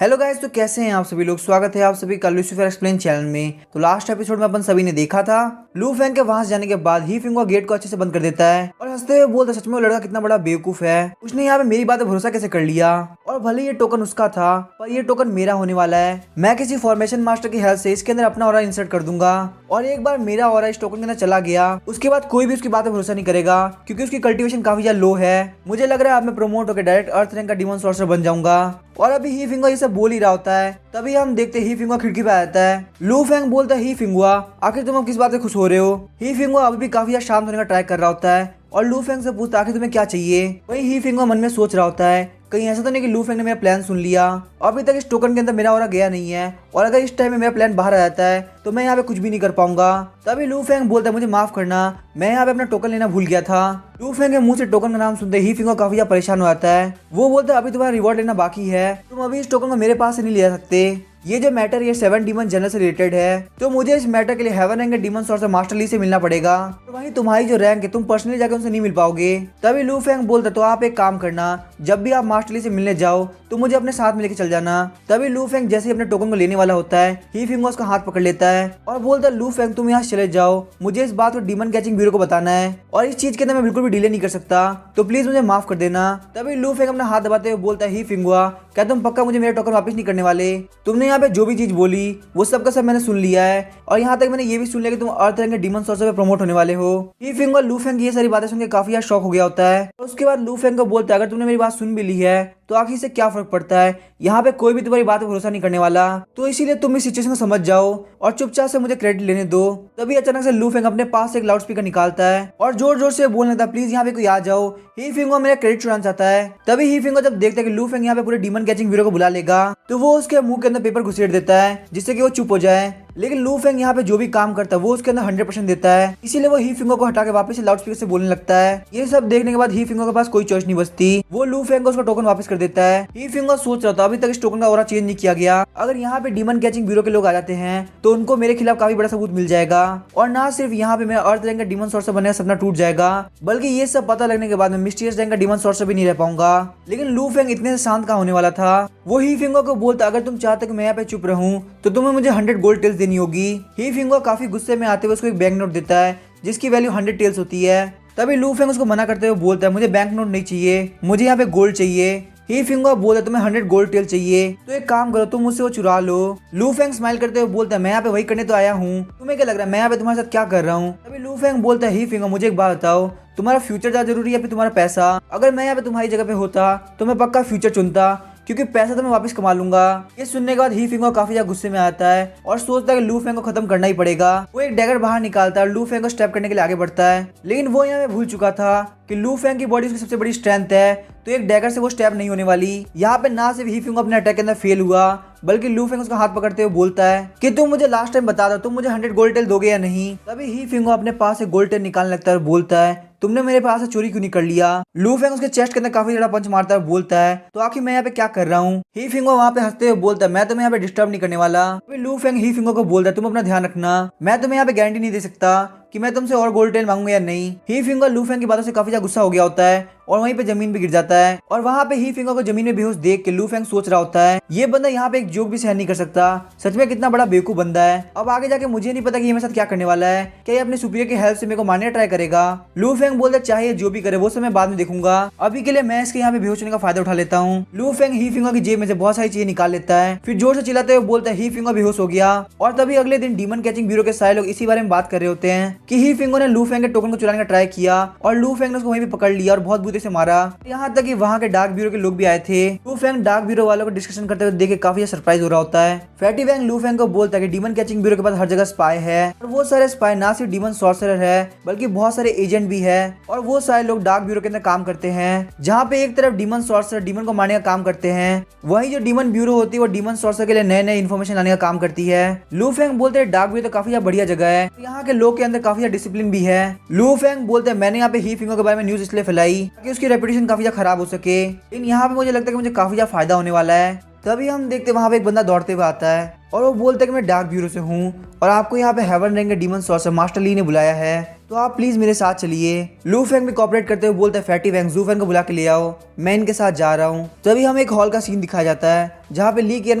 Hello guys, तो कैसे हैं आप सभी लोग। स्वागत है आप सभी का लूसीफर एक्सप्लेन चैनल में। तो लास्ट एपिसोड में अपन सभी ने देखा था लू फैंग के वहां से जाने के बाद ही फिंगो गेट को अच्छे से बंद कर देता है और हंसते हुए बोलता है, सच में वो लड़का कितना बड़ा बेवकूफ है, उसने यहाँ पे मेरी बात पर भरोसा कैसे कर लिया। और भले ये टोकन उसका था पर ये टोकन मेरा होने वाला है। मैं किसी फॉर्मेशन मास्टर की हेल्प से इसके अंदर अपना ऑरा इंसर्ट कर दूंगा और एक बार मेरा ऑरा इस टोकन के अंदर चला गया उसके बाद कोई भी उसकी बात पर भरोसा नहीं करेगा क्योंकि उसकी कल्टीवेशन काफी ज्यादा लो है। मुझे लग रहा है अब मैं प्रमोट होकर डायरेक्ट अर्थ रैंक का डीमन सॉर्सर बन जाऊंगा। और अभी ही फिंगो ये सब बोल ही रहा होता है, तभी हम देखते ही फिंगो खिड़की पे आ जाता है। लू फैंग बोलता है, ही फिंगुआ आखिर तुम अब किस बात से खुश हो रहे हो। ही फिंगुआ अभी भी काफी ज्यादा शांत होने का ट्राई कर रहा होता है और लू फैंग से पूछता आखिर तुम्हें क्या चाहिए। वही ही फिंगुआ मन में सोच रहा होता है कहीं ऐसा तो नहीं कि लू फैंग ने मेरा प्लान सुन लिया। अभी तक इस टोकन के अंदर मेरा ऑरा गया नहीं है और अगर इस टाइम में मेरा प्लान बाहर आ जाता है तो मैं यहाँ पे कुछ भी नहीं कर पाऊंगा। तभी लू फैंग बोलता है, मुझे माफ करना, मैं यहाँ पे अपना टोकन लेना भूल गया था। लू फैंग के मुंह से टोकन का नाम सुनते ही फिंगो काफी ज्यादा परेशान हो जाता है। वो बोलता है अभी तुम्हारा रिवॉर्ड लेना बाकी है, तुम अभी इस टोकन को मेरे पास से नहीं ले जा सकते। ये जो मैटर ये 7 डीमन जनरल से रिलेटेड है तो मुझे इस मैटर के लिए हेवन रैंक के डीमन सॉर्सर मास्टर ली से मिलना पड़ेगा। तो वहीं तुम्हारी जो रैंक है तुम पर्सनली जाकर उनसे नहीं मिल पाओगे। तभी लू फैंग बोलता तो आप एक काम करना, जब भी आप मास्टर ली से मिलने जाओ तो मुझे अपने साथ में लेके चल जाना। तभी लू फैंग जैसे ही अपने टोकन को लेने वाला होता है ही फिंगो उसका हाथ पकड़ लेता है और बोलता है, लू फैंग तुम यहाँ चले जाओ, मुझे इस बात को डीमन कैचिंग ब्यूरो को बताना है और इस चीज के अंदर मैं बिल्कुल भी डिले नहीं कर सकता, तो प्लीज मुझे माफ कर देना। तभी लू फैंग अपना हाथ दबाते हुए बोलता है, ही फिंगुआ क्या तुम पक्का मुझे मेरा टोकन वापस नहीं करने वाले। तुमने यहाँ पे जो भी चीज बोली वो सब का सब मैंने सुन लिया है और यहाँ तक मैंने ये भी सुन लिया कि तुम अर्थ रैंक के डीमन सॉर्सर पे प्रमोट होने वाले हो। ही फिंग और लू फैंग ये सारी बातें सुन के काफी ज्यादा शॉक हो गया होता है। और उसके बाद लू फैंग को बोलता है, अगर तुमने मेरी बात सुन भी ली है तो आखिर से क्या फर्क पड़ता है, यहाँ पे कोई भी तुम्हारी बात पर भरोसा नहीं करने वाला, तो इसीलिए तुम इस सिचुएशन को समझ जाओ और चुपचाप से मुझे क्रेडिट लेने दो। तभी अचानक से लू फैंग अपने पास से एक लाउड स्पीकर निकालता है और जोर जोर से बोलने लगता है, प्लीज यहाँ पे कोई आ जाओ, ही फिंगो मेरा क्रेडिट चुराना चाहता है। तभी ही फिंगो जब देखता है कि लू फैंग यहाँ पे पूरे डीमन कैचिंग ब्यूरो को बुला लेगा तो वो उसके मुंह के अंदर पेपर घुसेड़ देता है जिससे कि वो चुप हो जाए। लेकिन लू फैंग यहाँ पे जो भी काम करता है वो उसके अंदर 100% देता है, इसीलिए वो ही फिंगो को हटा के वापस लाउड स्पीकर से बोलने लगता है। ये सब देखने के बाद ही फिंगो के पास कोई चॉइस नहीं बचती, वो लू फैंग को उसका टोकन वापस कर देता है। ही फिंगो सोच रहा था अभी तक इस टोकन का ऑरा चेंज नहीं किया गया, अगर यहाँ पे डीमन कैचिंग ब्यूरो के लोग आ जाते हैं तो उनको मेरे खिलाफ काफी बड़ा सबूत मिल जाएगा और ना सिर्फ यहाँ पे मेरा अर्थ रैंक का डीमन सॉर्सर बनने का सपना टूट जाएगा बल्कि ये सब पता लगने के बाद में मिस्टीरियस रैंक का डीमन सॉर्सर भी नहीं रह पाऊंगा। लेकिन लू फैंग इतने से शांत का होने वाला था। वो ही फिंगो को बोलता, अगर तुम चाहते कि मैं यहाँ पे चुप रहूं तो तुम्हें मुझे 100 गोल्ड टेल्स देनी होगी। ही फिंगो काफी गुस्से में आते हुए उसको एक बैंक नोट देता है जिसकी वैल्यू 100 टेल्स होती है। तभी लू फैंग उसको मना करते हुए बोलता है, मुझे बैंक नोट नहीं चाहिए, मुझे यहाँ पे गोल्ड चाहिए। ही फिंगो बोलता है, तुम्हें 100 गोल्ड टेल चाहिए तो एक काम करो तुम मुझसे वो चुरा लो। लू फैंग स्माइल करते हुए बोलता है, मैं यहाँ पे वही करने तो आया हूँ, तुम्हें क्या लग रहा है मैं यहाँ पे तुम्हारे साथ क्या कर रहा हूँ। तभी लू फैंग बोलता है, ही फिंगो मुझे एक बात बताओ, तुम्हारा फ्यूचर ज्यादा जरूरी है फिर तुम्हारा पैसा। अगर मैं यहाँ पे तुम्हारी जगह पे होता तो मैं पक्का फ्यूचर चुनता क्योंकि पैसा तो मैं वापस कमा लूंगा। ये सुनने के बाद ही फिंगो काफी ज्यादा गुस्से में आता है और सोचता है कि लू फैंग को खत्म करना ही पड़ेगा। वो एक डैगर बाहर निकालता है और लू फैंग को स्टेप करने के लिए आगे बढ़ता है, लेकिन वो यहाँ पे भूल चुका था कि लू फैंग की बॉडी उसकी सबसे बड़ी स्ट्रेंथ है तो एक डैगर से वो स्टेप नहीं होने वाली। यहाँ पे ना सिर्फ ही फिंगो अपने अटैक के अंदर फेल हुआ बल्कि लू फैंग उसका हाथ पकड़ते हुए बोलता है कि तुम मुझे लास्ट टाइम बता दो तुम मुझे 100 गोल्ड टेल दोगे या नहीं। तभी ही फिंगो अपने पास से गोल्ड टेल निकालने लगता है और बोलता है, तुमने मेरे पास से चोरी क्यों नहीं कर लिया। लू फैंग उसके चेस्ट के अंदर काफी ज्यादा पंच मारता है और बोलता है, तो आखिर मैं यहाँ पे क्या कर रहा हूँ। ही फिंगो वहाँ पे हंसते हुए बोलता है, मैं तुम्हें यहाँ पे डिस्टर्ब नहीं करने वाला। लू फैंग ही फिंगो को बोलता है, तुम अपना ध्यान रखना, मैं तुम्हें यहाँ पे गारंटी नहीं दे सकता कि मैं तुमसे और गोल्ड टेल मांगूंगा या नहीं। ही फिंगो लू फैंग की बातों से काफी ज्यादा गुस्सा हो गया होता है और वहीं पे जमीन पे गिर जाता है और वहाँ पे ही फिंगो को जमीन में बेहोश देख के लू फैंग सोच रहा होता है, ये बंदा यहाँ पे एक जोक भी सहन नहीं कर सकता, सच में कितना बड़ा बेवकूफ बंदा है। अब आगे जाके मुझे नहीं पता कि ये मेरे साथ क्या करने वाला है, क्या ये अपने सुपीरियर की हेल्प से मेरे को मारने ट्राई करेगा। लू फैंग बोलता है, चाहे जो भी करे वो सब मैं बाद में देखूंगा, अभी के लिए मैं इसके यहाँ पे बेहोश होने का फायदा उठा लेता हूँ। लू फैंग ही फिंगो की जेब में से बहुत सारी चीजें निकाल लेता है, फिर जोर से चिल्लाते हुए बोलता है, ही फिंगो बेहोश हो गया। और तभी अगले दिन डीमन कैचिंग ब्यूरो के सारे लोग इसी बारे में बात कर रहे होते हैं कि ही फिंगो ने लू फैंग के टोकन को चुराने का ट्राई किया और लू फैंग ने उसको वहीं पे पकड़ लिया और बहुत बुरे से मारा। यहाँ तक कि वहाँ के डार्क ब्यूरो के लोग भी आए थे। लू फैंग डार्क ब्यूरो वालों को डिस्कशन करते हुए देख के काफी सरप्राइज हो रहा होता है। फैटी वैंग लू फैंग को बोलता है कि डीमन कैचिंग ब्यूरो के पास हर जगह स्पाई है और वो सारे स्पाई ना सिर्फ डीमन सॉर्सरर है बल्कि बहुत सारे एजेंट भी है और वो सारे लोग डार्क ब्यूरो के अंदर काम करते हैं, जहाँ पे एक तरफ डीमन सॉर्सरर डीमन को मारने का काम करते हैं, वही जो डीमन ब्यूरो होती है वो डीमन सॉर्सरर के लिए नए नए इन्फॉर्मेशन लाने का काम करती है। लू फैंग बोलते हैं, डार्क ब्यूरो तो काफी बढ़िया जगह है, यहाँ के लोग के अंदर काफी डिसिप्लिन भी है। लू फैंग बोलते हैं, मैंने यहाँ पे ही फिंगो के बारे में न्यूज इसलिए फैलाई ताकि उसकी रेपुटेशन काफी खराब हो सके, लेकिन यहाँ पे मुझे लगता है कि मुझे काफी ज्यादा फायदा होने वाला है। तभी हम देखते वहाँ पे एक बंदा दौड़ते हुए आता है और वो बोलता है कि मैं डार्क ब्यूरो से हूँ और आपको यहाँ पे हेवन रैंक के डीमन सॉर्सर मास्टर ली ने बुलाया है, तो आप प्लीज मेरे साथ चलिए। लू फेंग भी कॉपरेट करते हुए बोलता है फैटी वैंग जू फेंग को बुला के ले आओ, मैं इनके साथ जा रहा हूँ। तभी हमें एक हॉल का सीन दिखाया जाता है जहाँ पे ली कियन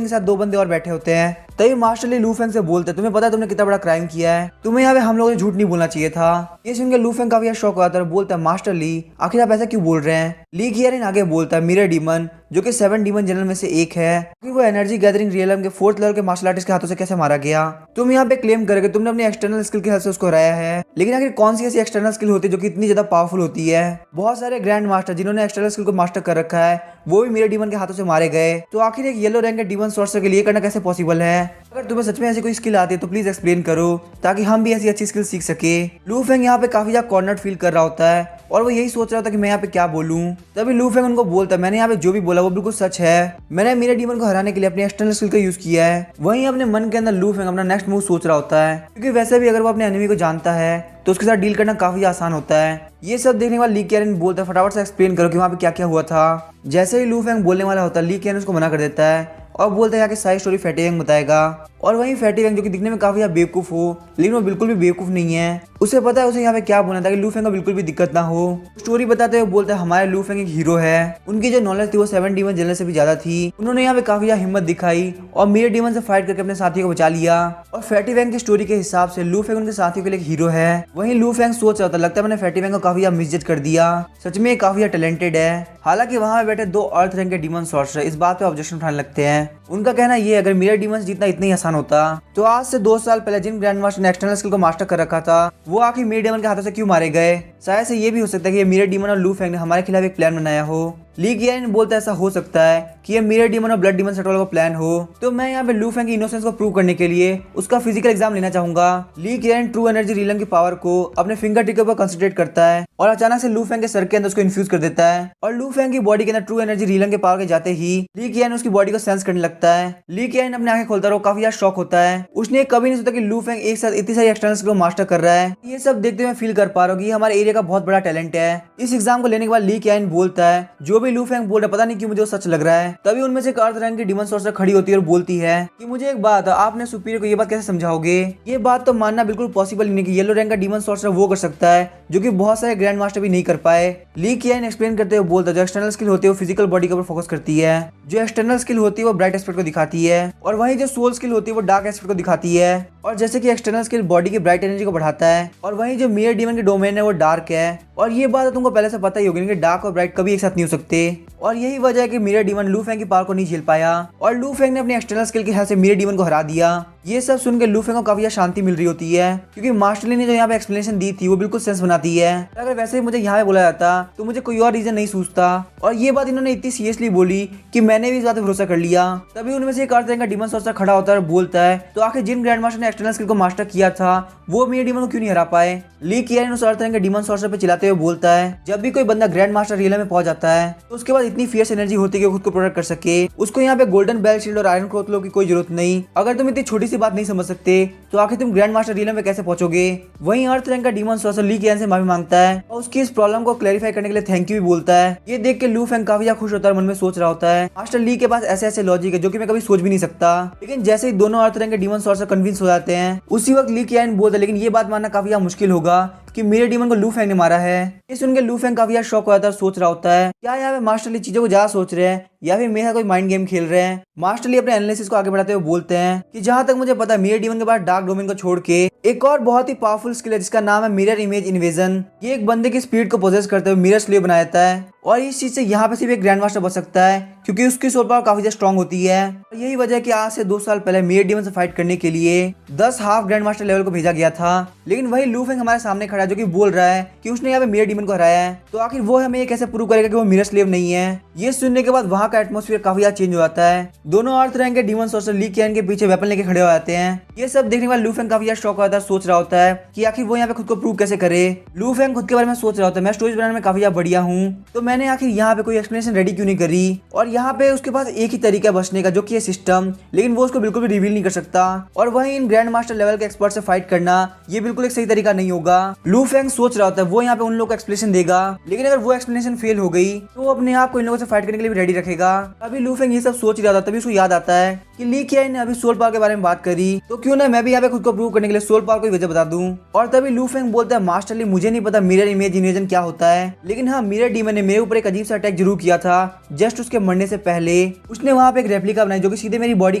के साथ 2 बंदे और बैठे होते हैं। तभी मास्टर ली लू फेंग से बोलते हैं तुम्हें पता है तुमने कितना बड़ा क्राइम किया है, तुम्हें यहाँ पे हम लोगों को झूठ नहीं बोलना चाहिए था। ये सुन के लू फेंग काफी शौक आता है और बोलता है मास्टर ली आखिर आप ऐसा क्यों बोल रहे हैं। ली कियन आगे बोलता है मिरर डीमन जो कि 7 डीमन जनरल में से एक है, कि वो एनर्जी गैदरिंग रियलम के 4th लेवल के मार्शल आर्टिस्ट के हाथों से कैसे मारा गया। तुम यहाँ पे क्लेम करोगे तुमने अपनी एक्सटर्नल स्किल की हेल्प से उसको हराया है, लेकिन आखिर कौन सी ऐसी एक्सटर्नल स्किल होती है जो कि इतनी ज्यादा पावरफुल होती है। बहुत सारे ग्रैंड मास्टर जिन्होंने एक्सटर्नल स्किल को मास्टर कर रखा है वो भी मिरर डीमन के हाथों से मारे गए, तो आखिर एक येलो रैंक के डीमन सॉर्सर के लिए करना कैसे पॉसिबल है। अगर तुम्हें सच में ऐसी कोई स्किल आती है तो प्लीज एक्सप्लेन करो ताकि हम भी ऐसी अच्छी स्किल सीख सके। लू फेंग यहाँ पे काफी ज्यादा कॉर्नर्ड फील कर रहा होता है और वो यही सोच रहा था कि मैं यहाँ पे क्या बोलूं। तभी लू फेंग उनको बोलता है मैंने यहाँ पे जो भी बोला वो बिल्कुल सच है, मैंने मिरर डीमन को हराने के लिए अपनी एक्सटर्नल स्किल का यूज किया है। वहीं अपने मन के अंदर लू फेंग अपना नेक्स्ट मूव सोच रहा होता है, क्योंकि वैसे भी अगर वो अपने एनिमी को जानता है तो उसके साथ डील करना काफी आसान होता है। ये सब देखने वाला ली कियन बोलता है फटाफट से एक्सप्लेन करो कि वहाँ पे क्या क्या हुआ था। जैसे ही लू फेंग बोलने वाला होता है ली कियन उसको मना कर देता है और बोलता है यहाँ की सारी स्टोरी फैटी वैंग बताएगा। और वहीं फैटी वैंग जो कि दिखने में काफी बेवकूफ हो लेकिन वो बिल्कुल भी बेवकूफ नहीं है, उसे पता है उसे यहाँ पे क्या बोलना था कि लू फेंग को बिल्कुल भी दिक्कत ना हो। स्टोरी बताते हुए बोलता है हमारे लू फेंग एक हीरो है, उनकी जो नॉलेज थी वो 7 डीमन जनरल से भी ज्यादा थी, उन्होंने यहाँ पे काफी ज्यादा हिम्मत दिखाई और मिरर डीमन से फाइट करके अपने साथियों को बचा लिया। और फैटी वैंग की स्टोरी के हिसाब से लू फेंग उनके साथियों के लिए एक हीरो है। वहीं लू फेंग सोच रहा था लगता है मैंने फैटी वैंग को काफी ज्यादा मिसजज कर दिया, सच में काफी टैलेंटेड है। हालांकि वहां बैठे 2 अर्थ रैंक के डीमन सॉर्सर इस बात पे ऑब्जेक्शन उठाने लगते हैं। उनका कहना ये अगर मिरर डीमन जीतना इतना ही आसान होता तो आज से 2 साल पहले जिन ग्रैंड मास्टर ने एक्सटर्नल स्किल को मास्टर कर रखा था वो आखिर मिरर डीमन के हाथों से क्यों मारे गए। शायद से ये भी हो सकता है कि ये मिरर डीमन और लू फेंग ने हमारे खिलाफ एक प्लान बनाया हो। ली कियन बोलता है ऐसा हो सकता है कि ये मिरर डीमन और ब्लड डीमन सेट वाला का प्लान हो, तो मैं यहाँ पे लू फेंग की इनोसेंस को प्रूव करने के लिए उसका फिजिकल एग्जाम लेना चाहूंगा। ली कियन ट्रू एनर्जी रियलम की पावर को अपने फिंगर टिप के ऊपर कंसंट्रेट करता है और अचानक से लू फेंग के सर के अंदर उसको इन्फ्यूज कर देता है और लू फेंग की बॉडी के अंदर ट्रू एनर्जी रियलम के पावर के जाते ही ली कियन उसकी बॉडी को सेंस करने लगता है। ली कियन अपने आंखें खोलता है और काफी शॉक होता है, उसने कभी नहीं सोचा कि लू फेंग एक साथ इतनी सारी एक्सटर्नल स्किल को मास्टर कर रहा है। ये सब देखते हुए फील कर पा रहा हूँ कि ये हमारे एरिया का बहुत बड़ा टैलेंट है। इस एग्जाम को लेने के बाद ली कियन बोलता है जो भी लू फेंग बोल रहा है पता नहीं क्यों मुझे सच लग रहा है। तभी उनमें से एक अर्थ रैंक की डीमन सॉर्सर खड़ी होती है और बोलती है कि मुझे एक बात आपने सुपीरियर को ये बात कैसे समझाओगे। ये बात तो मानना बिल्कुल पॉसिबल नहीं कि येलो रैंक का डीमन सॉर्सर वो कर सकता है जो कि बहुत सारे ग्रैंड मास्टर भी नहीं कर पाए। ली कियन एक्सप्लेन करते हुए बोलता है जो एक्सटर्नल स्किल होती है वो फिजिकल बॉडी के ऊपर फोकस करती है, जो एक्सटर्नल स्किल होती है वो ब्राइट एस्पेक्ट को दिखाती है और वहीं जो सोल स्किल होती है वो डार्क एस्पेक्ट को दिखाती है। और जैसे कि एक्सटर्नल स्किल बॉडी की ब्राइट एनर्जी को बढ़ाता है और वहीं जो मिरर डीमन के डोमेन है वो डार्क है। और ये बात तुमको पहले से पता ही होगी कि डार्क और ब्राइट कभी एक साथ नहीं हो सकते और यही वजह है कि मिरर डीमन लू फेंग की पावर को नहीं झेल पाया और लू फेंग ने अपनी एक्सटर्नल स्किल की हेल्प से मिरर डीमन को हरा दिया। ये सब सुनकर लू फेंग को काफी शांति मिल रही होती है क्योंकि मास्टर ली ने जो यहाँ पे एक्सप्लेनेशन दी थी वो बिल्कुल सेंस बनाती है। अगर वैसे ही मुझे यहाँ पे बोला जाता तो मुझे कोई और रीजन नहीं सूझता और ये बात इन्होंने इतनी सीरियसली बोली कि मैंने भी इस बात पे भरोसा कर लिया। तभी उनमें से एक अर्थ रैंक का डीमन सॉर्सर खड़ा होता है और बोलता है तो आखिर जिन ग्रैंड मास्टर ने एक्सटर्नल स्किल को मास्टर किया था वो मिरर डीमन को क्यों नहीं हरा पाए। ली कियन उस अर्थ रैंक के डीमन सॉर्सर पे चिल्लाते हुए बोलता है जब भी कोई बंदा ग्रैंड मास्टर रियल में पहुंच जाता है तो उसके बाद इतनी फियर्स एनर्जी होती है कि खुद को प्रोटेक्ट कर सके, उसको यहाँ पे गोल्डन बेल शील्ड और आयरन क्लोथ की कोई जरूरत नहीं। अगर तुम इतनी छोटी सी बात नहीं समझ सकते तो आखिर तुम ग्रैंड मास्टर रियल में कैसे पहुंचोगे। वहीं अर्थ रैंक का डीमन सॉर्सर ली कियन से माफी मांगता है और उसकी इस प्रॉब्लम को क्लैरिफाई करने के लिए थैंक यू भी बोलता है। ये देख के लू फेंग काफी खुश होता है और मन में सोच रहा होता है मास्टर ली के पास ऐसे ऐसे लॉजिक है जो कि मैं कभी सोच भी नहीं सकता। लेकिन जैसे ही दोनों अर्थ रैंक के डीमन सॉर्सर कन्विंस हो जाते हैं उसी वक्त ली कियन बोलता है लेकिन ये बात मानना काफी मुश्किल होगा कि मिरर डीमन को लू फेंग ने मारा है। ये सुन के लू फेंग काफी शॉक हो जाता है, सोच रहा होता है क्या यहाँ पे मास्टर ली चीजों को ज्यादा सोच रहे हैं या फिर मेरा कोई माइंड गेम खेल रहे हैं। मास्टर ली अपने एनालिसिस को आगे बढ़ाते हुए बोलते हैं कि जहां तक मुझे पता है मिरर डीमन के बाद डार्क डोमेन को छोड़ के एक और बहुत ही पावरफुल स्किल है जिसका नाम है मिरर इमेज इन्वेजन। ये एक बंदे की स्पीड को पोजेस करते हुए मिरर स्लेव बना देता है और इस चीज से यहाँ पे सिर्फ एक ग्रैंड मास्टर बच सकता है क्योंकि उसकी सोल पावर काफी ज्यादा स्ट्रॉन्ग होती है। और यही वजह है कि आज से 2 साल पहले मिरर डीमन से फाइट करने के लिए 10 हाफ ग्रैंड मास्टर लेवल को भेजा गया था। लेकिन वही लू फेंग हमारे सामने खड़ा है जो कि बोल रहा है कि उसने यहाँ पे मिरर डीमन को हराया है, तो आखिर वो हमें ये कैसे प्रूव करेगा कि वो मिरर स्लेव नहीं है। ये सुनने के बाद वहाँ का एटमोस्फियर काफी ज्यादा चेंज हो जाता है। दोनों अर्थ रैंक के डीमन सॉर्सर ली कियन के पीछे वेपन लेके खड़े हो जाते हैं। ये सब देखने के बाद लू फेंग काफी ज्यादा शॉक होता है, सोच रहा होता है कि आखिर वो यहाँ पे खुद को प्रूव कैसे करे। लू फेंग खुद के बारे में सोच रहा होता है मैं स्टोरीज बनाने में काफी ज्यादा बढ़िया हूँ, तो मैंने आखिर यहाँ पे कोई एक्सप्लेनेशन रेडी क्यों नहीं करी। और यहाँ पे उसके पास एक ही तरीका है बचने का जो कि है सिस्टम, लेकिन वो उसको बिल्कुल भी रिवील नहीं कर सकता। और वहीं इन ग्रैंड मास्टर लेवल के एक्सपर्ट से फाइट करना ये बिल्कुल एक सही तरीका नहीं होगा। लू फेंग सोच रहा होता है वो यहाँ पे उन लोगों को एक्सप्लेनेशन देगा, लेकिन अगर वो एक्सप्लेनेशन फेल हो गई तो वो अपने आप को इन लोगों से फाइट करने के लिए भी रेडी रखेगा। अभी लू फेंग ये सब सोच रहा था तभी उसको याद आता है कि ली कियाई ने अभी सोल पावर के बारे में बात करी, तो क्यों ना मैं भी यहाँ पे खुद को प्रूव करने के लिए सोल पावर की वजह बता दूं। और तभी लू फेंग बोलता है मास्टर ली मुझे नहीं पता मिरर इमेज इन्वेजन क्या होता है, लेकिन हाँ मिरर डीमन ने मेरे ऊपर एक अजीब सा अटैक जरूर किया था जस्ट उसके मरने से पहले। उसने वहाँ पे एक रेप्लिका बनाई जो कि सीधे मेरी बॉडी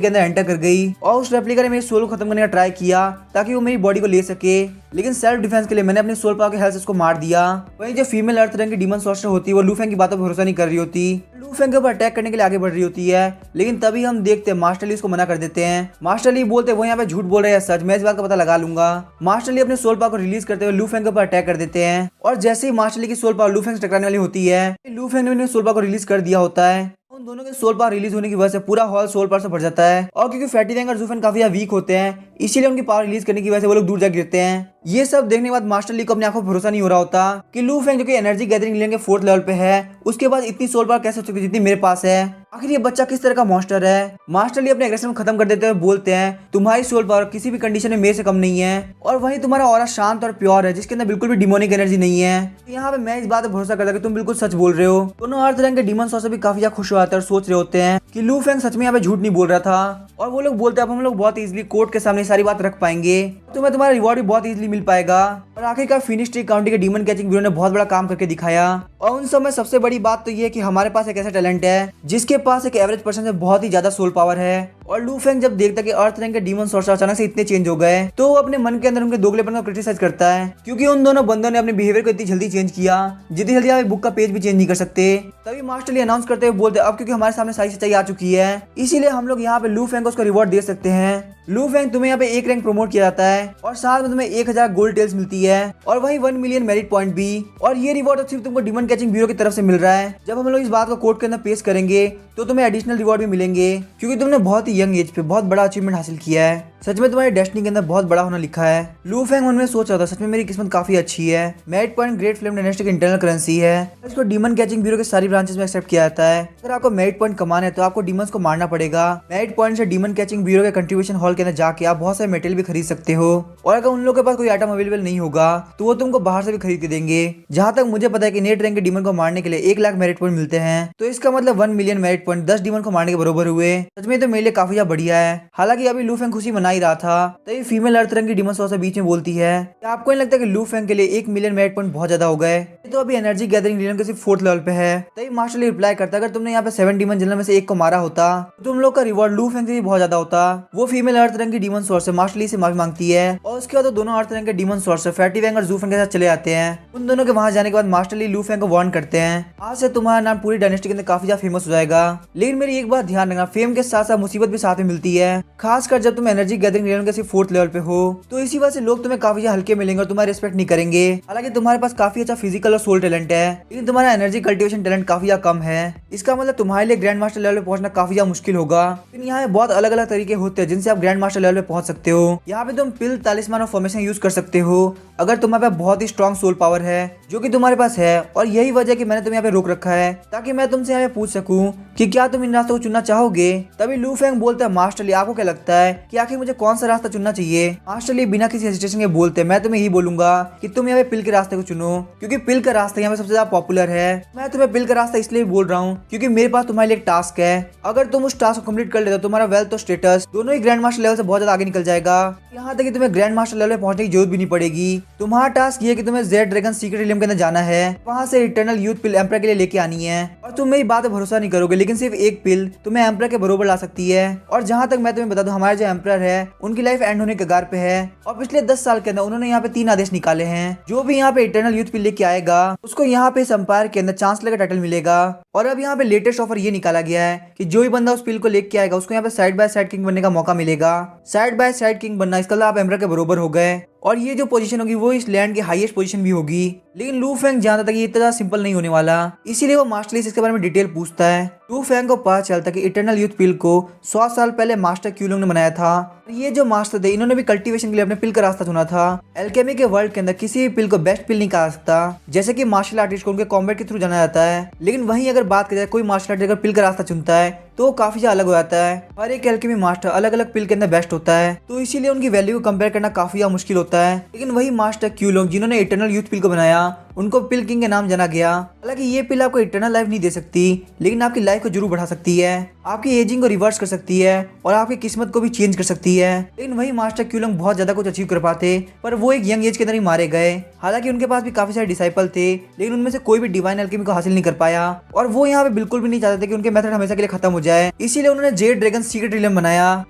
के अंदर एंटर कर गई और उस रेप्लिका ने मेरे सोल को खत्म करने का ट्राई किया ताकि वो मेरी बॉडी को ले सके, लेकिन सेल्फ डिफेंस के लिए मैंने अपने सोल पावर के हेल्थ से उसको मार दिया। वहीं जो फीमेल अर्थ रंग की डीमन सॉर्सर होती है वो लू फेंग की बातों पर भरोसा नहीं कर रही होती, लू फेंग के ऊपर अटैक करने के लिए आगे बढ़ रही होती है, लेकिन तभी हम देखते हैं मास्टर ली उसको मना कर देते हैं। मास्टर ली बोलते हैं वो यहाँ पे झूठ बोल रहे हैं सच, मैं इस बात का पता लगा लूंगा। मास्टर ली अपने सोल पावर को रिलीज करते हुए लू फेंग के ऊपर अटैक कर देते हैं और जैसे ही मास्टर ली की सोल पावर लू फेंग से टकराने वाली होती है, लू फेंग ने सोल पावर को रिलीज कर दिया होता है। उन दोनों के सोल पावर रिलीज होने की वजह से पूरा हॉल सोल पावर से भर जाता है और क्योंकि फैटी फैंग और जूफेन काफी वीक होते हैं इसीलिए उनकी पावर रिलीज करने की वजह से वो लोग दूर जा गिरते हैं। ये सब देखने के बाद मास्टर ली को अपनी आंखों पर भरोसा नहीं हो रहा होता कि लू फेंग जो कि एनर्जी गैदरिंग लेन के 4th लेवल पे है उसके बाद इतनी सोल पावर कैसे हो सकती है जितनी मेरे पास है, आखिर ये बच्चा किस तरह का मॉन्स्टर है। मास्टर ली अपने एग्रेशन खत्म कर देते हुए बोलते हैं तुम्हारी सोल पावर किसी भी कंडीशन में मेरे से कम नहीं है और वहीं तुम्हारा ऑरा शांत और प्योर है जिसके अंदर बिल्कुल भी डिमोनिक एनर्जी नहीं है। तो यहाँ पे मैं इस बात पर भरोसा करता कि तुम बिल्कुल सच बोल रहे हो। दोनों अर्थ रंग के डीमन सॉर्सर भी काफी ज्यादा खुश हो जाते हैं और सोच रहे होते हैं कि लू फेंग सच में यहाँ पे झूठ नहीं बोल रहा था और वो लोग बोलते हैं अब हम लोग बहुत इजीली कोर्ट के सामने सारी बात रख पाएंगे, तुम्हें तुम्हारा रिवॉर्ड भी बहुत इजीली मिल पाएगा। और आखिरकार फिनिश ट्री काउंटी के डीमन कैचिंग ब्यूरो ने बहुत बड़ा काम करके दिखाया और उन सब में सबसे बड़ी बात तो ये है कि हमारे पास एक ऐसा टैलेंट है जिसके पास एक एवरेज पर्सन से बहुत ही ज्यादा सोल पावर है। और लू फेंग जब देखता कि अर्थ रंग के डीमन सॉर्सर अचानक से इतने चेंज हो गए तो वो अपने मन के अंदर उनके दोगलेपन को क्रिटिसाइज करता है क्योंकि उन दोनों बंदों ने अपने बिहेवियर को इतनी जल्दी चेंज किया जितनी जल्दी आप बुक का पेज भी चेंज नहीं कर सकते। तभी मास्टर ली अनाउंस करते हुए बोलते अब क्योंकि हमारे सामने सारी सच्चाई आ चुकी है इसीलिए हम लोग यहाँ पे लू फेंग को उसका रिवॉर्ड दे सकते हैं। लू फेंग तुम्हें यहाँ पे 1 रैंक प्रमोट किया जाता है और साथ में तुम्हें 1000 गोल्ड टेल्स मिलती है और वही 1 मिलियन मेरिट पॉइंट भी। और ये रिवॉर्ड सिर्फ तुमको डीमन कैचिंग ब्यूरो की तरफ से मिल रहा है। जब हम लोग इस बात को कोर्ट के अंदर पेश करेंगे तो तुम्हें एडिशनल रिवॉर्ड भी मिलेंगे क्योंकि तुमने बहुत ही यंग एज पे बहुत बड़ा अचीवमेंट हासिल किया है। सच में तुम्हारी डेस्टिनी के अंदर बहुत बड़ा होना लिखा है। लू फेंग मन में सोच रहा था सच में मेरी किस्मत काफी अच्छी है। Merit point great flame dynasty की इंटरनल करेंसी है। इसको डीमन कैचिंग ब्यूरो के सारी ब्रांचेस में एक्सेप्ट किया जाता है। अगर आपको मेरिट पॉइंट कमाना है तो आपको डीमंस को मारना पड़ेगा। मेरिट पॉइंट से डीमन कैचिंग ब्यूरो के कंट्रीब्यूशन हॉल के अंदर जाके आप बहुत सारे मेटेरियल भी खरीद सकते हो और अगर उन लोगों के पास कोई आइटम अवेलेबल नहीं होगा तो वो तुमको बाहर से भी खरीद के देंगे। जहां तक मुझे पता है कि नेट रैंक के डीमन को मारने के लिए 1 लाख मेरिट पॉइंट मिलते हैं तो इसका मतलब 1 मिलियन मेरिट पॉइंट 10 डीमन को मारने के बराबर हुए। सच में तो मेरे लिए काफी बढ़िया है। हालांकि अभी लू फेंग खुशी मना ही रहा था तभी फीमेल अर्थ रंग की डीमन सॉर्सर बीच में बोलती है आपको नहीं लगता कि लू फेंग के लिए 1 मिलियन मेरिट पॉइंट बहुत ज्यादा हो गए, तो अभी एनर्जी गैदरिंग लेन के सिर्फ 4th लेवल पे है। तभी मास्टर ली रिप्लाई करता अगर तुमने यहाँ पे 7 डीमन जनरल में से एक को मारा होता तो तुम लोग का रिवॉर्ड लू फेंग से भी बहुत ज्यादा होता। वो फीमेल अर्थ रंग की डीमन सॉर्सर मास्टर ली से माफी मांगती है और उसके बाद दोनों अर्थ रंग के डीमन सॉर्सर फैटी फैंग और जू फेंग के साथ चले जाते हैं। उन दोनों के वहां जाने के बाद मास्टर ली लू फेंग को वार्न करते हैं आज से तुम्हारा नाम पूरी डायनेस्टी के अंदर काफी ज्यादा फेमस हो जाएगा, लेकिन मेरी एक बात ध्यान रखना फेम के साथ साथ मुसीबत भी साथ में मिलती है, खासकर जब तुम एनर्जी गैदरिंग लेन के सिर्फ 4th लेवल पे हो तो इसी वजह से लोग तुम्हें काफी हल्के मिलेंगे और तुम्हारा रिस्पेक्ट नहीं करेंगे। हालांकि तुम्हारे पास काफी अच्छा फिजिकल और सोल टैलेंट है लेकिन तुम्हारा एनर्जी कल्टिवेशन टैलेंट काफी कम है। इसका मतलब तुम्हारे लिए ग्रैंड मास्टर लेवल पे पहुंचना काफी ज्यादा मुश्किल होगा। लेकिन यहाँ बहुत अलग अलग तरीके होते हैं जिनसे आप ग्रैंड मास्टर लेवल पे पहुंच सकते हो। यहाँ पे तुम पिल तालिस्मान और फॉर्मेशन यूज कर सकते हो अगर तुम्हारे पास बहुत ही स्ट्रॉन्ग सोल पावर है जो कि तुम्हारे पास है, और यही वजह कि मैंने तुम्हें यहाँ पे रोक रखा है ताकि मैं तुमसे यहाँ पे पूछ सकूं कि क्या तुम इन रास्तों को चुनना चाहोगे। तभी लू फेंग बोलता है मास्टर ली आपको क्या लगता है कि आखिर मुझे कौन सा रास्ता चुनना चाहिए। मास्टर ली बिना किसी हेजिटेशन के बोलते हैं मैं तुम्हें यही बोलूंगा कि तुम यहाँ पे पिल के रास्ते को चुनो क्योंकि पिल का रास्ता यहाँ पे सबसे ज्यादा पॉपुलर है। मैं तुम्हें पिल का रास्ता इसलिए बोल रहा हूँ क्योंकि मेरे पास तुम्हारे लिए एक टास्क है, अगर तुम उस टास्क को कंप्लीट कर लेते हो तुम्हारा वेल्थ और स्टेटस दोनों ही ग्रैंड मास्टर लेवल से बहुत ज्यादा आगे निकल जाएगा। यहाँ तक कि तुम्हें ग्रैंड मास्टर लेवल पे पहुंचने की जरूरत भी नहीं पड़ेगी। तुम्हारा टास्क ये कि तुम्हें जेड ड्रैगन सीक्रेट रियम के अंदर जाना है, वहां से इटर्नल यूथ पिल एम्पर के लिए लेके आनी है और तुम मेरी बात पर भरोसा नहीं करोगे लेकिन सिर्फ एक पिल तुम्हें एम्पर के बरोबर ला सकती है। और जहाँ तक मैं तुम्हें बता दूं हमारे जो एम्पर है उनकी लाइफ एंड होने के कगार पे है और पिछले 10 साल के अंदर उन्होंने यहाँ पे 3 आदेश निकाले हैं। जो भी यहाँ पे इटर्नल यूथ पिल लेके आएगा उसको यहाँ पे इस एम्पायर के अंदर चांसलर का टाइटल मिलेगा। और अब यहाँ पे लेटेस्ट ऑफर ये निकाला गया है कि जो भी बंदा उस पिल को लेके आएगा उसको यहाँ पे साइड बाय साइड किंग बनने का मौका मिलेगा। साइड बाय साइड किंग बनना इसका मतलब आप एम्पर के बरोबर हो गए और ये जो पोजीशन होगी वो इस लैंड की हाईएस्ट पोजीशन भी होगी। लेकिन लू फेंग जानता था कि ये इतना सिंपल नहीं होने वाला, इसीलिए वो मास्टर ली से इसके बारे में डिटेल पूछता है। लू फेंग को पता चलता कि इटर्नल यूथ पिल को 100 साल पहले मास्टर क्यूलोंग ने बनाया था। ये जो मास्टर थे इन्होंने भी कल्टीवेशन के लिए अपने पिल का रास्ता चुना था। एल्केमी के वर्ल्ड के अंदर किसी भी पिल को बेस्ट पिल नहीं कहा सकता, जैसे कि मार्शल आर्टिस्ट को उनके कॉम्बैट के थ्रू जाना जाता है। लेकिन वहीं अगर बात की जाए कोई मार्शल आर्टिस्ट अगर पिल का रास्ता चुनता है तो काफी ज्यादा अलग हो जाता है। हर एक एल्केमी मास्टर अलग अलग पिल के अंदर बेस्ट होता है, तो इसीलिए उनकी वैल्यू को कंपेयर करना काफी ज्यादा मुश्किल होता है। लेकिन वही मास्टर क्यूलोंग जिन्होंने इटर्नल यूथ पिल को बनाया, उनको पिल किंग के नाम जाना गया। हालांकि ये पिल आपको इटर्नल लाइफ नहीं दे सकती, लेकिन आपकी लाइफ को जरूर बढ़ा सकती है, आपकी एजिंग को रिवर्स कर सकती है और आपकी किस्मत को भी चेंज कर सकती है। लेकिन वही मास्टर क्यूलोंग बहुत ज्यादा कुछ अचीव कर पाते, पर वो एक यंग एज के अंदर ही मारे गए। हालांकि उनके पास भी काफी सारे डिसाइपल थे, लेकिन उनमें से कोई भी डिवाइन एल्केमी को हासिल नहीं कर पाया, और वो यहाँ पे बिल्कुल भी नहीं चाहते थे कि उनके मेथड हमेशा के लिए खत्म हो जाए। इसीलिए उन्होंने जेड ड्रैगन सीक्रेट रियलम बनाया।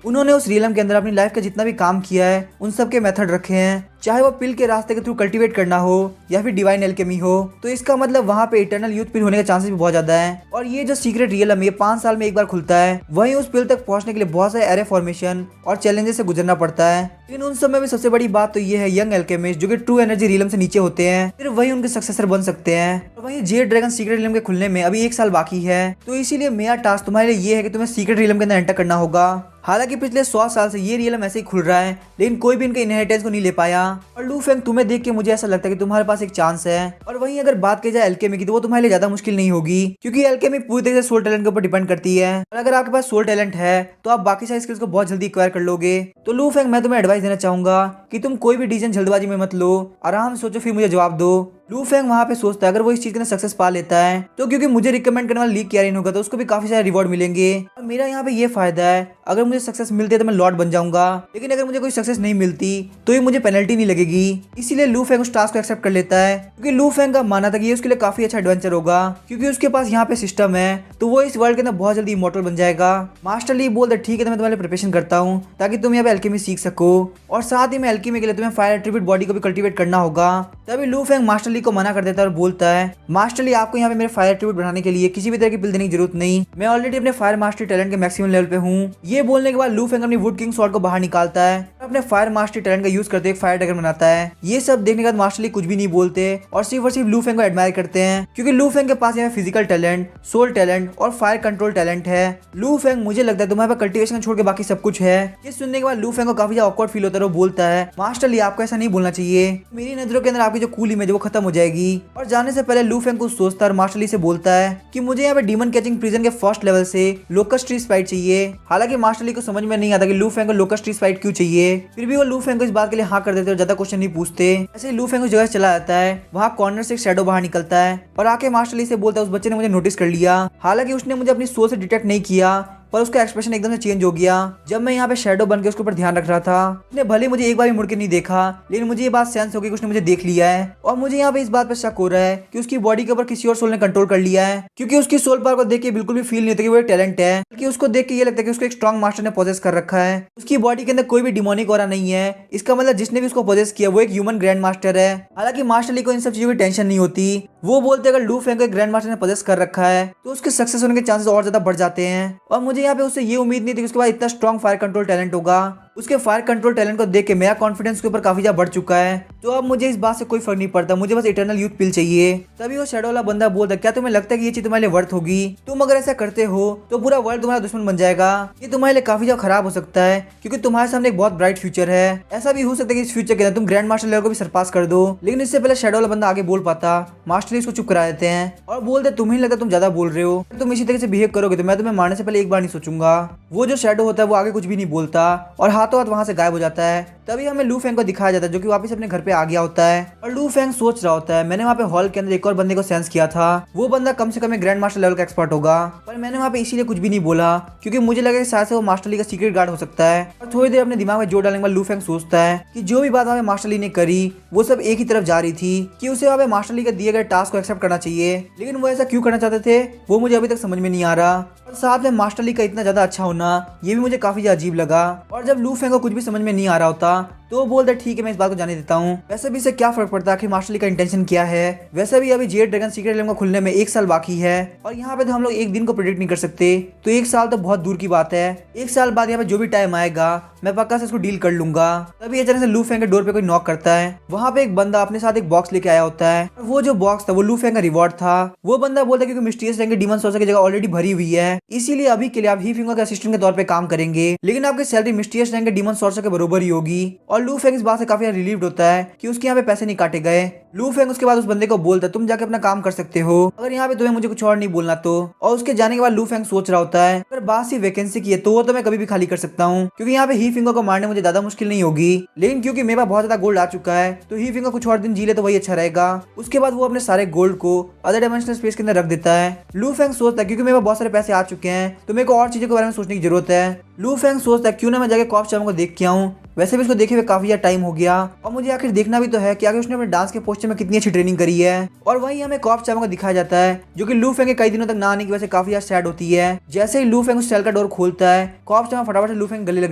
उन्होंने उस रियलम के अंदर अपनी लाइफ का जितना भी काम किया है उन सब के मेथड रखे हैं, चाहे वो पिल के रास्ते के थ्रू कल्टीवेट करना हो या फिर डिवाइन एल्केमी हो। तो इसका मतलब वहाँ पे इटर्नल यूथ पिल होने के चांसेस भी बहुत ज्यादा है। और ये जो सीक्रेट रियलम ये 5 साल में एक बार खुलता है। वहीं उस पिल तक पहुंचने के लिए बहुत सारे एरे फॉर्मेशन और चैलेंजेस से गुजरना पड़ता है। लेकिन उन सब में भी सबसे बड़ी बात तो ये है यंग एल्केमिस्ट जो कि ट्रू एनर्जी रियलम से नीचे होते हैं, सिर्फ वही उनके सक्सेसर बन सकते हैं। और वहीं जेड ड्रैगन सीक्रेट रियलम के खुलने में अभी 1 साल बाकी है, तो इसीलिए मेरा टास्क तुम्हारे लिए ये है कि तुम्हें सीक्रेट रियलम के अंदर एंटर करना होगा। हालांकि पिछले 100 साल से ये रियलम ऐसे ही खुल रहा है, लेकिन कोई भी इनके इनहेरिटेंस को नहीं ले पाया। और लू फेंग तुम्हें देख के मुझे ऐसा लगता है कि तुम्हारे पास एक चांस है। और वहीं अगर बात की जाए एल्केमी की, तो वो तुम्हारे लिए ज्यादा मुश्किल नहीं होगी, क्योंकि एल्केमी पूरी तरह से सोल टैलेंट के ऊपर डिपेंड करती है। और अगर आपके पास सोल टैलेंट है तो आप बाकी सारी स्किल्स को बहुत जल्दी एक्वायर कर लोगे। तो लू फेंग मैं तुम्हें एडवाइस देना चाहूंगा कि तुम कोई भी डिसीजन जल्दबाजी में मत लो, आराम से सोचो फिर मुझे जवाब दो। लू फेंग वहाँ पे सोचता है अगर वो इस चीज के अंदर सक्सेस पा लेता है तो क्योंकि मुझे रिकमेंड करने वाला लीग क्यारिन होगा तो उसको भी काफी सारे रिवॉर्ड मिलेंगे। और मेरा यहाँ पे ये फायदा है, अगर मुझे सक्सेस मिलती है तो मैं लॉर्ड बन जाऊंगा, लेकिन अगर मुझे कोई सक्सेस नहीं मिलती तो ये मुझे पेनल्टी नहीं लगेगी। इसीलिए लू फेंग उस टास्क को एक्सेप्ट कर लेता है, क्योंकि लू फेंग का मानना था कि ये उसके लिए काफी अच्छा एडवेंचर होगा, क्योंकि उसके पास यहाँ पे सिस्टम है, तो वो इस वर्ल्ड के अंदर बहुत जल्दी इमॉर्टल बन जाएगा। मास्टर ली बोलता ठीक है, तो मैं तुम्हारे प्रिपरेशन करता हूँ ताकि तुम यहाँ पे एल्केमी सीख सको, और साथ ही में एल्केमी के लिए तुम्हें फायर एट्रीब्यूट बॉडी को भी कल्टीवेट करना होगा। तभी लू फेंग मास्टर ली को मना कर देता है और बोलता है मास्टर ली आपको यहाँ पे मेरे फायर एट्रीब्यूट बढ़ाने के लिए किसी भी तरह की बिल देने की जरूरत नहीं, मैं ऑलरेडी अपने फायर मास्टरी टैलेंट के मैक्सिमम लेवल पे हूँ। ये बोलने के बाद लू फेंग अपनी वुड किंग स्वॉर्ड को बाहर निकालता है और अपने फायर मास्टरी टैलेंट का यूज करते एक फायर ड्रैगन बनाता है। ये सब देखने के बाद मास्टर ली कुछ भी नहीं बोलते और सिर्फ लू फेंग को एडमायर करते हैं, क्योंकि लू फेंग के पास यहाँ फिजिकल टैलेंट, सोल टैलेंट और फायर कंट्रोल टैलेंट है। लू फेंग मुझे लगता है तुम्हारे पास कल्टीवेशन छोड़ के बाकी सब कुछ है। ये सुनने के बाद लू फेंग को काफी ज्यादा ऑकवर्ड फील होता है और बोलता है मास्टर ली आपको ऐसा नहीं बोलना चाहिए, मेरी नजरों के अंदर आपकी जो कूल इमेज है वो खत्म हो जाएगी। और जाने से पहले लू फेंग कुछ सोचता है और मास्टर ली से बोलता है कि मुझे यहाँ पे डीमन कैचिंग प्रिजन के फर्स्ट लेवल से लोकस्ट ट्री स्पाइट चाहिए। हालांकि मास्टर ली को समझ में नहीं आता कि लू फेंग को लोकस्ट ट्री स्पाइट क्यों चाहिए, फिर भी वो लू फेंग को इस बात के लिए हाँ कर देते और ज्यादा क्वेश्चन नहीं पूछते। ऐसे लू फेंग उस जगह चला जाता है, वहाँ कॉर्नर से एक शैडो बाहर निकलता है और आके मास्टर ली से बोलता है उस बच्चे ने मुझे नोटिस कर लिया। हालांकि उसने मुझे अपनी सोच से डिटेक्ट नहीं किया, पर उसका एक्सप्रेशन एकदम से चेंज हो गया जब मैं यहाँ पे शैडो बन के उसके ऊपर ध्यान रख रहा था। उसने भले मुझे एक बार भी मुड़ के नहीं देखा, लेकिन मुझे ये बात सेंस हो गई कि उसने मुझे देख लिया है। और मुझे यहाँ पे इस बात पे शक हो रहा है कि उसकी बॉडी के ऊपर किसी और सोल ने कंट्रोल कर लिया है, क्योंकि उसकी सोल पावर को देख के बिल्कुल भी फील नहीं होता कि वो एक टैलेंट है, बल्कि उसको देख के ये लगता है कि उसको एक स्ट्रॉन्ग मास्टर ने पोजेस कर रखा है। उसकी बॉडी के अंदर कोई भी डिमोनिक ऑरा नहीं है, इसका मतलब जिसने भी उसको पोजेस किया वो एक ह्यूमन ग्रैंड मास्टर है। हालांकि मास्टर ली को इन सब चीजों की टेंशन नहीं होती, वो बोलते अगर लू फेंग को ग्रैंड मास्टर ने पोजेस कर रखा है तो उसके सक्सेस होने के चांसेस और ज्यादा बढ़ जाते हैं। और मुझे यहाँ पे उससे ये उम्मीद नहीं थी कि उसके पास इतना स्ट्रॉन्ग फायर कंट्रोल टैलेंट होगा। उसके फायर कंट्रोल टैलेंट को देख के मेरा कॉन्फिडेंस के ऊपर काफी ज्यादा बढ़ चुका है, तो अब मुझे इस बात से कोई फर्क नहीं पड़ता, मुझे बस इटर्नल यूथ पिल चाहिए। तभी वो शैडो वाला बंदा बोलता क्या तुम्हें लगता है कि ये चीज तुम्हारे लिए वर्थ होगी? तुम अगर ऐसा करते हो तो पूरा वर्ल्ड तुम्हारा दुश्मन बन जाएगा, ये तुम्हारे लिए काफी ज्यादा खराब हो सकता है, क्योंकि तुम्हारे सामने एक बहुत ब्राइट फ्यूचर है। ऐसा भी हो सकता है कि इस फ्यूचर के अंदर तुम ग्रैंड मास्टर लेवल को भी सरपास कर दो। लेकिन इससे पहले शैडो वाला बंदा आगे बोल पाता, मास्टर इसको चुप करा देते हैं और बोलते तुम्हें लगता तुम ज्यादा बोल रहे हो, तुम इसी तरह से बिहेव करोगे तो मैं तुम्हें मारने से पहले एक बार नहीं सोचूंगा। वो जो शैडो होता है वो आगे कुछ भी नहीं बोलता और हाथों हाथ वहां से गायब हो जाता है। तभी हमें लू फेंग को दिखाया जाता है जो कि वापस अपने घर पे आ गया होता है और लू फेंग सोच रहा होता है मैंने वहाँ पे हॉल के अंदर एक और बंदे को सेंस किया था, वो बंदा कम से कम एक ग्रैंड मास्टर लेवल का एक्सपर्ट होगा, पर मैंने वहाँ पे इसीलिए कुछ भी नहीं बोला क्योंकि मुझे लगा कि शायद से वो मास्टर ली का सीक्रेट गार्ड हो सकता है। और थोड़ी देर अपने दिमाग में जोर डालने के बाद लू फेंग सोचता है कि जो भी बात वहाँ पे मास्टर ली ने करी वो सब एक ही तरफ जा रही थी कि उसे वहाँ पे मास्टर ली के दिए गए टास्क को एक्सेप्ट करना चाहिए, लेकिन वो ऐसा क्यों करना चाहते थे वो मुझे अभी तक समझ में नहीं आ रहा। और साथ में मास्टर ली का इतना ज्यादा अच्छा होना ये भी मुझे काफी अजीब लगा। और जब लू फेंग को कुछ भी समझ में नहीं आ रहा होता तो वो बोलता ठीक है मैं इस बात को जाने देता हूँ, वैसे भी इससे क्या फर्क पड़ता है कि मास्टर ली का इंटेंशन क्या है। वैसे भी अभी जेड ड्रैगन सीक्रेट रियलम को खुलने में 1 साल बाकी है और यहाँ पे तो हम लोग एक दिन को प्रेडिक्ट नहीं कर सकते, तो 1 साल तो बहुत दूर की बात है। 1 साल बाद यहाँ पे जो भी टाइम आएगा मैं पक्का से इसको डील कर लूंगा। तभी अचानक से लू फेंग के डोर पे कोई नॉक करता है, वहाँ पे एक बंदा अपने साथ एक बॉक्स लेके आया होता है और वो जो बॉक्स था वो लू फेंग का रिवॉर्ड था। वो बंदा बोलता है क्योंकि मिस्टीरियस रैंक डीमन सोर्सर की जगह ऑलरेडी भरी हुई है, इसीलिए अभी के लिए आप ही फिंगर के असिस्टेंट के तौर पे काम करेंगे, लेकिन आपकी सैलरी मिस्टीरियस रैंक के डीमन सोर्सर के बराबर ही होगी। और लू फेंग इस बात से काफी रिलीव्ड होता है कि उसके यहाँ पे पैसे नहीं काटे गए। लू फेंग उसके बाद उस बंदे को बोलता है तुम जाके अपना काम कर सकते हो, अगर यहाँ पे तुम्हें मुझे कुछ और नहीं बोलना तो। और उसके जाने के बाद लू फेंग सोच रहा होता है अगर बात सिर्फ वैकेंसी की है तो वो तो मैं कभी भी खाली कर सकता हूँ, क्योंकि यहाँ पे ही फिंगर को मारने मुझे ज्यादा मुश्किल नहीं होगी। लेकिन क्योंकि मेरे पास बहुत ज्यादा गोल्ड आ चुका है तो ही फिंगर कुछ और दिन जी ले तो वही अच्छा रहेगा। उसके बाद वो अपने सारे गोल्ड को अदर डायमेंशनल स्पेस के अंदर रख देता है। लू फेंग सोचता है क्योंकि मेरे पास बहुत सारे पैसे आ चुके हैं तो मेरे को और चीजों के बारे में सोचने की जरूरत है। लू फेंग सोचता है क्यों ना मैं जाके कॉप चामा को देख के आऊँ, वैसे भी इसको देखे हुए काफी टाइम हो गया और मुझे आखिर देखना भी तो है कि आगे उसने अपने डांस के पोस्टर में कितनी अच्छी ट्रेनिंग करी है। और वहीं हमें कॉप चामा को दिखाया जाता है जो कि लू फेंग के कई दिनों तक ना आने की वजह से काफी सैड होती है। जैसे ही लू फेंग उस सेल का डोर खोलता है कॉप चामा फटाफट से लू फेंग गले लग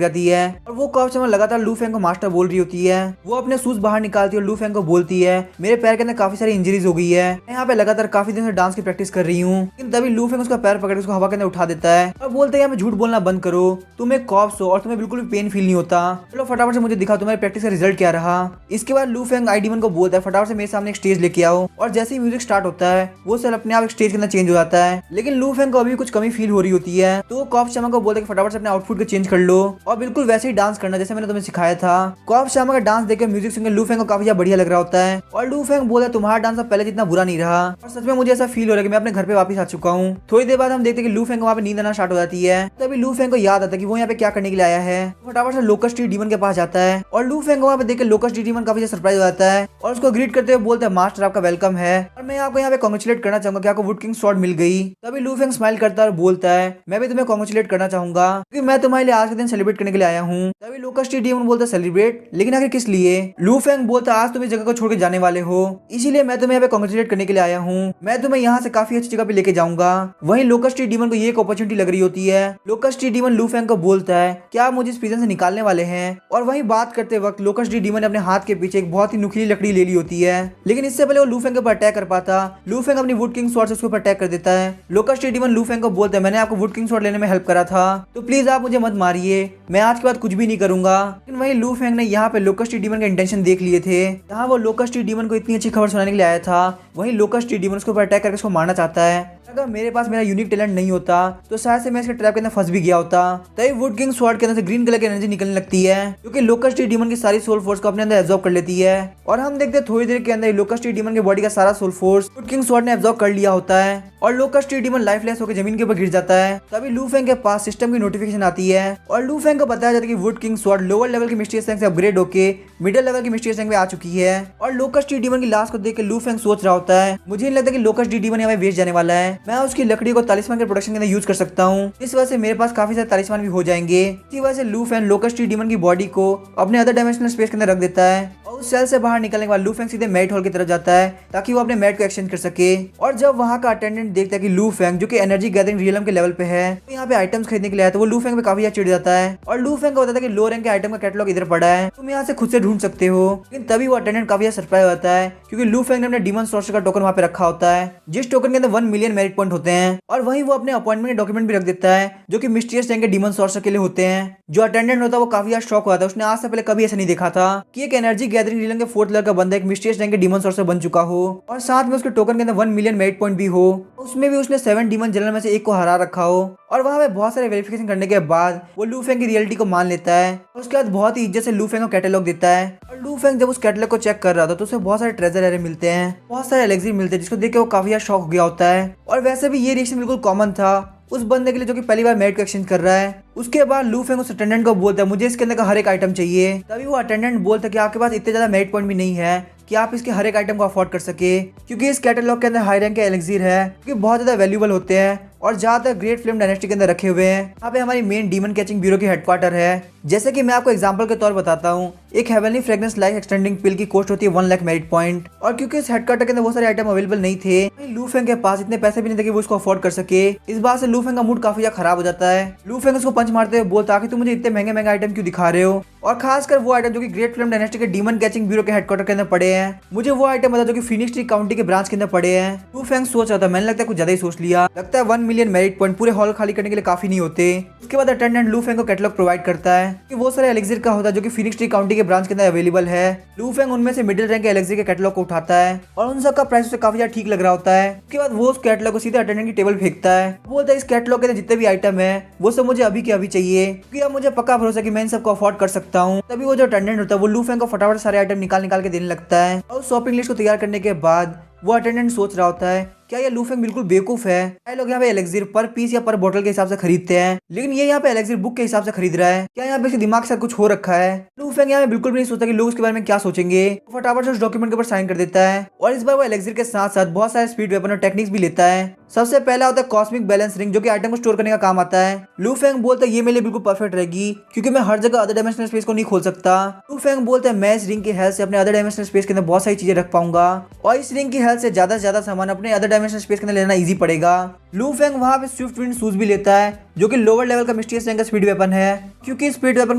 जाती है और वो कॉप चामा लगातार लू फेंग को मास्टर बोल रही होती है। वो अपने शूज बाहर निकालती है और लू फेंग को बोलती है मेरे पैर के अंदर काफी सारी इंजरीज हो गई है, मैं यहाँ पे लगातार काफी दिन से डांस की प्रैक्टिस कर रही हूँ। लेकिन तभी लू फेंग उसका पैर पकड़ उसको हवा के अंदर उठा देता है और बोलते हैं यहाँ पे झूठ बोलना बंद करो, तुम एक कॉप्स हो और तुम्हें बिल्कुल भी पेन फील नहीं होता, चलो फटाफट से मुझे दिखाओ तुम्हारी प्रैक्टिस का रिजल्ट क्या रहा। इसके बाद लू फेंग आईडीमन को बोलता है फटाफट से मेरे सामने एक स्टेज लेके आओ और जैसे ही म्यूजिक स्टार्ट होता है वो सेल अपने आप एक स्टेज के अंदर चेंज हो जाता है। लेकिन लू फेंग को अभी कुछ कमी फील हो रही होती है तो वो कॉप शामा को बोलता है कि फटाफट से अपने आउटफिट को चेंज कर लो और बिल्कुल वैसे ही डांस करना जैसे मैंने तुम्हें सिखाया था। कॉप शामा का डांस देखकर म्यूजिक सुनकर लू फेंग को काफी बढ़िया लग रहा होता है और लू फेंग बोलता है तुम्हारा डांस अब पहले जितना बुरा नहीं रहा और सच में मुझे ऐसा फील हो रहा है कि मैं अपने घर पे वापस आ चुका हूँ। थोड़ी देर बाद हम देखते हैं कि लू फेंग को वहाँ पे नींद आना स्टार्ट हो जाती है। तभी लू फेंग को याद आता है कि वो यहाँ पे क्या करने के लिए आया है। फटाफट से लोकस्ट ट्री डीमन के पास जाता है और लू फेंग को वहाँ पे देख के लोकस्ट ट्री डीमन काफी सरप्राइज हो जाता है और उसको ग्रीट करते हुए बोलता है मास्टर आपका वेलकम है और मैं आपको यहाँ पे कॉन्ग्रेचुलेट करना चाहूंगा कि आपको वुड किंग स्वॉर्ड मिल गई। तभी लू फेंग स्माइल करता है और बोलता है मैं भी तुम्हें कॉन्ग्रेचुलेट करना चाहूंगा क्योंकि मैं तुम्हारे लिए आज के दिन सेलिब्रेट करने के लिए आया हूँ। तभी लोकस्ट ट्री डीमन बोलता है सेलिब्रेट, लेकिन आखिर किस लिए? लू फेंग बोलता है आज तुम इस जगह को छोड़ के जाने वाले हो इसीलिए मैं तुम्हें यहाँ पे कॉन्ग्रेचुलेट करने के लिए आया हूँ, मैं तुम्हें यहाँ से काफी अच्छी जगह पे लेके जाऊंगा। वहीं लोकस्ट ट्री डीमन को ये एक अपॉर्चुनिटी लग रही होती है। लोकस्ट ट्री डीमन लू फेंग को बोलता है क्या आप मुझे इस प्रिजन से निकालने वाले हैं? और वहीं बात करते वक्त लोकस्ट ट्री डीमन ने अपने हाथ के पीछे एक बहुत ही नुकीली लकड़ी ले ली होती है, लेकिन इससे पहले वो लू फेंग के ऊपर अटैक कर पाता लू फेंग अपनी वुड किंग स्वॉर्ड से उसके ऊपर अटैक कर देता है। लोकस्ट ट्री डीमन लू फेंग को बोलता है मैंने आपको वुड किंग स्वॉर्ड लेने में हेल्प करा था तो प्लीज आप मुझे मत मारिए, मैं आज के बाद कुछ भी नहीं करूंगा। लेकिन वहीं लू फेंग ने यहाँ पे लोकस्ट ट्री डीमन के इंटेंशन देख लिए थे। जहाँ वो लोकस्ट ट्री डीमन को इतनी अच्छी खबर सुनाने के लिए आया था वहीं लोकस्ट ट्री डीमन उसके ऊपर अटैक करके उसको मारना चाहता है। अगर मेरे पास मेरा यूनिक टैलेंट नहीं होता तो शायद से मैं इसके ट्रैप के अंदर फंस भी गया होता। तभी वुड किंग स्वॉर्ड के अंदर से ग्रीन कलर की एनर्जी निकलने लगती है क्योंकि लोकस्ट ट्री डीमन की सारी सोल फोर्स को अपने अंदर एब्जॉर्ब कर लेती है और हम देखते हैं थोड़ी देर के अंदर लोकस्ट ट्री डीमन के बॉडी का सारा soul force wood king sword ने एब्जॉर्ब कर लिया होता है और लोकस्ट ट्री डीमन लाइफलेस होकर जमीन के ऊपर गिर जाता है। तभी लू फेंग के पास सिस्टम की नोटिफिकेशन आती है और लू फेंग को बताया जाता है कि would king sword lower level की मिस्टीरियस टैंक से अपग्रेड होकर मिडिल लेवल की मिस्टीरियस टैंक पे आ चुकी है। और लोकस्ट ट्री डीमन की लाश को देख के लू फेंग सोच रहा होता है मुझे नहीं लगता कि लोकस्ट ट्री डीमन यहाँ वेस्ट जाने वाला है, मैं उसकी लकड़ी को तालिस्मान के प्रोडक्शन के अंदर यूज कर सकता हूँ, इस वजह से मेरे पास काफी सारे तालिस्मान भी हो जाएंगे। इसी वजह से लू फेंग लोकस्ट ट्री डीमन की बॉडी को अपने अदर डायमेंशनल स्पेस के अंदर रख देता है और उस सेल से बाहर निकलने के बाद लू फेंग सीधे मैट हॉल की तरफ जाता है ताकि वो अपने मैट को एक्सचेंज कर सके। और जब वहाँ का अटेंडेंट देखता है कि लू फेंग जो कि एनर्जी गैदरिंग रियलम के लेवल पे है तो यहाँ पे आइटम्स खरीदने के लिए आया तो वो लू फेंग पे काफी चिढ़ जाता है और लू फेंग को बताता है कि लो रैंक के आइटम का कैटलॉग इधर पड़ा है, तुम यहाँ से खुद से ढूंढ सकते हो। लेकिन तभी वो अटेंडेंट काफी सरप्राइज होता है क्योंकि लू फेंग ने अपने डीमन सोर्सर का टोकन वहाँ पे रखा होता है जिस टोकन के अंदर 1 मिलियन मेरिट पॉइंट होते हैं और वहीं वो अपने अपॉइंटमेंट डॉक्यूमेंट भी रख देता है जो कि मिस्टीरियस टैंक के डीमन सोर्सर के लिए होते हैं। जो अटेंडेंट होता है वो काफी शॉक हुआ था, उसने आज से पहले कभी ऐसा नहीं देखा था कि एक एनर्जी गैदरिंग रियलम के 4th लेवल का बंदा एक मिस्टीरियस टैंक के डीमन सोर्सर बन चुका हो और साथ में उसके टोकन के अंदर 1 मिलियन मेरिट पॉइंट भी हो, उसमें भी उसने 7 डीमन जनरल में से एक को हरा रखा हो। और वहाँ पे बहुत सारे वेरिफिकेशन करने के बाद वो लू फेंग की रियलिटी को मान लेता है और उसके बाद बहुत ही इज्जत से लू फेंग को कैटलॉग देता है। और लू फेंग जब उस कैटलॉग को चेक कर रहा था तो उसे बहुत सारे ट्रेजर एरे मिलते हैं, बहुत सारे एलेक्सिर मिलते हैं जिसको देख के वो काफी शॉक हो गया होता है। और वैसे भी ये रिएक्शन बिल्कुल कॉमन था उस बंदे के लिए जो कि पहली बार मेट को एक्सचेंज कर रहा है। उसके बाद लू फेंग उस अटेंडेंट को बोलता है मुझे इसके अंदर का हर एक आइटम चाहिए। तभी वो अटेंडेंट बोलता है कि आपके पास इतने ज्यादा मेरिट पॉइंट भी नहीं है कि आप इसके हर एक आइटम को अफोर्ड कर सके क्योंकि इस कैटलॉग के अंदर हाई रैंक के एलेक्सिर है क्योंकि बहुत ज्यादा वैल्यूएबल होते हैं और ज्यादातर ग्रेट फ्लेम डायनेस्टी के अंदर रखे हुए हैं। यहाँ पे हमारी मेन डीमन कैचिंग ब्यूरो की हेडक्वार्टर है। जैसे कि मैं आपको एग्जांपल के तौर बताता हूँ, एक हेवनली फ्रेग्रेंस लाइफ एक्सटेंडिंग पिल की कॉस्ट होती है 1 लाख मेरिट पॉइंट और क्योंकि इस हेडक्वार्टर के अंदर बहुत सारे आइटम अवेलेबल नहीं थे लू फेंग के पास इतने पैसे भी नहीं थे कि वो इसको अफोर्ड कर सके। इस बात से लू फेंग का मूड काफी खराब हो जाता है। लू फेंग उसको पंच मारते हुए बोलता है कि तुम मुझे इतने महंगे महंगे आइटम क्यों दिखा रहे हो और खासकर वो आइटम जो कि ग्रेट फ्लेम डायनेस्टी के डीमन कैचिंग ब्यूरो के हेडक्वार्टर के अंदर पड़े हैं, मुझे वो आइटम बता जो कि फीनिक्स ट्री काउंटी के ब्रांच के अंदर पड़े हैं। लू फेंग सोच रहा था, मैंने लगता है कुछ ज्यादा ही सोच लिया, लगता है 1 मिलियन मेरिट पॉइंट पूरे हॉल खाली करने के लिए काफी नहीं होते। उसके बाद अटेंडेंट लू फेंग को कैटलॉग प्रोवाइड करता है कि वो सारे एलेक्सिर का होता है जो कि फिनिक्स ट्री काउंटी के ब्रांच के अंदर अवेलेबल है। लू फेंग उनमें से मिडिल रैंक के एलेक्सिर के कैटलॉग को उठाता है और उन सबका प्राइस उसे काफी ज्यादा ठीक लग रहा होता है। उसके बाद वो उस कैटलॉग को सीधे अटेंडेंट की टेबल फेंकता है। बोलता है इस कैटलॉग के जितने भी आइटम है वो सब मुझे अभी के अभी चाहिए, क्योंकि अब मुझे पक्का भरोसा कि मैं इन सबको अफोर्ड कर सकता हूँ। तभी वो जो अटेंडेंट होता है वो लू फेंग को फटाफट सारे आइटम निकाल निकाल के देने लगता है। और शॉपिंग लिस्ट को तैयार करने के बाद वो अटेंडेंट सोच रहा होता है क्या ये लू फेंग बिल्कुल बेवकूफ है। ये लोग यहाँ पे एलेक्सिर पर पीस या पर बोतल के हिसाब से खरीदते हैं, लेकिन ये यहाँ पे एलेक्सिर बुक के हिसाब से खरीद रहा है। क्या यहाँ पे इसके दिमाग के साथ कुछ हो रखा है। लू फेंग यहाँ पे बिल्कुल भी नहीं सोचता कि लोग उसके बारे में क्या सोचेंगे। फटाफट से उस डॉक्यूमेंट के ऊपर साइन कर देता है और इस बार वो एलेक्सिर के साथ साथ बहुत सारे स्पीड वेपन और टेक्निक्स भी लेता है। सबसे पहला होता है कॉस्मिक बैलेंस रिंग, जो कि आइटम को स्टोर करने का काम आता है। लू फेंग बोलता है ये मेरे लिए बिल्कुल परफेक्ट रहेगी, क्योंकि मैं हर जगह अदर डायमेंशनल स्पेस को नहीं खोल सकता। लू फेंग बोलता है मैं इस रिंग की हेल्प से अपने अदर डायमेंशनल स्पेस के अंदर बहुत सारी चीजें रख पाऊंगा और इस रिंग की हेल्प से ज्यादा से ज्यादा सामान अपने अदर डायमेंशनल स्पेस के अंदर लेना इजी पड़ेगा। लू फेंग वहां पे स्विफ्ट विंड शूज भी लेता है, जो कि लोअर लेवल का मिस्टीरियस रैंक का स्पीड वेपन है, क्योंकि स्पीड वेपन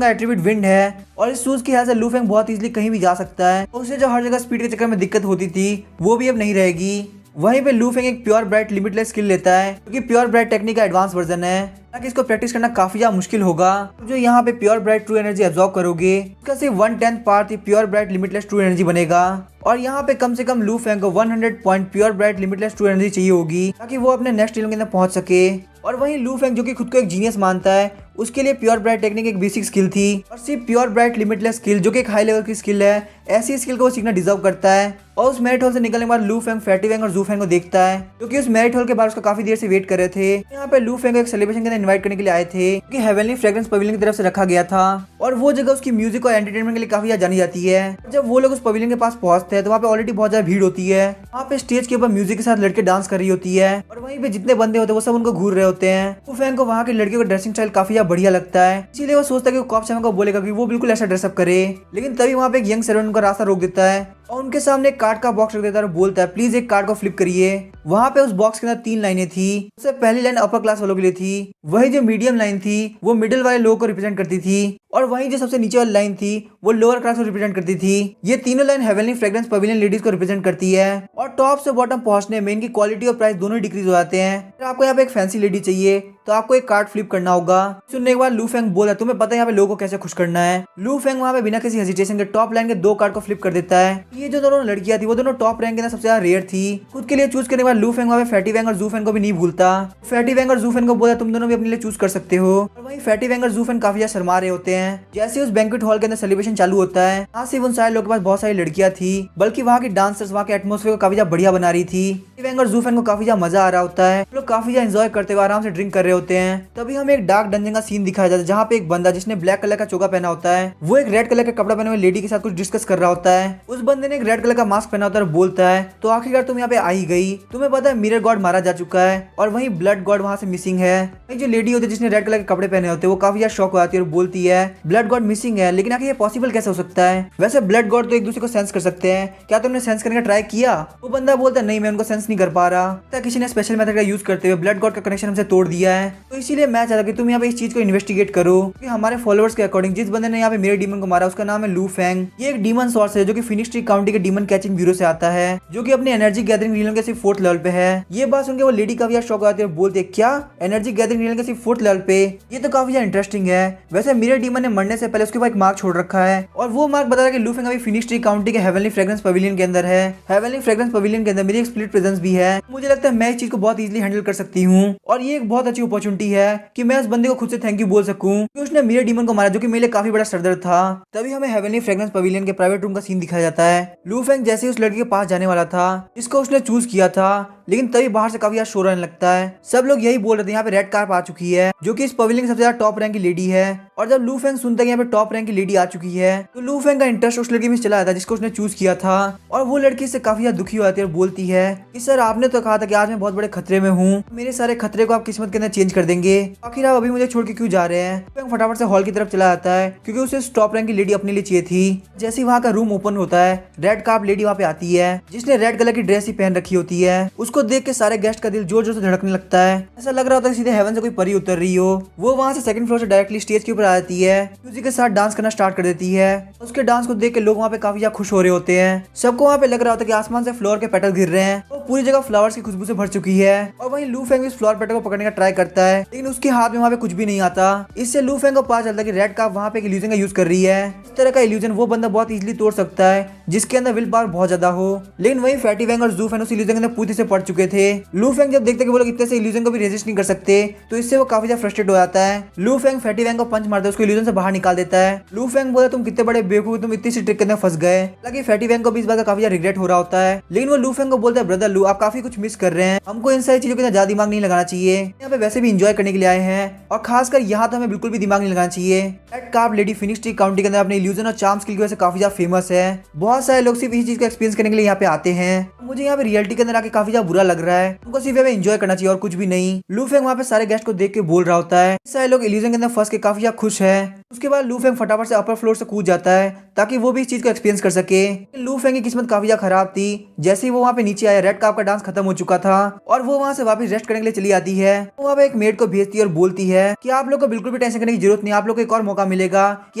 का एट्रीब्यूट विंड है और इस शूज की हेल्प से लू फेंग बहुत इजीली कहीं भी जा सकता है। उसे जो हर जगह स्पीड के चक्कर में दिक्कत होती थी वो भी अब नहीं रहेगी। वहीं पे लू फेंग एक प्योर ब्राइट लिमिटलेस स्किल लेता है, क्योंकि प्योर ब्राइट टेक्निक का एडवांस वर्जन है, ताकि इसको प्रैक्टिस करना काफी ज्यादा मुश्किल होगा। जो यहाँ पे pure bright true energy absorb करोगे उसका सिर्फ 1/10 पार्ट ही pure bright limitless true energy बनेगा। और यहाँ पे कम से कम लू फेंग को 100 point pure bright limitless true energy चाहिए होगी, ताकि वो अपने नेक्स्ट लेवल के अंदर पहुंच सके। और वहीं लू फेंग जो कि खुद को एक जीनियस मानता है, उसके लिए प्योर ब्राइट टेक्निक एक बेसिक स्किल थी और सिर्फ प्योर ब्राइट लिमिटलेस स्किल जो कि एक हाई लेवल की स्किल है, ऐसी स्किल को वो सीखना डिजर्व करता है। और उस मेरिट हॉल से निकलने के बाद लू फेंग फैटी वेंग और जू फेंग को देखता है, क्योंकि उस मेरिट हॉल के बाहर उसका काफी देर से वेट कर रहे थे। यहाँ पे लू फेंग को एक सेलिब्रेशन के अंदर इनवाइट करने के लिए आए थे, क्योंकि हेवनली फ्रेग्रेंस पवेलियन की तरफ से रखा गया था और वो जगह उसकी म्यूजिक और एंटरटेनमेंट के लिए काफी ज्यादा जानी जाती है। जब वो लोग उस पवेलियन के पास पहुंचते हैं तो वहाँ पे ऑलरेडी बहुत ज्यादा भीड़ होती है। वहाँ पे स्टेज के ऊपर म्यूजिक के साथ लड़के डांस कर रही होती है और वहीं पे जितने बंदे होते हैं वो सब उनको घूर रहे होते हैं। लू फेंग को वहाँ के लड़कियों का ड्रेसिंग स्टाइल काफी ज्यादा बढ़िया लगता है, इसीलिए वो सोचता है कि वो कॉप को बोलेगा कि वो बिल्कुल ऐसा ड्रेसअप करे। लेकिन तभी वहाँ पे एक यंग सर्वेंट उनका रास्ता रोक देता है और उनके सामने एक कार्ड का बॉक्स रख देता है और बोलता है प्लीज एक कार्ड को फ्लिप करिए। वहाँ पे उस बॉक्स के अंदर 3 लाइनें थी। सबसे पहली लाइन अपर क्लास वालों के लिए थी, वही जो मीडियम लाइन थी वो मिडिल वाले लोगों को रिप्रेजेंट करती थी और वहीं जो सबसे नीचे वाली लाइन थी वो लोअर क्लास को रिप्रेजेंट करती थी। ये तीनों line heavenly fragrance pavilion ladies को रिप्रेजेंट करती है और टॉप से बॉटम पहुंचने में इनकी क्वालिटी और प्राइस दोनों डिक्रीज हो जाते हैं। अगर आपको यहाँ पे एक फैंसी लेडी चाहिए तो आपको एक कार्ड फ्लिप करना होगा। सुनने के बाद लू फेंग बोला तुम्हें पता है यहाँ पे लोगों को कैसे खुश करना है। लू फेंग वहाँ पे बिना किसी हेजिटेशन के टॉप लाइन के 2 कार्ड को फ्लिप कर देता है। ये जो दोनों लड़कियां थी वो दोनों टॉप रैंक के अंदर सबसे ज्यादा रेयर थी। खुद के लिए चूज करने के बाद लू फेंग वहाँ पे फैटी वेंग और जू फेंग को भी नहीं भूलता। फैटी वेंग और जू फेंग को बोला तुम दोनों भी अपने लिए चूज कर सकते हो। और वहीं फैटी वेंग और जू फेंग काफी ज्यादा शर्मा रहे होते हैं। जैसे उस बैंक्वेट हॉल के अंदर सेलिब्रेशन चालू होता है, यहाँ सिर्फ उन सारे लोगों के पास बहुत सारी लड़कियां थी, बल्कि वहाँ की डांसर्स वहाँ के एटमोस्फेयर को काफी ज्यादा बढ़िया बना रही थी। वेंग और जू फेंग को काफी ज्यादा मजा आ रहा होता है, लोग काफी ज्यादा एंजॉय करते हुए आराम से ड्रिंक कर रहे होते हैं। तभी हमें एक डार्क डंजन का सीन दिखाया जाता है, जहाँ पे एक बंदा जिसने ब्लैक कलर का चोगा पहना होता है वो एक रेड कलर का कपड़ा पहने हुए लेडी के साथ कुछ डिस्कस कर रहा होता है। उस बंदे ने एक रेड कलर का मास्क पहना होता है और बोलता है तो आखिरकार तुम यहाँ पे आ ही गई, तुम्हें पता है मिरर गॉड मारा जा चुका है और वहीं ब्लड गॉड वहाँ से मिसिंग है। जो लेडी होती है जिसने रेड कलर के कपड़े पहने होते हैं वो काफी ज्यादा शॉक हो जाती है और बोलती है ब्लड गॉड मिसिंग है, लेकिन आखिर ये पॉसिबल कैसे हो सकता है। वैसे ब्लड गॉड तो एक दूसरे को सेंस कर सकते हैं, क्या तुमने सेंस करने का ट्राई किया। वो बंदा बोलता है नहीं मैं उनको सेंस नहीं कर पा रहा, किसी ने स्पेशल मेथड का यूज करते हुए ब्लड गॉड का कनेक्शन हमसे तोड़ दिया है। तो इसीलिए मैं चाहता कि तुम यहाँ पे इस चीज को इन्वेस्टिगेट करो कि हमारे फॉलोअर्स के अकॉर्डिंग जिस बंदे ने यहाँ पे मेरे डीमन को मारा उसका नाम है लू फेंग। ये एक डीमन सोर्स है जो कि फिनिक्स ट्री काउंटी के डीमन कैचिंग ब्यूरो से आता है, जो कि अपनी एनर्जी गैदरिंग रीजन के सिर्फ 4th लेवल पे है। ये बात सुनकर वो लेडी काफी शॉक आती है और बोलती है क्या एनर्जी गैदरिंग रीजन के सिर्फ 4th लेवल पे, ये तो काफी इंटरेस्टिंग है। वैसे मेरे डीमन ने मरने से पहले उसके ऊपर एक मार्क छोड़ रखा है और वो मार्क बता रहा है कि लू फेंग अभी फिनिक्स ट्री काउंटी के हेवनली फ्रेग्रेंस पवेलियन के अंदर है। हेवनली फ्रेग्रेंस पवेलियन के अंदर मेरी एक स्प्लिट प्रेजेंस भी है। मुझे लगता है मैं इस चीज को बहुत इजीली हैंडल कर सकती हूँ और ये एक बहुत अच्छी अपॉर्चुनिटी है कि मैं उस बंदे को खुद से थैंक यू बोल सकूं कि उसने मेरे डीमन को मारा, जो कि मेरे लिए काफी बड़ा सरदर्द था। तभी हमें हेवनली फ्रेग्रेंस पवेलियन के प्राइवेट रूम का सीन दिखाया जाता है। लू फेंग जैसे उस लड़की के पास जाने वाला था जिसको उसने चूज किया था, लेकिन तभी बाहर से काफी शोर आने लगता है। सब लोग यही बोल रहे थे यहाँ पे रेड कार आ चुकी है, जो कि इस पवेलियन की सबसे ज्यादा टॉप रैंक की लेडी है। और जब लू फेंग सुनता है यहाँ पे टॉप रैंक की लेडी आ चुकी है तो लू फेंग का इंटरेस्ट उस लड़की में चला जाता है जिसको उसने चूज किया था और वो लड़की इससे काफी ज्यादा दुखी हो जाती है और बोलती है कि सर आपने तो कहा था कि आज मैं बहुत बड़े खतरे में हूँ, मेरे सारे खतरे को आप किस्मत के अंदर चेंज कर देंगे। आखिर आप अभी मुझे छोड़ के क्यों जा रहे हैं? लू फेंग फटाफट से हॉल की तरफ चला जाता है क्योंकि उसे टॉप रैंक की लेडी अपने लिए चाहिए थी। जैसे ही वहाँ का रूम ओपन होता है, रेड कार्प लेडी वहाँ पे आती है जिसने रेड कलर की ड्रेस ही पहन रखी होती है। उसको देख के सारे गेस्ट का दिल जोर जोर से धड़कने लगता है। ऐसा लग रहा होता है सीधे हेवन से कोई परी उतर रही हो। वो वहाँ से सेकंड फ्लोर से डायरेक्टली स्टेज के ऊपर आ जाती है, म्यूजिक के साथ डांस करना स्टार्ट कर देती है। उसके डांस को देख के लोग वहाँ पे काफी ज्यादा खुश हो रहे होते हैं। सबको वहाँ पे लग रहा होता है कि आसमान से फ्लोर के पेटल गिर रहे हैं। वो पूरी जगह फ्लावर्स की खुशबू से भर चुकी है। और वहीं लू फेंग इस फ्लावर पेटल को पकड़ने का ट्राई करता है, लेकिन उसके हाथ में वहाँ पे कुछ भी नहीं आता। इससे लू फेंग को पता चलता है कि रेड कार्प वहाँ पे एक इल्यूजन का यूज कर रही है। इस तरह का इल्यूजन वो बंदा बहुत इजीली तोड़ सकता है जिसके अंदर विल पावर बहुत ज्यादा हो। लेकिन वहीं फैटी वैंग और जू फैन उस इल्यूजन के अंदर पूरी से पड़ चुके थे। लू फेंग जब देखते कि वो लोग इतने से इल्यूजन को भी रेजिस्ट नहीं कर सकते तो इससे वो काफी ज्यादा फ्रस्ट्रेट हो जाता है। लू फेंग फैटी वैंग को पंच मारता है, उसको इल्यूजन से बाहर निकाल देता है। लू फेंग बोला तुम कितने बड़े बेवकूफ, तुम इतनी सी ट्रिक के अंदर फंस गए। हालांकि फैटी वैंग को भी इस बात का काफी ज्यादा रिग्रेट हो रहा होता है, लेकिन वो लू फेंग को बोलता है ब्रदर लू आप काफी कुछ मिस कर रहे हैं, हमको इन सारी चीजों के अंदर ज्यादा दिमाग नहीं लगाना चाहिए। यहाँ पे वैसे भी इंजॉय करने के लिए आए हैं और खासकर यहाँ तो हमें बिल्कुल भी दिमाग नहीं लगाना चाहिए। Red carp lady Phoenix tree county के अंदर अपने इल्यूजन और चार्म स्किल की वजह से काफी ज्यादा फेमस है। बहुत सारे लोग सिर्फ इस चीज को एक्सपीरियंस करने के लिए यहाँ पे आते हैं। मुझे यहाँ पे रियलिटी के अंदर आके काफी ज्यादा बुरा लग रहा है, हमको सिर्फ यहाँ पे एंजॉय करना चाहिए और कुछ भी नहीं। लू फेंग वहाँ पे सारे गेस्ट को देख के बोल रहा होता है। सारे लोग इल्यूजन के अंदर फंस के काफी ज्यादा खुश है। उसके बाद लू फेंग फटाफट से अपर फ्लोर से कूद जाता है ताकि वो भी इस चीज को एक्सपीरियंस कर सके। लू फेंग की किस्मत काफी ज्यादा खराब थी। जैसे ही वो वहाँ पे नीचे आया, रेड कार्प का डांस खत्म हो चुका था और वो वहाँ से वापस रेस्ट करने के लिए चली आती है। वो वहाँ पे एक मेड को भेजती है और बोलती है कि आप लोग को बिल्कुल भी टेंशन करने की जरूरत नहीं, आप लोग को एक और मौका मिलेगा कि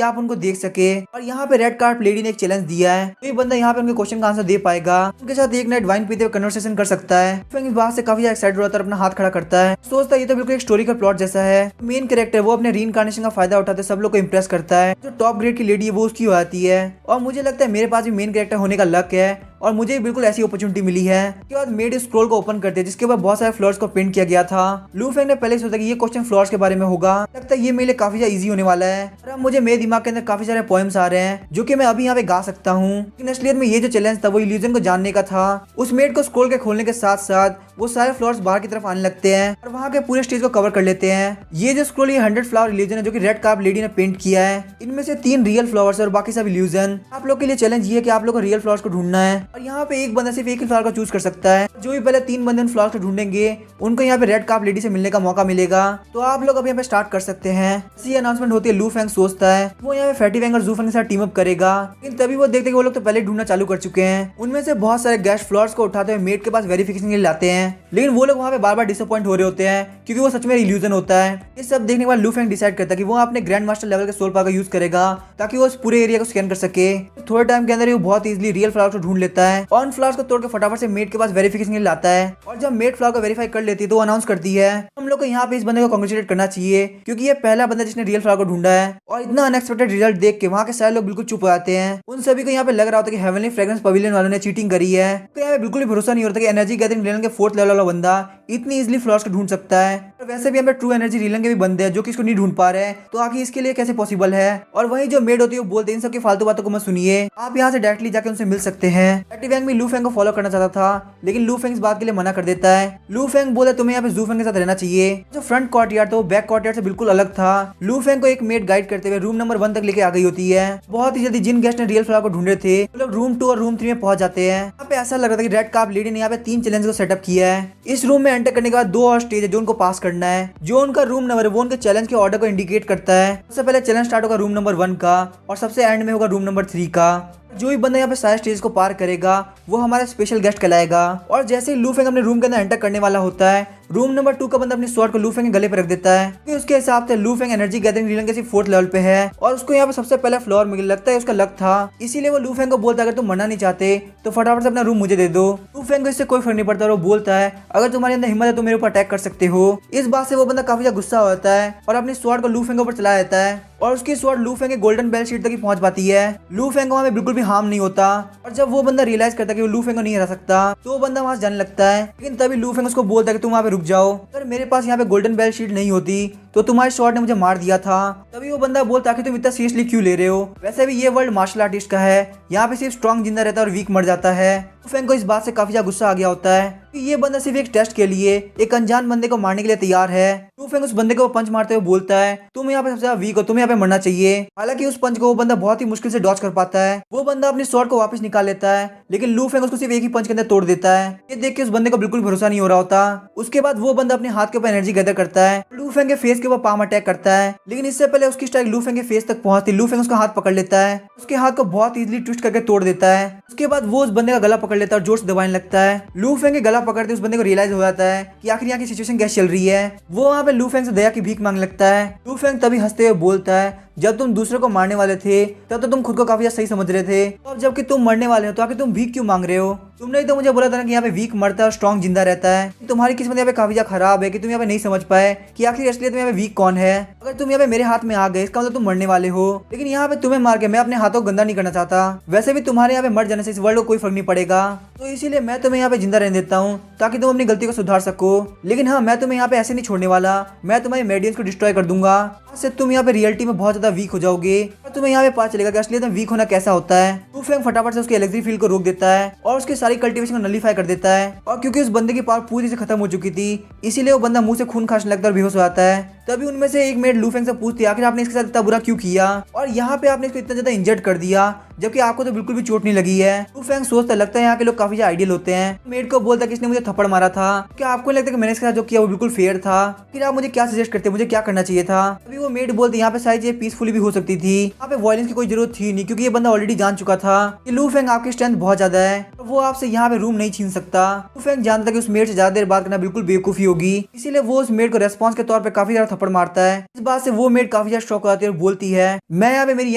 आप उनको देख सके। और यहाँ पे रेड कार्प लेडी ने एक चैलेंज दिया है, कोई बंदा यहाँ पे उनके क्वेश्चन का आंसर दे पाएगा उनके साथ एक नाइट वाइन पीते हुए कन्वर्सेशन कर सकता है। फेंग इस बात से काफी एक्साइटेड होता है, अपना हाथ खड़ा करता है, सोचता है ये तो बिल्कुल एक स्टोरी का प्लॉट जैसा है। मेन कैरेक्टर वो अपने रीइंकार्नेशन का फायदा उठाते सब लोग को इंप्रेस करता है। जो टॉप ग्रेड की लेडी है वो उसकी हो आती है और मुझे लगता है मेरे पास भी मेन कैरेक्टर होने का लक है और मुझे भी बिल्कुल ऐसी अपॉर्चुनिटी मिली है। उसके बाद मेड स्क्रॉल को ओपन करते हैं जिसके ऊपर बहुत सारे फ्लोर्स को प्रिंट किया गया था। लू फेंग ने पहले सोचा कि ये क्वेश्चन फ्लोर्स के बारे में होगा, लगता है ये मेरे लिए काफी ज्यादा इजी होने वाला है। और अब मुझे मेरे दिमाग के अंदर काफी सारे पोएम्स आ रहे हैं जो कि मैं अभी यहाँ पे गा सकता हूँ। लेकिन असलियत में ये जो चैलेंज था वो इल्यूजन को जानने का था। उस मेड को स्क्रॉल के खोलने के साथ साथ वो सारे फ्लोर्स बाहर की तरफ आने लगते हैं और वहाँ के पूरे स्टेज को कवर कर लेते हैं। ये जो स्क्रॉल ये 100 फ्लावर इल्यूजन है जो कि रेड कार्प लेडी ने पेंट किया है। इनमें से 3 रियल फ्लावर्स और बाकी सब इल्यूजन। आप लोग के लिए चैलेंज ये है कि आप लोग को रियल फ्लावर्स को ढूंढना है और यहाँ पे एक बंदा सिर्फ एक ही फ्लावर को चूज कर सकता है। जो भी पहले 3 बंदे उन फ्लावर्स को ढूंढेंगे उनको यहाँ पे रेड कार्प लेडी से मिलने का मौका मिलेगा। तो आप लोग अब यहाँ पे स्टार्ट कर सकते हैं। ऐसी अनाउंसमेंट होती है। लू फेंग सोचता है वो यहाँ पे फैटी वैंग और जू फेंग के साथ टीम अप करेगा, लेकिन तभी वो देखते हैं कि वो लोग तो पहले ढूंढना चालू कर चुके हैं। उनमें से बहुत सारे गेस्ट फ्लावर्स को उठाते हुए मेड के पास वेरिफिकेशन के लिए लाते हैं, लेकिन वो लोग वहाँ पे बार बार डिसअपॉइंट हो रहे होते हैं क्योंकि वो सच में इल्यूजन होता है। ये सब देखने के बाद लू फेंग डिसाइड करता है कि वो अपने ग्रैंड मास्टर लेवल के सोल पावर का यूज करेगा ताकि वो उस पूरे एरिया को स्कैन कर सके। थोड़े टाइम के अंदर ही वो बहुत इजीली रियल फ्लावर्स को ढूंढ लेता है और उन फ्लावर्स को तोड़ के फटाफट से मेड के पास वेरिफिकेशन के लिए लाता है। और जब मेड फ्लावर को वेरीफाई कर लेती है तो वो अनाउंस करती है हम लोग को यहाँ पे इस बंदे को कांग्रेचुलेट करना चाहिए क्योंकि ये पहला बंदा जिसने रियल फ्लावर को ढूंढा है। और इतना अनएक्सपेक्टेड रिजल्ट देख के वहाँ के सारे लोग बिल्कुल चुप हो जाते हैं। उन सभी को यहाँ पे लग रहा होता है कि हेवनली फ्रेग्रेंस पवेलियन वालों ने चीटिंग करी है। तो यहाँ पे बिल्कुल भी भरोसा नहीं होता कि एनर्जी गैदरिंग रीलन के 4th लेवल वाला बंदा इतनी इजीली फ्लावर्स को ढूंढ सकता है। और वैसे भी यहाँ पे ट्रू एनर्जी रीलन के भी बंदे हैं जो कि इसको नहीं ढूंढ पा रहे हैं, तो आखिर इसके लिए कैसे पॉसिबल है। और वही जो मेड होती है वो बोलते हैं इन सब की फालतू बातों को मत सुनिए, आप यहाँ से डायरेक्टली जाके उनसे मिल सकते हैं। फैटी वैंग भी लू फेंग को फॉलो करना चाहता था, लेकिन लू फेंग इस बात के लिए मना कर देता है। लू फेंग बोले तुम्हें यहाँ पे जू फेंग के साथ रहना चाहिए। जो फ्रंट कोर्टयार्ड था वो बैक कोर्टयार्ड से बिल्कुल अलग था। लू फेंग को एक मेड गाइड करते हुए रूम नंबर 1 तक लेके आ गई होती है। बहुत ही जल्दी जिन गेस्ट ने रियल फ्लावर को ढूंढे थे वो लोग रूम 2 और रूम 3 में पहुंच जाते हैं। यहाँ पे ऐसा लग रहा था कि रेड कार्प लेडी ने यहाँ पे 3 चैलेंज को सेटअप किया है। इस रूम में एंटर करने के बाद 2 और स्टेज है जो उनको पास करना है। जो उनका रूम नंबर है वो उनके चैलेंज के ऑर्डर को इंडिकेट करता है। सबसे पहले चैलेंज स्टार्ट होगा रूम नंबर 1 का और सबसे एंड में होगा रूम नंबर 3 का। जो भी बंदा यहाँ पे सारे स्टेज को पार करेगा वो हमारा स्पेशल गेस्ट कहलाएगा। और जैसे ही लू फेंग अपने रूम के अंदर एंटर करने वाला होता है, रूम नंबर 2 का बंदा अपनी स्वॉर्ड को लू फेंग के गले पे रख देता है क्योंकि उसके हिसाब से लू फेंग एनर्जी गैदरिंग रीलन के 4th लेवल पे है और उसको यहाँ पे सबसे पहले फ्लोर मिल लगता है उसका लक था। इसीलिए वो लू फेंग को बोलता है अगर तुम मरना नहीं चाहते तो फटाफट से अपना रूम मुझे दे दो। लू फेंग को इससे कोई फर्क नहीं पड़ता और वो बोलता है अगर तुम्हारे अंदर हिम्मत है तो मेरे ऊपर अटैक कर सकते हो। इस बात से वो बंदा काफी ज्यादा गुस्सा होता है और अपनी स्वॉर्ड को लू फेंग के ऊपर चला देता है और उसकी स्वॉर्ड लू फेंग के गोल्डन बेल शीट तक ही पहुंच पाती है। लू फेंग को वहाँ पे बिल्कुल भी हार्म नहीं होता और जब वो बंदा रियलाइज करता है कि वो लू फेंग को नहीं हरा सकता तो वो बंदा वहां से जाने लगता है। लेकिन तभी लू फेंग उसको बोलता है कि तुम वहाँ पे रुक जाओ, अगर मेरे पास यहाँ पे गोल्डन बेल शीट नहीं होती तो तुम्हारे शॉट ने मुझे मार दिया था। तभी वो बंदा बोलता कि तुम इतना सीरियसली क्यों ले रहे हो, वैसे भी ये वर्ल्ड मार्शल आर्टिस्ट का है, यहाँ पे सिर्फ स्ट्रॉन्ग जिंदा रहता है और वीक मर जाता है। फेंग को इस बात से काफी ज्यादा गुस्सा आ गया होता है कि ये बंदा सिर्फ एक टेस्ट के लिए एक अनजान बंदे को मारने के लिए तैयार है। लू फेंग उस बंदे को पंच मारते हुए बोलता है तुम यहाँ पे सबसे ज्यादा वीक हो, तुम्हें यहाँ पे मरना चाहिए। हालांकि उस पंच को वो बंदा बहुत ही मुश्किल से डॉज कर पाता है। वो बंदा अपनी स्वॉर्ड को वापस निकाल लेता है, लेकिन लू फेंग उसको सिर्फ एक ही पंच के अंदर तोड़ देता है। ये देख के उस बंदे को बिल्कुल भरोसा नहीं हो रहा होता। उसके बाद वो बंदा अपने हाथ के ऊपर एनर्जी गैदर करता है, लू फेंग के फेस के ऊपर पाम अटैक करता है। लेकिन इससे पहले उसकी स्ट्राइक लू फेंग के फेस तक पहुंचती, लू फेंग उसका हाथ पकड़ लेता है, उसके हाथ को बहुत इजीली ट्विस्ट करके तोड़ देता है। उसके बाद वो उस बंदे का गला पकड़ लेता है और जोर से दबाने लगता है। लू फेंग के गला पकड़ते उस बंदे को रियलाइज हो जाता है कि आखिर यहाँ की सिचुएशन कैसे चल रही है। वो वहाँ पे लू फेंग से दया की भीख मांगने लगता है। लू फेंग तभी हंसते हुए बोलता है जब तुम दूसरे को मारने वाले थे तब तो तुम खुद को काफी सही समझ रहे थे, अब जबकि तुम मरने वाले हो तो आखिर तुम भीख क्यों मांग रहे हो? तुमने ही तो मुझे बोला था ना कि यहाँ पे वीक मरता है और स्ट्रॉन्ग जिंदा रहता है। तुम्हारी किस्मत यहाँ पे काफी ज्यादा खराब है कि तुम यहाँ पे नहीं समझ पाए कि आखिर असलियत में यहाँ पे वीक कौन है। अगर तुम यहाँ पे मेरे हाथ में आ गए इसका मतलब तुम मरने वाले हो, लेकिन यहाँ पे तुम्हें मार के मैं अपने हाथों को गंदा नहीं करना चाहता। वैसे भी तुम्हारे यहाँ पे मर जाने से इस वर्ल्ड को कोई फर्क नहीं पड़ेगा, तो इसीलिए मैं तुम्हें यहाँ पे जिंदा रहने देता हूँ ताकि तुम अपनी गलती को सुधार सको। लेकिन हाँ, मैं तुम्हें यहाँ पे ऐसे नहीं छोड़ने वाला, मैं तुम्हारे मेडियंस को डिस्ट्रॉय कर दूंगा। से तुम यहाँ पे रियलिटी में बहुत ज्यादा वीक हो जाओगे और तुम्हें यहाँ पे पता चलेगा कि असलियत में वीक होना कैसा होता है। लू फेंग फटाफट से उसके इलेक्ट्रिक फील्ड को रोक देता है और उसकी सारी कल्टीवेशन को नलीफाई कर देता है। और क्योंकि उस बंदे की पावर पूरी से खत्म हो चुकी थी, इसीलिए वो बंदा मुंह से खून खांसने लगता है और बेहोश हो जाता है। तभी उनमें से एक मेड लू फेंग से पूछती है आखिर आपने इसके साथ इतना बुरा क्यों किया और यहाँ पे आपने इसको इतना ज्यादा इंजर्ड कर दिया जबकि आपको तो बिल्कुल भी चोट नहीं लगी है। लू फेंग सोचता लगता है यहाँ के लोग काफी ज्यादा आइडियल होते हैं। मेड को बोलता है कि इसने मुझे थप्पड़ मारा था, क्या आपको नहीं लगता कि मैंने इसके साथ जो किया वो बिल्कुल फेयर था? फिर आप मुझे क्या सजेस्ट करते, मुझे क्या करना चाहिए था? अभी वो मेड बोलती यहाँ पे सारी चीजें पीसफुली भी हो सकती थी, यहाँ पे वायलेंस की कोई जरूरत थी नहीं क्योंकि ये बंदा ऑलरेडी जान चुका था कि लू फेंग आपकी स्ट्रेंथ बहुत ज्यादा है, तो वो आपसे यहाँ पे रूम नहीं छीन सकता। लू फेंग जानता था कि उस मेड से ज्यादा देर बात करना बिल्कुल बेवकूफी होगी, इसीलिए वो उस मेड को रेस्पॉन्स के तौर पर काफी ज्यादा थप्पड़ मारता है। इस बात से वो मेड काफी ज्यादा शॉक हो जाती है और बोलती है मैं यहाँ पे मेरी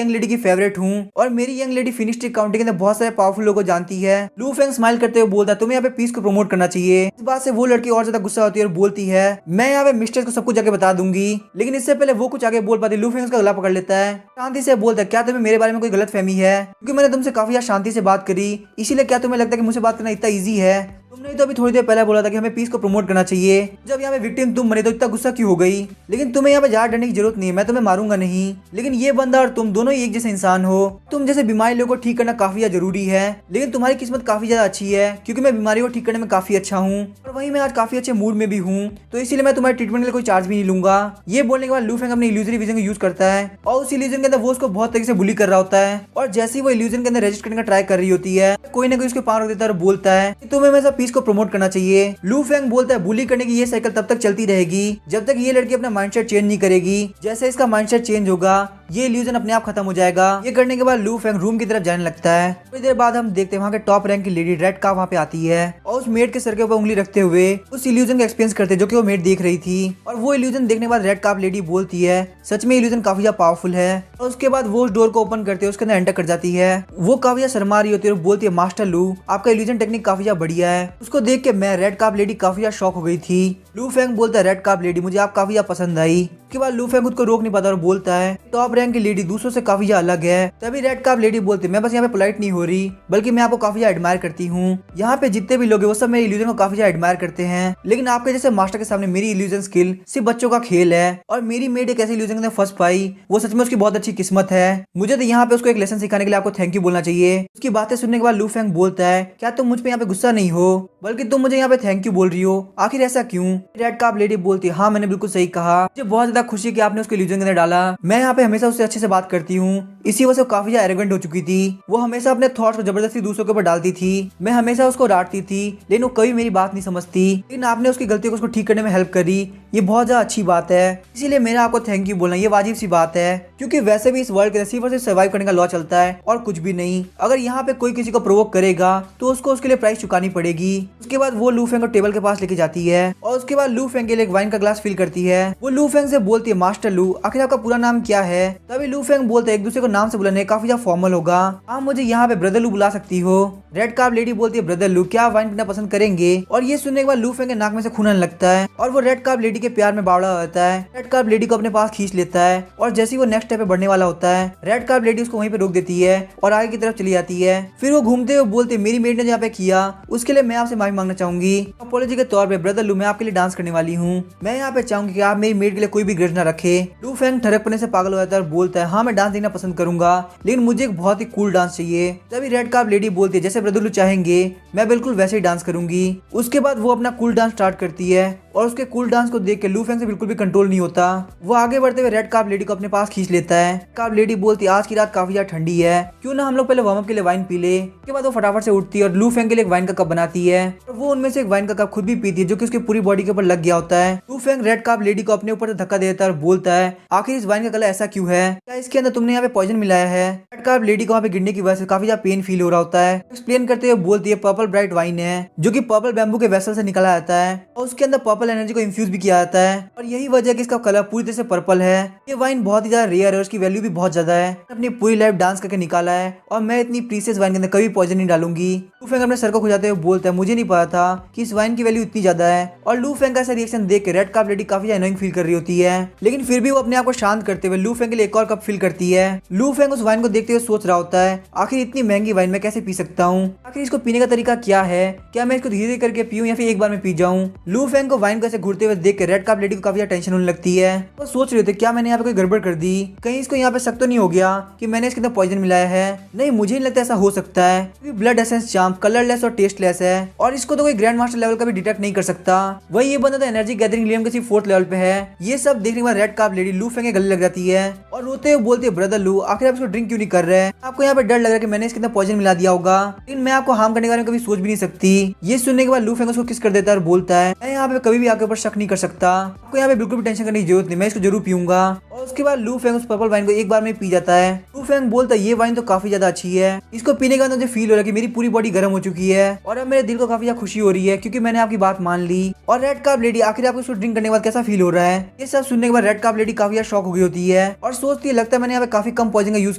यंग लेडी की फेवरेट हूँ और मेरी young lady finish streak county के अंदर बहुत सारे पावरफुल लोगों को जानती है। लू फेंग स्माइल करते हुए बोलता है तुम्हें यहाँ पे पीस को प्रमोट करना चाहिए। इस बात से वो लड़की और ज्यादा गुस्सा होती है और बोलती है मैं यहाँ पे मिस्टर को सब कुछ जाके बता दूंगी। लेकिन इससे पहले वो कुछ आगे बोल पाती, लू फेंग उसका गला पकड़ लेता है, शांति से बोलता है क्या तुम्हें मेरे बारे में कोई गलत फहमी है? क्योंकि मैंने तुमसे काफी शांति से बात करी, इसीलिए क्या तुम्हें लगता है कि मुझसे बात करना इतना ईजी है? तुमने तो अभी थोड़ी देर पहले बोला था कि हमें पीस को प्रमोट करना चाहिए, जब यहाँ पे विक्टिम तुम बने तो इतना गुस्सा क्यों हो गई? लेकिन तुम्हें यहाँ पे ज्यादा डरने की जरूरत नहीं है, मैं तुम्हें मारूंगा नहीं। लेकिन ये बंदा और तुम दोनों ही एक जैसे इंसान हो, तुम जैसे बीमारी लोगों को ठीक करना काफी ज्यादा जरूरी है, लेकिन तुम्हारी किस्मत काफी ज्यादा अच्छी है क्योंकि मैं बीमारी को ठीक करने में काफी अच्छा हूँ और वहीं मैं आज काफी अच्छे मूड में भी हूँ, तो इसीलिए मैं तुम्हारे ट्रीटमेंट के लिए कोई चार्ज भी नहीं लूंगा। ये बोलने के बाद लू फेंग अपने इल्यूजरी विजन को यूज करता है और उस इल्यूजन के अंदर वो उसको बहुत तरीके से बुली कर रहा होता है और जैसे ही वो इल्यूजन के अंदर रजिस्टर करने का ट्राई कर रही होती है, कोई ना कोई उसके पार रख देता है और बोलता है कि तुम्हें हमेशा पीस को प्रमोट करना चाहिए। लू फेंग बोलता है बुली करने की ये साइकिल तब तक चलती रहेगी जब तक ये लड़की अपना माइंडसेट चेंज नहीं करेगी। जैसे इसका माइंडसेट चेंज होगा ये इल्यूजन अपने आप खत्म हो जाएगा। ये करने के बाद लू फेंग रूम की तरफ जाने लगता है। थोड़ी देर बाद हम देखते हैं वहाँ के टॉप रैंक की लेडी रेड का वहाँ पे आती है और उस मेड के सर के ऊपर उंगली रखते हुए उस इल्यूजन का एक्सपीरियंस करते हैं जो कि वो मेड देख रही थी। और वो इल्यूजन देखने के बाद रेड काप लेडी बोलती है सच में इल्यूजन काफी ज्यादा पावरफुल है। और उसके बाद वो उस डोर को ओपन करते हैं, उसके अंदर एंटर कर जाती है। वो काफी ज्यादा शर्मा रही होती है और बोलती है मास्टर लू आपका इल्यूजन टेक्निक काफी ज्यादा बढ़िया है। उसको देख के मैं रेड काप लेडी काफी ज्यादा शॉक हो गई थी। लू फेंग बोलता है रेड काप लेडी मुझे आप काफी ज्यादा पसंद आई। उसके बाद लू फेंग खुद को रोक नहीं पाता और बोलता है टॉप रैंक की लेडी दूसरों से काफी ज्यादा अलग है। तभी रेड काप लेडी बोलती है मैं बस यहाँ पे पोलाइट नहीं हो रही बल्कि मैं आपको काफी ज्यादा एडमायर करती हूँ। यहाँ पे जितने भी लोग हैं वो सब मेरे इल्यूजन को काफी ज्यादा एडमायर करते हैं, लेकिन आपके जैसे मास्टर के सामने मेरी इल्यूजन स्किल सिर्फ बच्चों का खेल है और मेरी मेड एक ऐसी इल्यूजन के अंदर फंस पाई वो सच में उसकी बहुत अच्छी किस्मत है। मुझे तो यहाँ पे उसको एक लेसन सिखाने के लिए आपको थैंक यू बोलना चाहिए। उसकी बातें सुनने के बाद लू फेंग बोलता है क्या तुम मुझ पे यहाँ पे गुस्सा नहीं हो बल्कि तुम मुझे यहाँ पे थैंक यू बोल रही हो, आखिर ऐसा क्यों? रेड काप लेडी बोलती है हाँ मैंने बिल्कुल सही कहा, मुझे बहुत ज्यादा खुशी कि आपने उसको इल्यूजन के अंदर डाला। मैं यहाँ पे हमेशा उससे अच्छे से बात करती हूँ, इसी वजह से वो काफी ज्यादा एरोगेंट हो चुकी थी। वो हमेशा अपने थॉट्स को जबरदस्ती दूसरों के ऊपर डालती थी, मैं हमेशा उसको डांटती थी लेकिन वो कभी मेरी बात नहीं समझती। लेकिन आपने उसकी गलती को उसको ठीक करने में हेल्प करी, ये बहुत ज्यादा अच्छी बात है, इसीलिए मेरा आपको थैंक यू बोलना ये वाजिब सी बात है क्योंकि वैसे भी इस वर्ल्ड के सिर्फ और सिर्फ सर्वाइव करने का लॉ चलता है और कुछ भी नहीं। अगर यहाँ पे कोई किसी को प्रोवोक करेगा तो उसको उसके लिए प्राइस चुकानी पड़ेगी। उसके बाद वो लू फेंग को टेबल के पास लेके जाती है और उसके बाद लू फेंग के लिए एक वाइन का ग्लास फिल करती है। वो लू फेंग से बोलती है मास्टर लू आखिर आपका पूरा नाम क्या है? तभी लू फेंग बोलते हैं एक दूसरे को नाम से बुलाने काफी ज्यादा फॉर्मल होगा, आप मुझे यहाँ पे ब्रदर लू बुला सकती हो। रेड काप लेडी बोलती है ब्रदर लू क्या वाइन पीना पसंद करेंगे? और ये सुनने के बाद लू फेंग के नाक में से खून आने लगता है और वो रेड काप लेडी के प्यार में बावड़ा हो जाता है। रेड काप लेडी को अपने पास खींच लेता है और जैसे ही वो नेक्स्ट स्टेप पे बढ़ने वाला होता है रेड काप लेडी उसको वहीं पे रोक देती है और आगे की तरफ चली जाती है। फिर वो घूमते हुए बोलते मेरी मेड ने यहाँ पे किया उसके लिए मैं आपसे आपसे माफी मांगना चाहूंगी। अपॉलॉजी के तौर पे ब्रदर लू मैं आपके लिए डांस करने वाली हूँ। मैं यहाँ पे चाहूंगी कि आप मेरी मेड के लिए कोई भी ग्रज ना रखे। लू फेंग ठरकपने से पागल हो जाता है और बोलता है हाँ मैं डांस देखना पसंद करूंगा, लेकिन मुझे एक बहुत ही कूल डांस चाहिए। तभी रेड कार्प लेडी बोलती है जैसे ब्रदर लू चाहेंगे मैं बिल्कुल वैसे ही डांस करूंगी। उसके बाद वो अपना कूल डांस स्टार्ट करती है और उसके कूल डांस को देख के लू फेंग से बिल्कुल भी कंट्रोल नहीं होता। वो आगे बढ़ते हुए रेड कार्प लेडी को अपने पास खींच लेता है। कार्प लेडी बोलती है आज की रात काफी ज्यादा ठंडी है, क्यों ना हम लोग पहले वार्म अप के लिए वाइन पी ले। उसके बाद वो फटाफट से उठती है और लू फेंग के लिए एक वाइन का कप बनाती है और वो उनमें से एक वाइन का कप खुद भी पीती है जो कि उसकी पूरी बॉडी के ऊपर लग गया होता है। लू फेंग रेड कार्प लेडी को अपने ऊपर से धक्का देता है और बोलता है आखिर इस वाइन का कलर ऐसा क्यों है, क्या इसके अंदर तुमने यहाँ पे पॉइजन मिलाया है। रेड कार्प लेडी को वहाँ पे गिरने की वजह से काफी ज्यादा पेन फील हो रहा होता है। एक्सप्लेन करते हुए बोलती है पर्पल ब्राइट वाइन है जो कि पर्पल बैम्बू के वेसल से निकाला जाता है और उसके अंदर पर्पल एनर्जी को इन्फ्यूज भी किया जाता है और यही वजह है कि इसका कलर पूरी तरह से पर्पल है। ये वाइन बहुत ही ज्यादा रेयर है, उसकी वैल्यू भी बहुत ज्यादा है। अपनी पूरी लाइफ डांस करके निकाला है और मैं इतनी प्रीसियस वाइन के अंदर कभी पॉइजन नहीं डालूंगी। लू फेंग अपने सर को खुजाते हुए बोलता है मुझे नहीं पता था कि इस वाइन की वैल्यू इतनी ज्यादा है। और लू फेंग का ऐसा रिएक्शन देख के रेड कार्प लेडी काफी अनोइंग फील कर रही होती है, लेकिन फिर भी वो अपने आप को शांत करते हुए लू फेंग के लिए एक और कप फिल करती है। लू फेंग उस वाइन को देखते हुए सोच रहा होता है आखिर इतनी महंगी वाइन मैं कैसे पी सकता हूँ, आखिर इसको पीने का तरीका क्या है, क्या मैं इसको धीरे धीरे करके पीऊं या फिर एक बार में पी जाऊं। लू फेंग को वाइन को ऐसे घुरते हुए देख के रेड कार्प लेडी को काफी टेंशन होने लगती है। वो सोच रहे थे क्या मैंने यहाँ पे कोई गड़बड़ कर दी, कहीं इसको यहाँ पे शक तो नहीं हो गया कि मैंने इसके अंदर पॉइजन मिलाया है। नहीं मुझे नहीं लगता ऐसा हो सकता है क्योंकि ब्लड एसेंस चार्म कलरलेस और टेस्टलेस है और इसको तो कोई ग्रैंड मास्टर लेवल का भी डिटेक्ट नहीं कर सकता। वही ये बंदा तो एनर्जी गैदरिंग लियम के सिर्फ 4th लेवल पे है। ये सब देखने के बाद रेड कार्प लेडी लू फेंग के गले लग जाती है और रोते हुए बोलती है ब्रदर लू आखिर आप इसको ड्रिंक क्यों नहीं कर रहे हैं, आपको यहाँ पे डर लग रहा है कि मैंने इसके अंदर पॉइजन मिला दिया होगा, लेकिन मैं आपको हार्म करने के बारे में कभी सोच भी नहीं सकती। ये सुनने के बाद लू फेंग उसको किस कर देता है और बोलता है मैं यहाँ पे कभी भी आपके ऊपर शक नहीं कर सकता, आपको यहाँ पे बिल्कुल भी टेंशन करने की जरूरत नहीं, मैं इसको जरूर पीऊंगा। और उसके बाद लू फेंग उस पर्पल वाइन को एक बार में पी जाता है। लू फेंग बोलता है ये वाइन तो काफी ज्यादा अच्छी है, इसको पीने के बाद मुझे फील हो रहा है कि मेरी पूरी बॉडी गर्म हो चुकी है और अब मेरे दिल को काफी ज्यादा खुशी हो रही है क्योंकि मैंने आपकी बात मान ली। और रेड कार्प लेडी आखिर आपको इसको ड्रिंक करने के बाद कैसा फील हो रहा है। ये सब सुनने के बाद रेड कार्प लेडी काफी ज्यादा शॉक हो गई होती है और सोचती है लगता है मैंने यहाँ पे काफी कम पॉइजन का यूज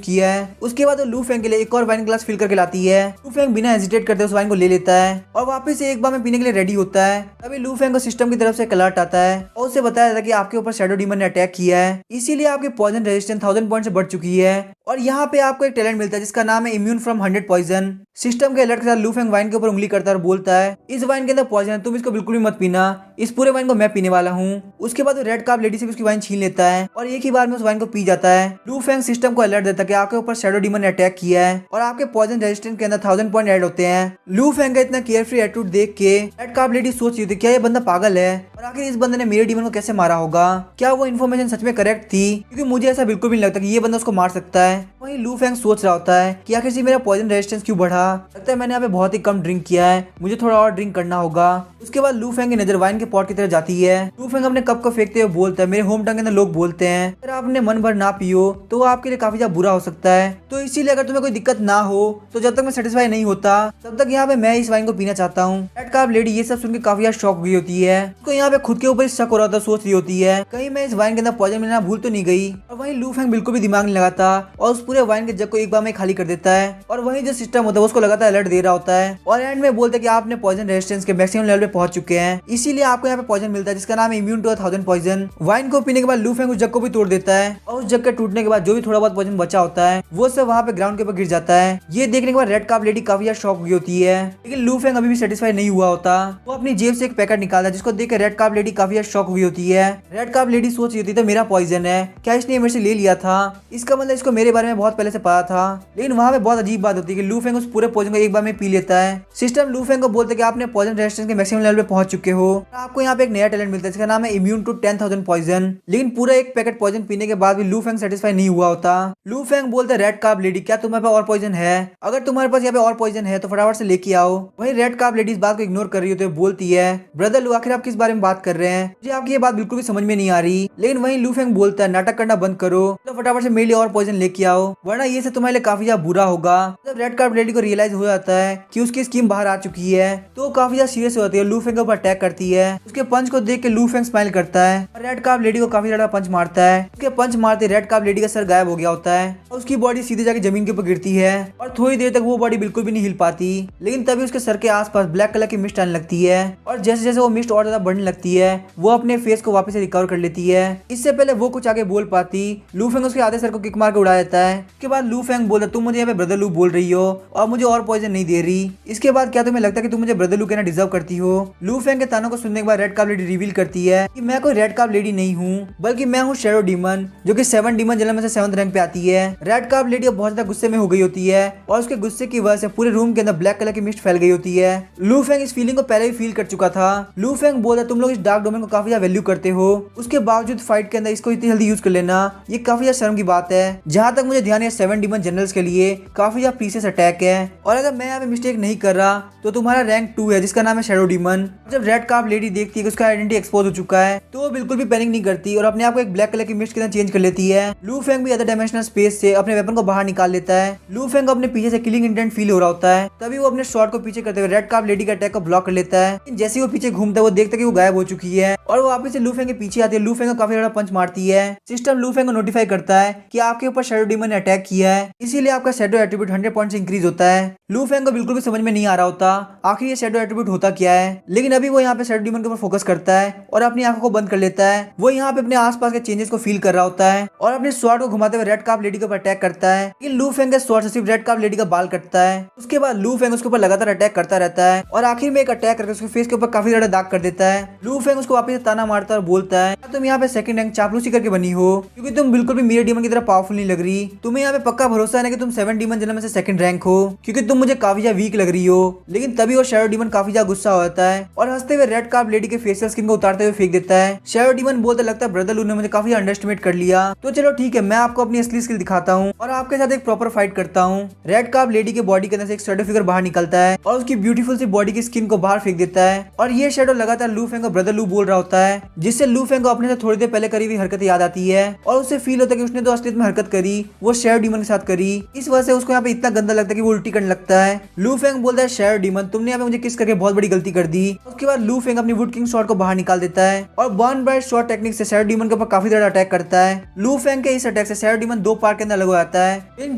किया है। उसके बाद वो लू फेंग के लिए एक और वाइन ग्लास फिल करके लाती है। लू फेंग बिना हेजिटेट करते उस वाइन को ले लेता है और वापस से एक बार में पीने के लिए रेडी होता है। तभी लू फेंग को सिस्टम की तरफ से एक अलर्ट आता है और उसे बताया जाता है कि आपके ऊपर शैडो डीमन ने अटैक किया है, इसीलिए आपकी पॉइजन रेजिस्टेंस 1000 पॉइंट से बढ़ चुकी है और यहाँ पे आपको एक टैलेंट मिलता है जिसका नाम है इम्यून फ्रॉम 100 पॉइजन। सिस्टम के अलर्ट के साथ लू फेंग वाइन के ऊपर उंगली करता है और बोलता है इस वाइन के अंदर पॉइजन है, तुम इसको बिल्कुल भी मत पीना, इस पूरे वाइन को मैं पीने वाला हूँ। उसके बाद वो रेड कार्प लेडी से भी उसकी वाइन छीन लेता है और एक ही बार में उस वाइन को पी जाता है। लू फेंग सिस्टम को अलर्ट देता है कि आपके ऊपर शैडो डीमन ने अटैक किया है और आपके पॉइजन रेजिस्टेंस के अंदर 1000 पॉइंट ऐड होते हैं। लू फेंग का इतना केयरफ्री एटीट्यूड देख के रेड कार्प लेडी सोच रही थी क्या ये बंदा पागल है और आखिर इस बंदे ने मेरे डीमन को कैसे मारा होगा, क्या वो इन्फॉर्मेशन सच में करेक्ट थी, क्योंकि मुझे ऐसा बिल्कुल भी नहीं लगता कि ये बंदा उसको मार सकता है। वहीं लू फेंग सोच रहा होता है कि आखिर से मेरा पॉइजन रेजिस्टेंस क्यों बढ़ा, लगता है मैंने यहाँ पे बहुत ही कम ड्रिंक किया है, मुझे थोड़ा और ड्रिंक करना होगा। उसके बाद लू फेंग की नजर वाइन के पॉट की तरफ जाती है। लू फेंग अपने कप को फेंकते हुए बोलता है मेरे होम टाउन के अंदर लोग बोलते हैं अगर आपने मन भर ना पियो तो वो आपके लिए काफी ज्यादा बुरा हो सकता है, तो इसीलिए अगर तुम्हें कोई दिक्कत ना हो तो जब तक मैं सेटिस्फाई नहीं होता तब तक यहाँ पे मैं इस वाइन को पीना चाहता हूँ। रेड कार्प लेडी ये सब सुन के काफी ज्यादा शॉक हुई होती है, उसको यहाँ पे खुद के ऊपर शक हो रहा था, सोच रही होती है कहीं मैं इस वाइन के अंदर पॉइजन मिलाना भूल तो नहीं गई। और वहीं लू फेंग बिल्कुल भी दिमाग नहीं लगाता और उस पूरे वाइन के जग को एक बार में खाली कर देता है और वहीं जो सिस्टम होता है उसको लगातार अलर्ट दे रहा होता है और एंड में बोलता है कि आपने पॉइजन रेजिस्टेंस के मैक्सिमम लेवल पे पहुंच चुके हैं, इसीलिए आपको यहाँ पे पॉइजन मिलता है जिसका नाम है इम्यून टू 1000 पॉइजन। वाइन को पीने के बाद लू फेंग उस जग को भी तोड़ देता है और उस जग के टूटने के बाद जो भी थोड़ा बहुत पॉइजन बचा होता है वो सब वहाँ पे ग्राउंड के ऊपर गिर जाता है। ये देखने के बाद रेड कार्प लेडी काफी ज्यादा शॉक हुई होती है, लेकिन लू फेंग अभी भी सेटिस्फाई नहीं हुआ होता। वो अपनी जेब से एक पैकेट निकालता है जिसको देख के रेड कार्प लेडी काफी ज्यादा शॉक हुई होती है। रेड कार्प लेडी सोच रही होती है मेरा पॉइजन है, क्या इसने मेरे से ले लिया था, इसका मतलब इसको मेरे बारे में बहुत पहले से पता था। लेकिन वहाँ पे बहुत अजीब बात होती है कि लू फेंग उस पूरे पॉइजन को एक बार में पी लेता है। सिस्टम लू फेंग को बोलते कि आपने पॉइजन रेजिस्टेंस के मैक्सिमम लेवल पे पहुंच चुके हो, आपको यहाँ पे एक नया टैलेंट मिलता है जिसका नाम है इम्यून टू 10,000 पॉइजन। लेकिन पूरा एक पैकेट पॉइजन पीने के बाद भी लू फेंग सेटिस्फाई नहीं हुआ होता। लू फेंग बोलते रेड कार्प लेडी क्या तुम्हारे पास और पॉइजन है, अगर तुम्हारे पास यहाँ पे और पॉइजन है तो फटाफट से लेके आओ। वहीं रेड कार्प लेडी इस बात को इग्नोर कर रही होती है, बोलती है ब्रदर लू आखिर आप किस बारे में बात कर रहे हैं, मुझे आपकी ये बात बिल्कुल भी समझ में नहीं आ रही। लेकिन वहीं लू फेंग बोलता है नाटक करना बंद करो, तो फटाफट से मेरे लिए और पॉइजन लेके आओ वरना ये से तुम्हारे लिए काफी ज्यादा बुरा होगा। जब रेड कार्प लेडी को रियलाइज हो जाता है कि उसकी स्कीम बाहर आ चुकी है तो काफी ज्यादा सीरियस होती है, लू फेंग के ऊपर अटैक करती है। उसके पंच को देख के लू फेंग स्माइल करता है और रेड कार्प लेडी को काफी ज्यादा पंच मारता है। उसके पंच मारते रेड कार्प लेडी का सर गायब हो गया होता है और उसकी बॉडी सीधे जाके जमीन के ऊपर गिरती है और थोड़ी देर तक वो बॉडी बिल्कुल भी नहीं हिल पाती। लेकिन तभी उसके सर के आसपास ब्लैक कलर की मिस्ट आने लगती है और जैसे जैसे वो मिस्ट और ज्यादा बढ़ने लगती है वो अपने फेस को वापस से रिकवर कर लेती है। इससे पहले वो कुछ आगे बोल पाती लू फेंग उसके आधे सर को किक मार के उड़ा देता है इसके बाद लू फेंग बोलता तुम मुझे यहाँ पे ब्रदर लू बोल रही हो और मुझे और पॉइजन नहीं दे रही। इसके बाद क्या तुम्हें लगता है कि तुम मुझे ब्रदर लू कहना डिजर्व करती हो? लू फेंग के तानों को सुनने के बाद रेड कार्प लेडी रिवील करती है कि मैं कोई रेड कार्प लेडी नहीं हूँ, बल्कि मैं हूँ शैडो डीमन, जो कि 7 डीमन जनरल में से 7th रैंक पे आती है। रेड कार्प लेडी बहुत ज्यादा गुस्से में हो गई होती है और उसके गुस्से की वजह से पूरे रूम के अंदर ब्लैक कलर की मिस्ट फैल गई होती है। लू फेंग इस फीलिंग को पहले ही फील कर चुका था। लू फेंग बोलता तुम लोग इस डार्क डोमेन को काफी ज्यादा वैल्यू करते हो, उसके बावजूद फाइट के अंदर इसको इतनी जल्दी यूज कर लेना ये काफी ज्यादा शर्म की बात है। जहाँ तक मुझे ध्यान है 7 डीमन जनरल्स के लिए काफी ज्यादा प्रीसियस अटैक है, और अगर मैं यहाँ पे मिस्टेक नहीं कर रहा तो तुम्हारा रैंक 2 है जिसका नाम है शैडो डीमन। जब रेड कार्प लेडी देखती है कि उसका आइडेंटिटी एक्सपोज हो चुका है तो वो बिल्कुल भी पैनिक नहीं करती और अपने आप को एक ब्लैक कलर की मिस्ट के अंदर चेंज कर लेती है। लू फेंग भी अदर डायमेंशनल स्पेस से अपने वेपन को बाहर निकाल लेता है। लू फेंग को अपने पीछे से किलिंग इंटेंट फील हो रहा होता है, तभी वो अपने शॉट को पीछे करते हुए रेड कार्प लेडी के अटैक को ब्लॉक कर लेता है। जैसे ही वो पीछे घूमता है वो देखता है कि वो गायब हो चुकी है और वो वापस से लू फेंग के पीछे आती है। लू फेंग को काफी ज्यादा पंच मारती है। सिस्टम लू फेंग को नोटिफाई करता है कि आपके ऊपर शैडो डीमन ने अटैक किया है, इसीलिए आपका शैडो एट्रीब्यूट 100 पॉइंट से इंक्रीज होता है। लू फेंग को बिल्कुल भी समझ में नहीं आ रहा होता आखिर ये शैडो एट्रीब्यूट होता क्या है, लेकिन अभी वो यहाँ पे शैडो डीमन के ऊपर फोकस करता है और अपनी आंखों को बंद कर लेता है। वो यहाँ पे अपने आसपास के चेंजेस को फील कर रहा होता है और अपने स्वॉर्ड को घुमाते हुए रेड कार्प लेडी के ऊपर अटैक करता है, लेकिन लू फेंग के स्वॉर्ड से सिर्फ रेड कार्प लेडी का बाल कटता है। उसके बाद लू फेंग उसके ऊपर लगातार अटैक करता रहता है और आखिर में एक अटैक करके उसके फेस के ऊपर काफी ज्यादा दाग कर देता है। लू फेंग उसको वापस ताना मारता है और बोलता है तुम यहाँ पे सेकंड रैंक चापलूसी करके बनी हो, क्योंकि तुम बिल्कुल भी मेरे डीमन की तरह पावरफुल नहीं लग रही। तुम्हें यहाँ पे पक्का भरोसा है कि तुम 7 डीमन जनरल में से सेकंड रैंक हो, क्योंकि तुम मुझे काफी ज्यादा वीक लग रही हो। लेकिन तभी वो शैडो डीमन काफी ज्यादा गुस्सा हो जाता है और हंसते हुए रेड कार्प लेडी के फेशियल स्किन को उतारते हुए फेंक देता है। शैडो डीमन बोलता लगता है ब्रदर लू ने मुझे काफी अंडरएस्टिमेट कर लिया, तो चलो ठीक है मैं आपको अपनी असली स्किल दिखाता हूँ और आपके साथ एक प्रॉपर फाइट करता हूँ। रेड कार्प लेडी के बॉडी के अंदर से एक शैडो फिगर बाहर निकलता है और उसकी ब्यूटीफुल सी बॉडी की स्किन को बाहर फेंक देता है और ये शैडो लगातार लू फेंग को ब्रदर लू बोल रहा होता है, जिससे लू फेंग को अपने से थोड़ी देर पहले करी हुई हरकत याद आती है और उसे फील होता है कि उसने तो असलियत में हरकत करी, वो शैडो डीमन के साथ करी। इस वजह से उसको यहाँ पे इतना गंदा लगता है कि वो उल्टी करने लगता है। लू फेंग बोलता है शैडो डीमन तुमने यहाँ पे मुझे किस करके बहुत बड़ी गलती कर दी। उसके बाद लू फेंग अपनी वुड किंग शॉट को बाहर निकाल देता है और बर्न ब्राइट शॉट टेक्निक से शैडो डीमन के ऊपर काफी ज्यादा अटैक करता है। लू फेंग के इस अटैक से शैडो डीमन 2 पार्ट के अंदर अलग हो जाता है, लेकिन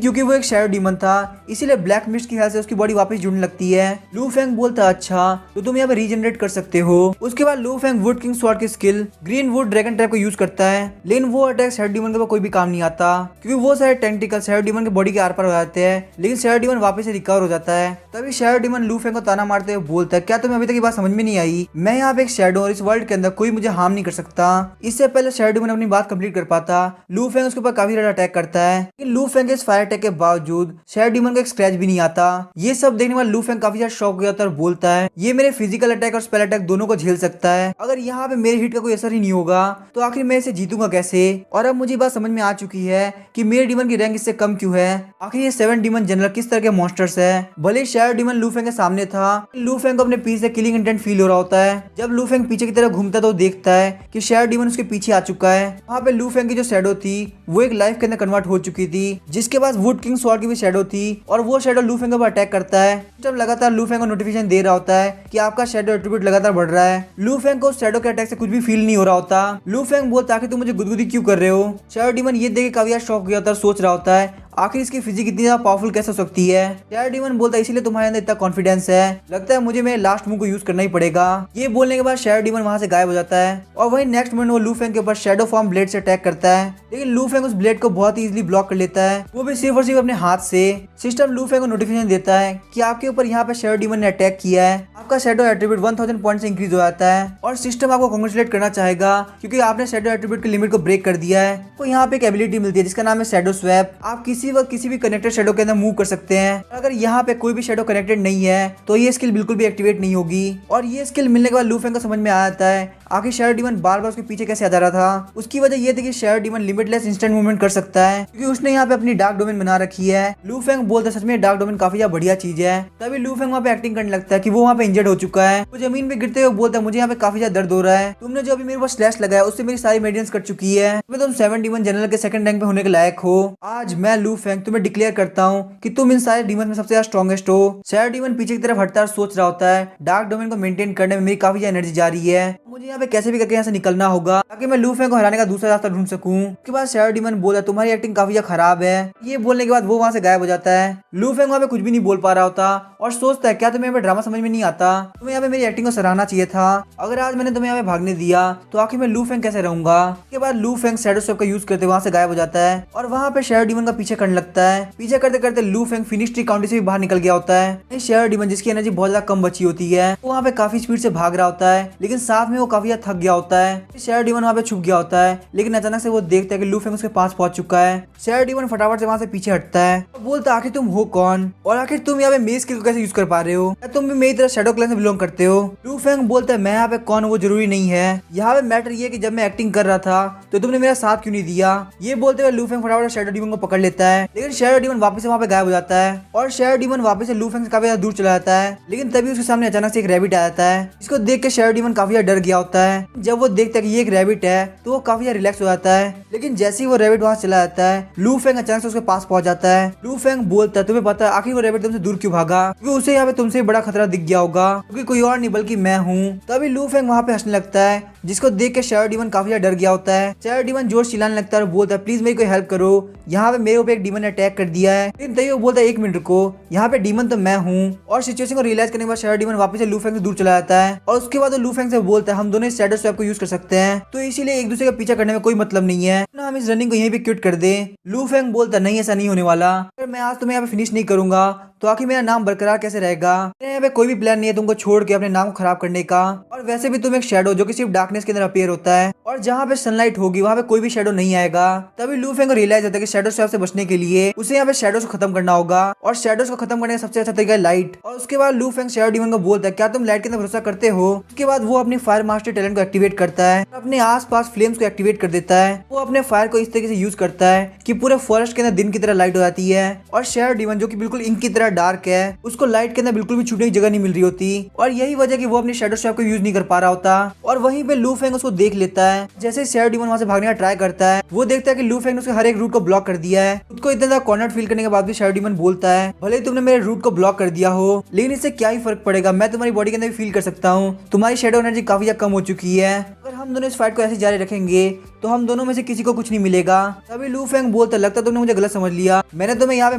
क्योंकि वो एक शैडो डीमन था इसीलिए ब्लैक मिस्ट की हेल्प से उसकी बॉडी वापस जुड़ने लगती है। लू फेंग बोलता अच्छा तो तुम यहाँ पे रीजनरेट कर सकते हो। उसके बाद Lu Feng wood king shot की skill green wood dragon trap को यूज करता है, लेकिन वो अटैक शैडो डीमन के ऊपर कोई भी काम नहीं आता, क्योंकि वो सारे टेंटिकल शैडो डीमन के बॉडी के आर पार हो जाते हैं, लेकिन शैडो डीमन वापस से रिकवर हो जाता है। तभी शैडो डीमन लू फेंग को ताना मारते हुए बोलता है क्या तुम्हें अभी तक ये बात समझ में नहीं आई? मैं यहाँ पे एक शैडो और इस वर्ल्ड के अंदर कोई मुझे हार्म नहीं कर सकता। इससे पहले शैडो डीमन अपनी बात कंप्लीट कर पाता लू फेंग उसके ऊपर काफी ज्यादा अटैक करता है, लेकिन लू फेंग के इस फायर अटैक के बावजूद शैडो डीमन को एक स्क्रैच भी नहीं आता। ये सब देखने वाला लू फेंग काफी ज्यादा शॉक हो जाता है और बोलता है ये मेरे फिजिकल अटैक और स्पेल अटैक दोनों को झेल सकता है, अगर यहाँ पे मेरे हिट का कोई असर ही नहीं होगा तो आखिर मैं इसे जीतूंगा कैसे? और अब मुझे बात समझ में आ चुकी है कि मेरे डीमन की रैंक इससे कम क्यों है। आखिर ये 7 डीमन जनरल किस तरह के मॉन्स्टर्स है। भले शैडो डीमन लू फेंग के सामने था, लू फेंग को अपने पीछे से किलिंग इंटेंट फील हो रहा होता है। जब लू फेंग पीछे की तरफ घूमता तो देखता है कि शैडो डीमन उसके पीछे आ चुका है। वहाँ पे लू फेंग की जो शैडो थी वो एक लाइफ के अंदर कन्वर्ट हो चुकी थी, जिसके पास वुड किंग स्वॉर्ड की भी शैडो थी और वो शैडो लू फेंग पर अटैक करता है। जब लगातार लू फेंग को नोटिफिकेशन दे रहा होता है कि आपका शैडो एट्रीब्यूट लगातार बढ़ रहा है। लू फेंग को शैडो के अटैक से कुछ भी फील नहीं हो रहा होता। लू फेंग बोलता है कि तुम मुझे गुदगुदी क्यों कर रहे हो। शैडो डीमन ये देख के काफी शॉक हो गया था, सोच रहा होता है आखिर इसकी फिजिक इतनी ज्यादा पावरफुल कैसे हो सकती है। शैडो डीमन बोलता है इसीलिए तुम्हारे अंदर इतना कॉन्फिडेंस है, लगता है मुझे मेरे लास्ट मूव को यूज करना ही पड़ेगा। ये बोलने के बाद शैडो डीमन वहां से गायब हो जाता है और वही नेक्स्ट मिनट वो लू फेंग के ऊपर शैडो फॉर्म ब्लेड से अटैक करता है, लेकिन लू फेंग उस ब्लेड को बहुत ही इजीली ब्लॉक कर लेता है, वो भी सिर्फ और सिर्फ अपने हाथ से। सिस्टम लू फेंग को नोटिफिकेशन देता है कि आपके ऊपर यहाँ पे शैडो डीमन ने अटैक किया है, आपका शैडो एट्रीब्यूट 1000 पॉइंट से इंक्रीज हो जाता है और सिस्टम आपको कांग्रेचुलेट करना चाहेगा क्योंकि आपने शैडो एट्रीब्यूट की लिमिट को ब्रेक कर दिया है। तो यहाँ पे एक एबिलिटी मिलती है जिसका नाम है शैडो स्वैप। आप किसी वक्त किसी भी कनेक्टेड शैडो के अंदर मूव कर सकते हैं। अगर यहाँ पे कोई भी शैडो कनेक्टेड नहीं है तो ये स्किल बिल्कुल भी एक्टिवेट नहीं होगी। और ये स्किल मिलने के बाद लू फेंग को समझ में आ जाता है आखिर शैडो डीमन बार बार उसके पीछे कैसे आ जा रहा था। उसकी वजह ये थी कि shadow demon limitless instant movement कर सकता है क्योंकि उसने यहाँ पे अपनी डार्क डोमेन बना रखी है। लू फेंग बोलता है सच में डार्क डोमेन काफी ज्यादा बढ़िया चीज है। तभी लू फेंग वहाँ पे एक्टिंग करने लगता है कि वो वहाँ पे इंजर्ड हो चुका है। वो जमीन पे गिरते हुए बोलता है मुझे यहाँ पे काफी ज्यादा दर्द हो रहा है, तुमने जो अभी मेरे पास स्लैश लगाया उससे मेरी सारी मेडिसिन कट चुकी है, तुम 7 डीमन जनरल के सेकंड रैंक पे होने के लायक हो। आज मैं लू फेंग तुम्हें डिक्लेयर करता हूँ कि तुम इन सारे डीमन में सबसे ज्यादा स्ट्रॉन्गेस्ट हो। शैडो डीमन पीछे की तरफ हटता सोच रहा होता है डार्क डोमेन को मेंटेन करने में मेरी काफी ज्यादा एनर्जी जा रही है, मुझे यहाँ पे पे कैसे भी करके यहाँ से निकलना होगा ताकि मैं लू फेंग को हराने का दूसरा रास्ता ढूंढ सकूं। उसके बाद शैडो डीमन बोला तुम्हारी एक्टिंग काफी ज्यादा खराब है। ये बोलने के बाद वो वहाँ से गायब हो जाता है। लू फेंग वहाँ पे कुछ भी नहीं बोल पा रहा होता और सोचता है क्या तुम्हें यहाँ पे ड्रामा समझ में नहीं आता, तुम्हें यहाँ पे मेरी एक्टिंग को सराहना चाहिए था। अगर आज मैंने तुम्हें यहाँ पे भागने दिया तो आखिर मैं लू फेंग कैसे रहूंगा। उसके बाद लू फेंग शैडो स्वेप का यूज करते वहाँ से गायब हो जाता है और वहाँ पे शैडो डीमन का पीछे करने लगता है। पीछे करते करते लू फेंग फिनिश ट्री काउंटी से भी बाहर निकल गया होता है। शैडो डीमन जिसकी एनर्जी बहुत ज्यादा कम बची होती है वो वहाँ पे काफी स्पीड से भाग रहा होता है, लेकिन साथ में वो काफी ज्यादा थक गया होता है। शैडो डीमन वहाँ पे छुप गया होता है, लेकिन अचानक से वो देखता है कि लू फेंग उसके पास पहुंच चुका है। शैडो डीमन फटाफट से वहाँ से पीछे हटता है और बोलता आखिर तुम हो कौन और आखिर तुम यहाँ पे मेज स्किल को कैसे यूज कर पा रहे हो, या तुम भी मेरी तरह शैडो क्लैन से बिलोंग करते हो। लू फेंग बोलता है मैं यहाँ पे कौन हूँ वो जरूरी नहीं है, यहाँ पे मैटर ये है कि जब मैं एक्टिंग कर रहा था तो तुमने मेरा साथ क्यों नहीं दिया। ये बोलते हुए लू फेंग फटाफट शैडो डीमन को पकड़ लेता है, लेकिन शैडो डीमन वापस से वहाँ पे गायब हो जाता है और शैडो डीमन वापस से लू फेंग से काफी ज्यादा दूर चला जाता है। लेकिन तभी उसके सामने अचानक से एक रैबिट आ जाता है। इसको देख के शैडो डीमन काफी ज्यादा डर गया होता है। जब वो देखता है कि ये एक रैबिट है तो वो काफी ज्यादा रिलैक्स हो जाता है, लेकिन जैसे ही वो रैबिट वहाँ चला जाता है लू फेंग अचानक से उसके पास पहुंच जाता है। लू फेंग बोलता है तुम्हें पता है आखिर वो रैबिट तुमसे दूर क्यों भागा, क्योंकि उसे यहाँ पे तुमसे बड़ा खतरा दिख गया होगा, क्योंकि कोई और नहीं बल्कि मैं हूँ। तभी लू फेंग वहाँ पे हंसने लगता है, जिसको देख के शैडो डीमन काफी ज्यादा डर गया होता है। शैडो डीमन जोर चिल्लाने लगता है और बोलता है प्लीज मेरी कोई हेल्प करो, यहाँ पे मेरे ऊपर एक डीमन ने अटैक कर दिया है। लेकिन तभी वो बोलता है एक मिनट रुको, यहाँ पे डीमन तो मैं हूँ। और सिचुएशन को रियलाइज करने के बाद शैडो डीमन वापस से लू फेंग से दूर चला जाता है और उसके बाद वो लू फेंग से बोलता है हम दोनों शैडो स्वैप को यूज कर सकते हैं, तो इसीलिए एक दूसरे का पीछा करने में कोई मतलब नहीं है ना, हम इस रनिंग को यहीं पे क्विट कर दें। लू फेंग बोलता नहीं ऐसा नहीं होने वाला, अगर मैं आज तुम्हें यहाँ पे फिनिश नहीं करूंगा तो आखिर मेरा नाम बरकरार कैसे रहेगा। मेरे यहाँ पे कोई भी प्लान नहीं है तुमको छोड़ के अपने नाम को खराब करने का, और वैसे भी तुम एक शैडो जो कि सिर्फ डार्कनेस के अंदर अपीयर होता है और जहाँ पे सनलाइट होगी वहाँ पे कोई भी शैडो नहीं आएगा। तभी लू फेंग को रियलाइज होता है कि शैडो स्वैप से बचने के लिए उसे यहाँ पे शैडोज को खत्म करना होगा और शैडोज को खत्म करने का सबसे अच्छा तरीका है लाइट। और उसके बाद लू फेंग शैडो डीमन को बोलता है क्या तुम लाइट के अंदर भरोसा करते हो। उसके बाद वो अपनी फायर मास्टर टैलेंट को एक्टिवेट करता है, अपने आस पास फ्लेम्स को एक्टिवेट कर देता है। वो अपने फायर को इस तरीके से यूज करता है कि पूरे फॉरेस्ट के अंदर दिन की तरह लाइट हो जाती है और शैडो डीमन जो कि बिल्कुल इंक की तरह डार्क है उसको लाइट के अंदर बिल्कुल भी छूटने की जगह नहीं मिल रही होती, और यही वजह कि वो अपनी शैडो स्वैप को यूज नहीं कर पा रहा होता। और वहीं पे लू फेंग उसको देख लेता है। जैसे शैडो डीमन वहां से भागने का ट्राई करता है वो देखता है कि लू फेंग ने उसके हर एक रूट को ब्लॉक कर दिया है। खुद को इतना ज्यादा कॉर्नर फील करने के बाद भी शैडो डीमन बोलता है भले ही तुमने मेरे रूट को ब्लॉक कर दिया हो लेकिन इससे क्या ही फर्क पड़ेगा, मैं तुम्हारी बॉडी के अंदर भी फील कर सकता हूँ, तुम्हारी शैडो एनर्जी काफी ज्यादा कम हो चुकी है, अगर हम दोनों इस फाइट को ऐसे जारी रखेंगे तो हम दोनों में से किसी को कुछ नहीं मिलेगा। तभी लू फेंग बोलता लगता तुमने मुझे गलत समझ लिया, मैंने तुम्हें यहाँ पे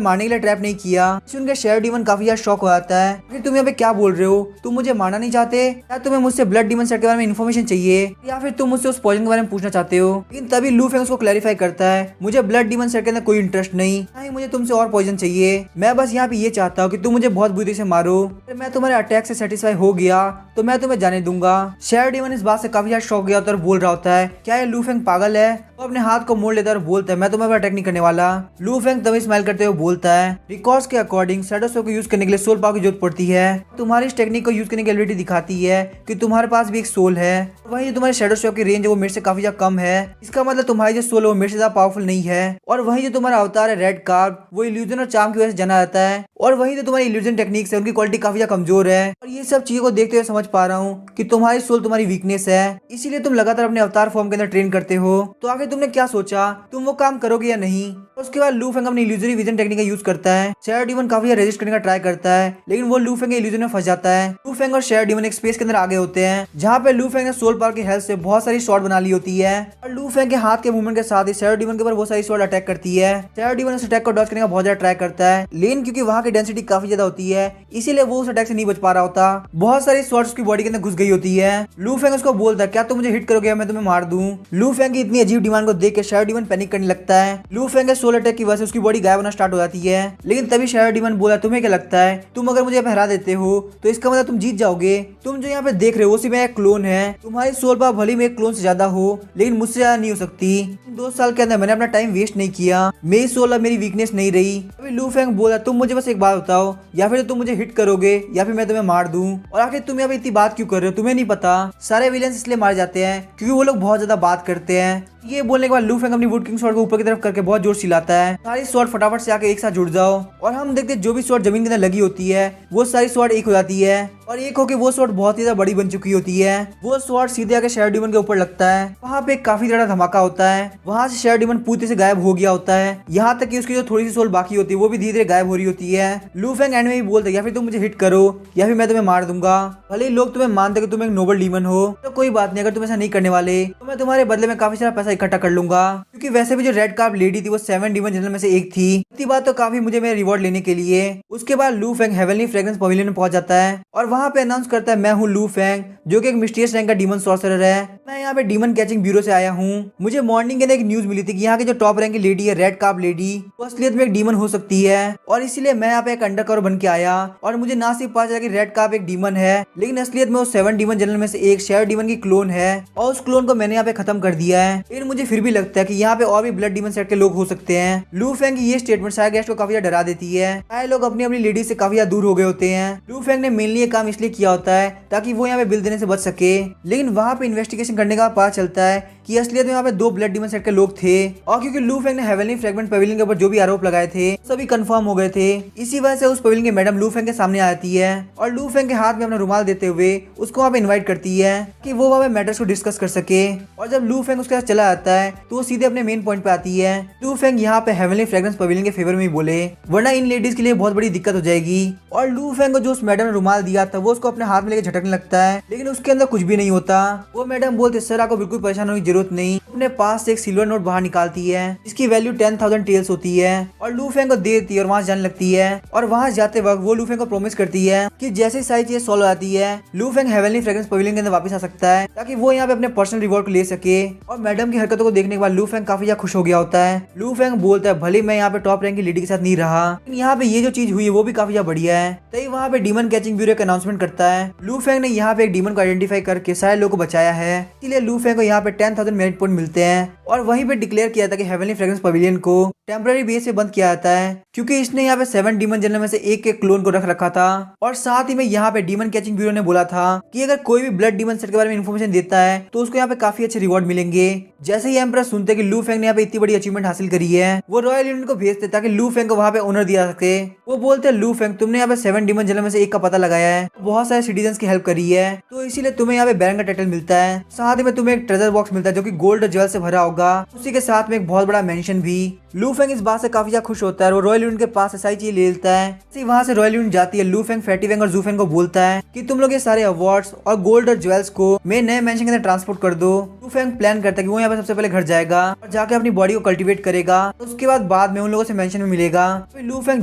मारने के लिए ट्रैप नहीं किया। सुनकर शैडो डीमन काफी ज्यादा शॉक हो जाता है, फिर तुम यहाँ पे क्या बोल रहे हो, तुम मुझे मारना नहीं चाहते या तुम्हें मुझसे ब्लड डीमन सेट के बारे में इन्फॉर्मेशन चाहिए या फिर तुम मुझसे उस पॉइजन के बारे में पूछना चाहते हो। लेकिन तभी लू फेंग उसको क्लैरिफाई करता है मुझे ब्लड डीमन सेट के अंदर कोई इंटरेस्ट नहीं, ना ही मुझे तुमसे और पॉइजन चाहिए, मैं बस यहाँ पे ये चाहता हूँ कि तुम मुझे बहुत बुरी से मारो, अगर मैं तुम्हारे अटैक से सेटिस्फाई हो गया तो मैं तुम्हें जाने दूंगा। शैडो डीमन इस बात से काफी ज्यादा शॉक गया होता है और बोल रहा होता है क्या ये लू फेंग पागल है। वो अपने हाथ को मोड़ लेता है और बोलता है मैं तुम्हें अटैक नहीं करने वाला। लू फेंग तभी स्माइल करते हुए बोलता है रिकॉर्ड्स के अकॉर्डिंग शैडो स्वैप को यूज करने के लिए सोल पावर की जरूरत पड़ती है, तुम्हारी इस टेक्निक को यूज करने की एबिलिटी दिखाती है कि तुम्हारे पास भी एक सोल है, वही जो तुम्हारे शैडो स्वैप की रेंज है वो मेरे से काफी ज्यादा कम है, इसका मतलब तुम्हारी जो सोल है वो मेरे से ज्यादा पावरफुल नहीं है। और वही जो तुम्हारा अवतार है रेड कार्ब वो इल्यूजन और चार्म की वजह से जाना जाता है, और वही जो तुम्हारी इल्यूजन टेक्निक्स है उनकी क्वालिटी काफी ज्यादा कमजोर है। और ये सब चीजों को देखते हुए समझ पा रहा हूँ कि तुम्हारी सोल तुम्हारी वीकनेस है, इसीलिए तुम लगातार अपने अवतार फॉर्म के अंदर ट्रेन करते हो। तो आखिर तुमने क्या सोचा, तुम वो काम करोगे या नहीं। उसके बाद लू फेंग अपनी इल्यूजरी विजन टेक्निक का यूज करता है। शैडो डीमन काफी रेजिस्ट करने का ट्राई करता है लेकिन वो लू फेंग के इल्यूजन में फंस जाता है। लू फेंग और शैडो डीमन एक स्पेस के अंदर आगे होते हैं जहाँ पे लू फेंग ने सोल पावर की हेल्प से बहुत सारी शॉट बना ली होती है, और लू फेंग के हाथ के मूवमेंट के साथ ही शैडो डीमन के ऊपर बहुत सारी शॉट अटैक करती है। शैडो डीमन उस अटैक को डॉज करने का बहुत ज्यादा ट्राई करता है लेकिन क्योंकि वहाँ की डेंसिटी काफी ज्यादा होती है इसीलिए वो उस अटैक से नहीं बच पा रहा होता, बहुत सारी शॉट्स उसकी बॉडी के अंदर घुस गई होती है। लू फेंग उसको बोलता है क्या तुम मुझे हिट करोगे या मैं तुम्हें मार दूं। लू फेंग की इतनी अजीब डिमांड को देख के शैडो डीमन पैनिक करने लगता है। लू फेंग के सोल अटैक की वजह से उसकी बॉडी गायब होना स्टार्ट हो जाती है, लेकिन तभी शैडो डीमन बोला तुम्हें क्या लगता है तुम अगर मुझे हरा देते हो तो इसका मतलब तुम जीत जाओगे, तुम जो यहाँ पे देख रहे हो वो सिर्फ एक क्लोन है, तुम्हारी सोल पावर भले मेरे क्लोन से ज्यादा हो लेकिन मुझसे ज्यादा नहीं हो सकती। 2 साल के अंदर मैंने अपना टाइम वेस्ट नहीं किया, मेरी सोल अब मेरी वीकनेस नहीं रही। अभी लू फेंग बोला तुम मुझे बस एक बात बताओ या फिर तुम मुझे हिट करोगे या फिर मैं तुम्हें मार दूं। और आखिर तुम यहाँ पे इतनी बात क्यों कर रहे हो, तुम्हें नहीं पता सारे विलेंस इसलिए मारे जाते हैं क्योंकि वो लोग बहुत ज्यादा बात करते हैं। ये बोलने के बाद लू फेंग अपनी वुड किंग स्वॉर्ड को ऊपर की तरफ करके बहुत जोर चिल्लाता है सारी स्वॉर्ड फटाफट से आके एक साथ जुड़ जाओ, और हम देखते जो भी स्वॉर्ड जमीन के अंदर लगी होती है वो सारी स्वॉर्ड एक हो जाती है। और एक हो कि वो स्वॉर्ड बहुत ही ज्यादा बड़ी बन चुकी होती है। वो स्वॉर्ड सीधे आके शैडो डीमन के ऊपर लगता है। वहाँ पे काफी ज्यादा धमाका होता है। वहाँ से शैडो डीमन पूरी से गायब हो गया होता है। यहाँ तक कि उसकी जो थोड़ी सी सोल बाकी होती है वो भी धीरे धीरे गायब हो रही होती है। लू फेंग एंड में ही बोलते या फिर तुम मुझे हिट करो या फिर मैं तुम्हें मार दूंगा। भले ही लोग तुम्हें मानते कि तुम एक नोबल डीमन हो तो कोई बात नहीं, अगर तुम ऐसा नहीं करने वाले तो मैं तुम्हारे बदले में काफी सारा पैसा इकट्ठा कर लूंगा। क्योंकि वैसे भी जो रेड कार्प लेडी थी वो 7 डीमन जनरल में से एक थी। इतनी बात तो काफी मुझे मेरा रिवॉर्ड लेने के लिए। उसके बाद Lu Feng heavenly fragrance pavilion में पहुंच जाता है और वहाँ पे अनाउंस करता है मैं हूँ लू फेंग, जो कि एक मिस्टीरियस रैंक का डीमन सॉर्सरर है। मैं यहाँ पे डीमन कैचिंग ब्यूरो से आया हूँ। मुझे मॉर्निंग के अंदर एक न्यूज मिली थी कि यहाँ की जो टॉप रैंक की लेडी है रेड कार्प लेडी, वो असलियत में एक डीमन हो सकती है और इसीलिए मैं यहाँ पे एक अंडर कवर बन के आया। और मुझे ना सिर्फ पता चला कि रेड कार्प एक डीमन है, लेकिन असलियत में वो 7 डीमन जनरल में से एक शैडो डीमन की क्लोन है और उस क्लोन को मैंने यहाँ पे खत्म कर दिया है। लेकिन मुझे फिर भी लगता है कि यहाँ पे और भी ब्लड डीमन सेट के लोग हो सकते हैं। लू फेंग की ये स्टेटमेंट सारे गेस्ट को काफी ज्यादा डरा देती है। सारे लोग अपनी अपनी लेडी से काफी ज्यादा दूर हो गए होते हैं। लू फेंग ने मेनली ये काम इसलिए किया होता है ताकि वो यहाँ पे बिल देने से बच सके। लेकिन वहाँ पे इन्वेस्टिगेशन करने का पता चलता है कि असलियत में यहाँ पे 2 ब्लड डीमन सेट के लोग थे। और क्योंकि लू फेंग ने हेवनली फ्रेगमेंट पवेलियन के ऊपर जो भी आरोप लगाए थे सभी कंफर्म हो गए थे, इसी वजह से उस पवेलियन की मैडम लू फेंग के सामने आती है और लू फेंग के हाथ में अपना रुमाल देते हुए उसको वहाँ पे इन्वाइट करती है कि वो वहाँ पे मैटर्स को डिस्कस कर सके। और जब लू फेंग उसके साथ चला आता है तो वो सीधे अपने मेन पॉइंट पे आती है। लू फेंग यहाँ पे हेवनली फ्रेग्रेंस पवेलियन के फेवर में ही बोले, वरना इन लेडीज के लिए बहुत बड़ी दिक्कत हो जाएगी। और लू फेंग को जो उस मैडम ने रुमाल दिया था वो उसको अपने हाथ में लेके झटकने लगता है, लेकिन उसके अंदर कुछ भी नहीं होता। वो मैडम बोलते सर आपको बिल्कुल परेशान होने की जरूरत नहीं। अपने पास से एक सिल्वर नोट बाहर निकालती है जिसकी वैल्यू 10,000 टेल्स होती है और लू फेंग को देती है और वहाँ जाने लगती है। और वहाँ जाते वक्त वो लू फेंग को प्रॉमिस करती है कि जैसे ही सारी चीजें सॉल्व आती है लू फेंग हेवनली फ्रेग्रेंस पवेलियन के अंदर वापस आ सकता है ताकि वो यहाँ पे अपने पर्सनल रिवॉर्ड को ले सके। और मैडम की हरकतों को देखने के बाद लू फेंग काफी ज्यादा खुश हो गया होता है। लू फेंग बोलता है भले मैं यहाँ पे टॉप रैंक की लेडी के साथ नहीं रहा, लेकिन यहाँ पे ये जो चीज हुई है वो भी काफी ज्यादा बढ़िया है। तभी वहाँ पे डीमन कैचिंग ब्यूरो का अनाउंसमेंट करता है। लू फेंग ने यहाँ पे एक डीमन को आइडेंटिफाई करके सारे लोगों को बचाया है, इसलिए लू फेंग को यहाँ पे 10,000 मेरिट पॉइंट मिलते हैं। और वहीं पे डिक्लेयर किया था कि हेवनली फ्रेग्रेंस पवेलियन को टेम्पररी बेस से बंद किया जाता है क्योंकि इसने यहाँ पे 7 डीमन जनरल में से एक के क्लोन को रख रखा था। और साथ ही में यहाँ पे डीमन कैचिंग ब्यूरो ने बोला था कि अगर कोई भी ब्लड डीमन सेट के बारे में इन्फॉर्मेशन देता है तो उसको यहाँ पे काफी अच्छे रिवॉर्ड मिलेंगे। जैसे ही एम्परर सुनते कि लू फेंग ने यहाँ पे इतनी बड़ी अचीवमेंट हासिल करी है, वो रॉयल यूनियन को भेजते ताकि लू फेंग को वहाँ पे ऑनर दिया सके। वो बोलते लू फेंग तुमने यहाँ पे 7 डीमन जनरल में से एक का पता लगाया है, बहुत सारे सिटीजन की हेल्प करी है, तो इसीलिए तुम्हें यहाँ पे बैरन का टाइटल मिलता है। साथ ही में तुम्हें एक ट्रेजर बॉक्स मिलता है जो कि गोल्ड और ज्वेल से भरा होगा, उसी के साथ में एक बहुत बड़ा मेंशन भी। लू फेंग इस बात से काफी ज्यादा खुश होता है और वो रॉयल यूनियन के पास से सारी चीजें ले लेता है। वहाँ से रॉयल यूनियन जाती है। लू फेंग फैटी वेंग और जू फेंग को बोलता है कि तुम लोग ये सारे अवार्ड्स और गोल्ड और ज्वेल्स को मेरे नए मेंशन के अंदर ट्रांसपोर्ट कर दो। लू फेंग प्लान करता है कि वो यहाँ पे सबसे पहले घर जाएगा और जाके अपनी बॉडी को कल्टीवेट करेगा, तो उसके बाद में उन लोगों से मेंशन में मिलेगा। फिर लू फेंग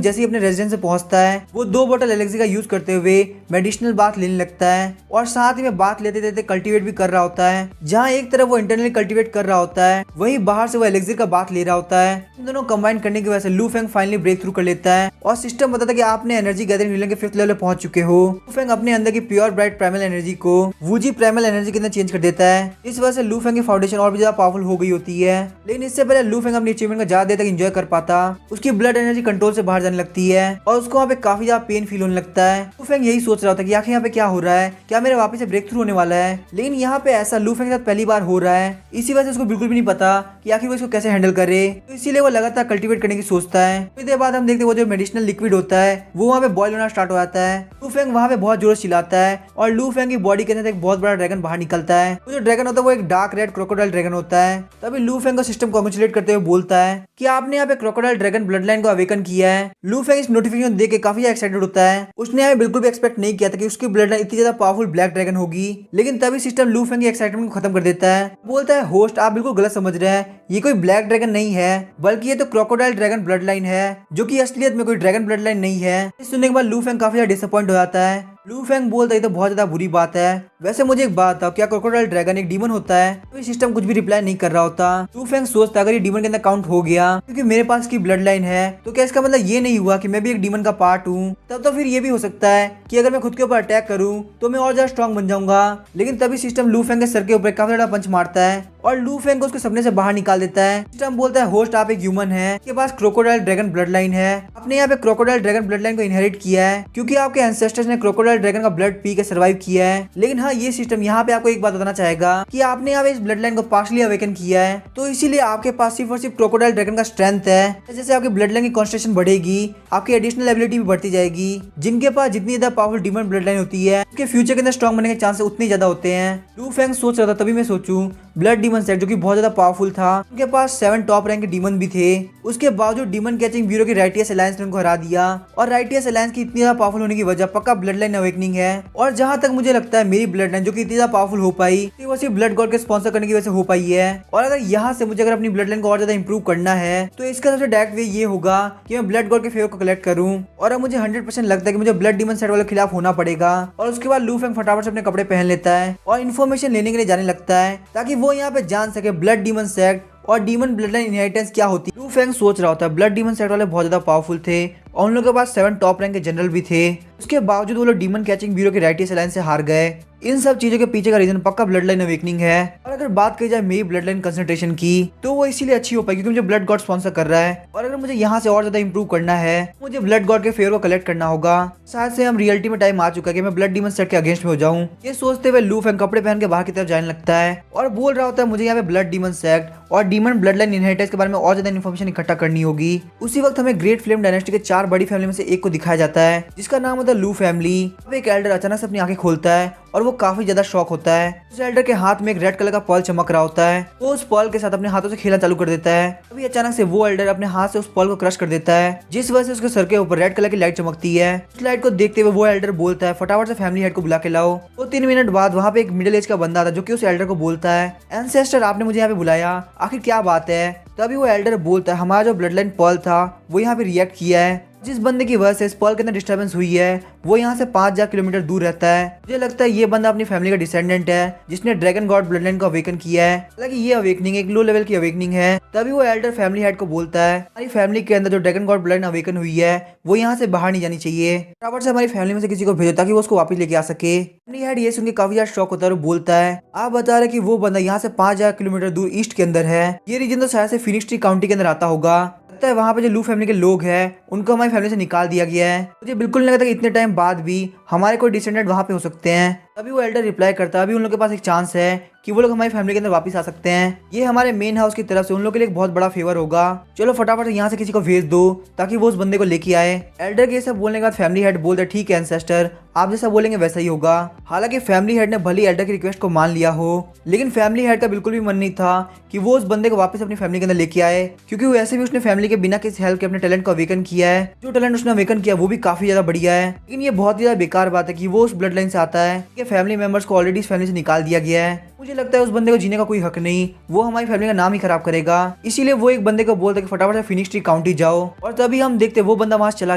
जैसे ही अपने रेजिडेंस से पहुंचता है वो 2 बोतल एलेक्सी का यूज करते हुए मेडिसिनल बाथ लेने लगता है और साथ ही में बाथ लेते लेते कल्टीवेट भी कर रहा होता है। जहाँ एक तरफ वो इंटरनली कल्टीवेट कर रहा होता है वहीं बाहर से वो एलेक्सी का बाथ ले रहा होता है। इन दोनों कंबाइन करने की वजह से लू फेंग फाइनली ब्रेक थ्रू कर लेता है और सिस्टम बताता है कि आपने एनर्जी गैदरिंग रिले के 5th लेवल पहुंच चुके हो। लू फेंग अपने अंदर की प्योर ब्राइट प्राइमल एनर्जी को वूजी प्राइमल एनर्जी के अंदर चेंज कर देता है। इस वजह से लू फेंग की फाउंडेशन और भी ज्यादा पावरफुल हो गई होती है। लेकिन इससे पहले लू फेंग अपनी अचीवमेंट को ज्यादा देर तक एंजॉय कर पाता, उसकी ब्लड एनर्जी कंट्रोल से बाहर जाने लगती है और उसको वहाँ पे काफी ज्यादा पेन फील होने लगता है। लू फेंग यही सोच रहा होता है कि आखिर यहाँ पे क्या हो रहा है, क्या मेरे वापस से ब्रेक थ्रू होने वाला है। लेकिन यहाँ पे ऐसा लू फेंग के साथ पहली बार हो रहा है, इसी वजह से उसको बिल्कुल भी नहीं पता कि आखिर वो इसको कैसे हैंडल करे, तो इसीलिए वो लगातार कल्टीवेट करने की सोचता है। फिर देर बाद हम देखते हैं वो जो मेडिसिनल लिक्विड होता है वो वहाँ पे बॉयल होना स्टार्ट हो जाता है। लू फेंग वहाँ पे बहुत जोर से चिल्लाता है और लू फेंग की बॉडी के अंदर एक बहुत बड़ा ड्रैगन बाहर निकलता है। वो जो ड्रैगन होता है वो एक डार्क रेड क्रोकोडाइल ड्रैगन होता है। तभी लू फेंग को सिस्टम कॉन्ग्रेचुलेट करते हुए बोलता है कि आपने यहाँ पे क्रोकोडाइल ड्रैगन ब्लड लाइन को अवेकन किया है। लू फेंग इस नोटिफिकेशन देख के काफी एक्साइटेड होता है। उसने यहाँ बिल्कुल भी एक्सपेक्ट नहीं किया था कि उसकी ब्लड लाइन इतनी ज्यादा पावरफुल ब्लैक ड्रैगन होगी। लेकिन तभी सिस्टम लू फेंग की एक्साइटमेंट को खत्म कर देता है। बोलता है होस्ट आप बिल्कुल गलत समझ रहे हैं, ये कोई ब्लैक ड्रैगन नहीं है बल्कि ये तो क्रोकोडाइल ड्रैगन ब्लड लाइन है जो कि असलियत में कोई ड्रैगन ब्लड लाइन नहीं है। इस सुनने के बाद लू फेंग काफी ज्यादा डिसअपॉइंट हो जाता है। लू फेंग बोलता है तो बहुत ज्यादा बुरी बात है। वैसे मुझे एक बात था, क्या क्रोकोडाइल ड्रैगन एक डीमन होता है? तो सिस्टम कुछ भी रिप्लाई नहीं कर रहा होता। लू फेंग सोचता अगर ये डीमन के अंदर काउंट हो गया क्योंकि मेरे पास की ब्लड लाइन है तो क्या इसका मतलब ये नहीं हुआ कि मैं भी एक डीमन का पार्ट हूँ? तब तो फिर ये भी हो सकता है कि अगर मैं खुद के ऊपर अटैक करूँ तो मैं और ज्यादा स्ट्रॉन्ग बन जाऊंगा। लेकिन तभी सिस्टम लू फेंग के सर के ऊपर काफी ज्यादा पंच मारता है और लू फेंग को उसके सपने से बाहर निकाल देता है। सिस्टम बोलता है होस्ट आप एक ह्यूमन है, आपके पास क्रोकोडाइल ड्रैगन ब्लड लाइन है, आपने यहाँ पे क्रोकोडाइल ड्रैगन ब्लड लाइन को इनहेरिट किया है क्योंकि आपके एंसेस्टर्स ने क्रोकोडाइल ड्रैगन का ब्लड पी के सर्वाइव किया है। लेकिन हाँ, ये सिस्टम यहाँ पे आपको एक बात बताना चाहेगा कि आपने यहाँ पे इस ब्लड लाइन को पार्शली अवेकन किया है, तो इसीलिए आपके पास सिर्फ और सिर्फ क्रोकोडाइल ड्रैगन का स्ट्रेंथ है। जैसे आपकी ब्लड लाइन की कॉन्स्टेंशन बढ़ेगी, आपकी एडिशनल एबिलिटी भी बढ़ती जाएगी। जिनके पास जितनी ज्यादा पावरफुल डीमन ब्लड लाइन होती है, उसके फ्यूचर के अंदर स्ट्रॉन्ग बनने के चांसेस उतने ज्यादा होते हैं। लू फेंग सोच रहा था, तभी मैं सोचूं ब्लड डीमन सेट जो कि बहुत ज्यादा पावरफुल था, उनके पास 7 टॉप रैंक के डीमन भी थे। उसके बावजूद डीमन कैचिंग ब्यूरो की राइटियस अलायंस ने उनको हरा दिया, और राइटियस अलायंस की इतनी ज्यादा पावरफुल होने की वजह पक्का ब्लड लाइन अवेकनिंग है। और जहां तक मुझे लगता है मेरी ब्लड लाइन जो कि इतनी ज्यादा पावरफुल हो पाई, वो सिर्फ ब्लड गॉड के स्पॉन्सर करने की वजह से हो पाई है। और अगर यहाँ से मुझे अगर अपनी ब्लड लाइन को और ज्यादा इंप्रूव करना है, तो इसका सबसे डायरेक्ट वे ये होगा कि मैं ब्लड गॉड के फेवर को कलेक्ट करूं। और अब मुझे 100% लगता है कि मुझे ब्लड डीमन सेट वाले के खिलाफ होना पड़ेगा। और उसके बाद लू फेंग फटाफट से अपने कपड़े पहन लेता है और इन्फॉर्मेशन लेने के लिए जाने लगता है, ताकि वो यहाँ पे जान सके ब्लड डीमन सेट और डीमन ब्लड लाइन इनहेरिटेंस क्या होती है। लू फेंग सोच रहा होता है ब्लड डीमन सेट वाले बहुत ज्यादा पावरफुल थे और उन लोगों के पास 7 टॉप रैंक के जनरल भी थे। उसके बावजूद वो लोग डीमन कैचिंग ब्यूरो की राइटियस अलायंस से हार गए। इन सब चीजों के पीछे का रीजन पक्का ब्लड लाइन अवेकनिंग है। और अगर बात की जाए मेरी ब्लड लाइन कंसंट्रेशन की, तो वो इसीलिए अच्छी हो पाई क्योंकि मुझे ब्लड गॉड स्पॉन्सर कर रहा है। और अगर मुझे यहाँ से और ज्यादा इंप्रूव करना है, मुझे ब्लड गॉड के फेवर को कलेक्ट करना होगा। शायद से हम रियलिटी में टाइम आ चुका है कि मैं ब्लड डीमन सेट के अगेंस्ट में हो जाऊं। ये सोचते हुए लू फेंग कपड़े पहन के बाहर की तरफ जाने लगता है और बोल रहा होता है मुझे यहाँ पे ब्लड डीमन सेट और डीमन ब्लड लाइन इनहेरिटेंस के बारे में और ज्यादा इन्फॉर्मेशन इकट्ठा करनी होगी। उसी वक्त हमें ग्रेट फ्लेम डायनेस्टी के 4 बड़ी फैमिली में से एक को दिखाया जाता है, जिसका नाम होता है लू फैमिली। अब एक एल्डर अचानक से अपनी आंखें खोलता है और वो काफी ज्यादा शॉक होता है। उस एल्डर के हाथ में एक रेड कलर का पर्ल चमक रहा होता है। वो उस पर्ल के साथ अपने हाथों से खेलना चालू कर देता है। अभी अचानक से वो एल्डर अपने हाथ से उस पर्ल को क्रश कर देता है, जिस वजह से उसके सर के ऊपर रेड कलर की लाइट चमकती है। उस लाइट को देखते हुए वो एल्डर बोलता है फटाफट से फैमिली हेड को बुला के लाओ। तो 3 मिनट बाद वहाँ पे एक मिडिल एज का बंदा था जो कि उस एल्डर को बोलता है एंसेस्टर आपने मुझे यहाँ पे बुलाया, आखिर क्या बात है। तभी वो एल्डर बोलता है हमारा जो ब्लड लाइन पर्ल था वो यहाँ पे रिएक्ट किया है। जिस बंदे की वजह से इस पर्ल के अंदर डिस्टर्बेंस हुई है वो यहाँ से 5000 किलोमीटर दूर रहता है। मुझे लगता है ये बंदा अपनी फैमिली का डिसेंडेंट है जिसने ड्रैगन गॉड ब्लड लाइन को अवेकन किया है। हालांकि ये अवेकनिंग एक लो लेवल की अवेकनिंग है। तभी वो एल्डर फैमिली हेड को बोलता है हमारी फैमिली के अंदर जो dragon God blood line awaken हुई है वो यहाँ से बाहर नहीं जानी चाहिए। बराबर से हमारी फैमिली में से किसी को भेजो ताकि वो उसको वापस लेके आ सके। फैमिली हेड ये सुन के काफी ज्यादा शॉक होता है और बोलता है आप बता रहे कि वो बंदा यहाँ से 5000 किलोमीटर दूर ईस्ट के अंदर है। ये रीजन तो शायद से फिनिक्स ट्री काउंटी के अंदर आता होगा। लगता है वहाँ पे जो लू फैमिली के लोग हैं उनको हमारी फैमिली से निकाल दिया गया है। मुझे बिल्कुल नहीं लगता कि इतने टाइम बाद भी हमारे कोई डिसेंडेंट वहाँ पे हो सकते हैं। तभी वो एल्डर रिप्लाई करता है अभी उन लोगों के पास एक चांस है कि वो लोग हमारी फैमिली के अंदर वापस आ सकते हैं। ये हमारे मेन हाउस की तरफ से उन लोगों के लिए एक बहुत बड़ा फेवर होगा। चलो फटाफट यहाँ से किसी को भेज दो ताकि वो उस बंदे को लेके आए। एल्डर के सब बोलने के बाद फैमिली हेड बोलता है ठीक है एंसेस्टर, आप जैसा बोलेंगे वैसा ही होगा। हालांकि फैमिली हेड ने भली एल्डर की रिक्वेस्ट को मान लिया हो, लेकिन फैमिली हेड का बिल्कुल भी मन नहीं था कि वो उस बंदे को वापस अपनी फैमिली के अंदर लेके आए, क्योंकि वैसे भी उसने फैमिली के बिना किसी हेल्प के अपने टैलेंट को अवेकन किया है। जो टैलेंट उसने अवेकन किया वो भी काफी ज्यादा बढ़िया है। लेकिन ये बहुत ही ज्यादा बेकार बात है कि वो उस ब्लड लाइन से आता है कि फैमिली मेंबर्स को ऑलरेडी इस फैमिली से निकाल दिया गया है। मुझे लगता है उस बंदे को जीने का कोई हक नहीं, वो हमारी फैमिली का नाम ही खराब करेगा। इसीलिए वो एक बंदे को बोलता है कि फटाफट से फिनिक्स ट्री काउंटी जाओ। और तभी हम देखते वो बंदा वहां चला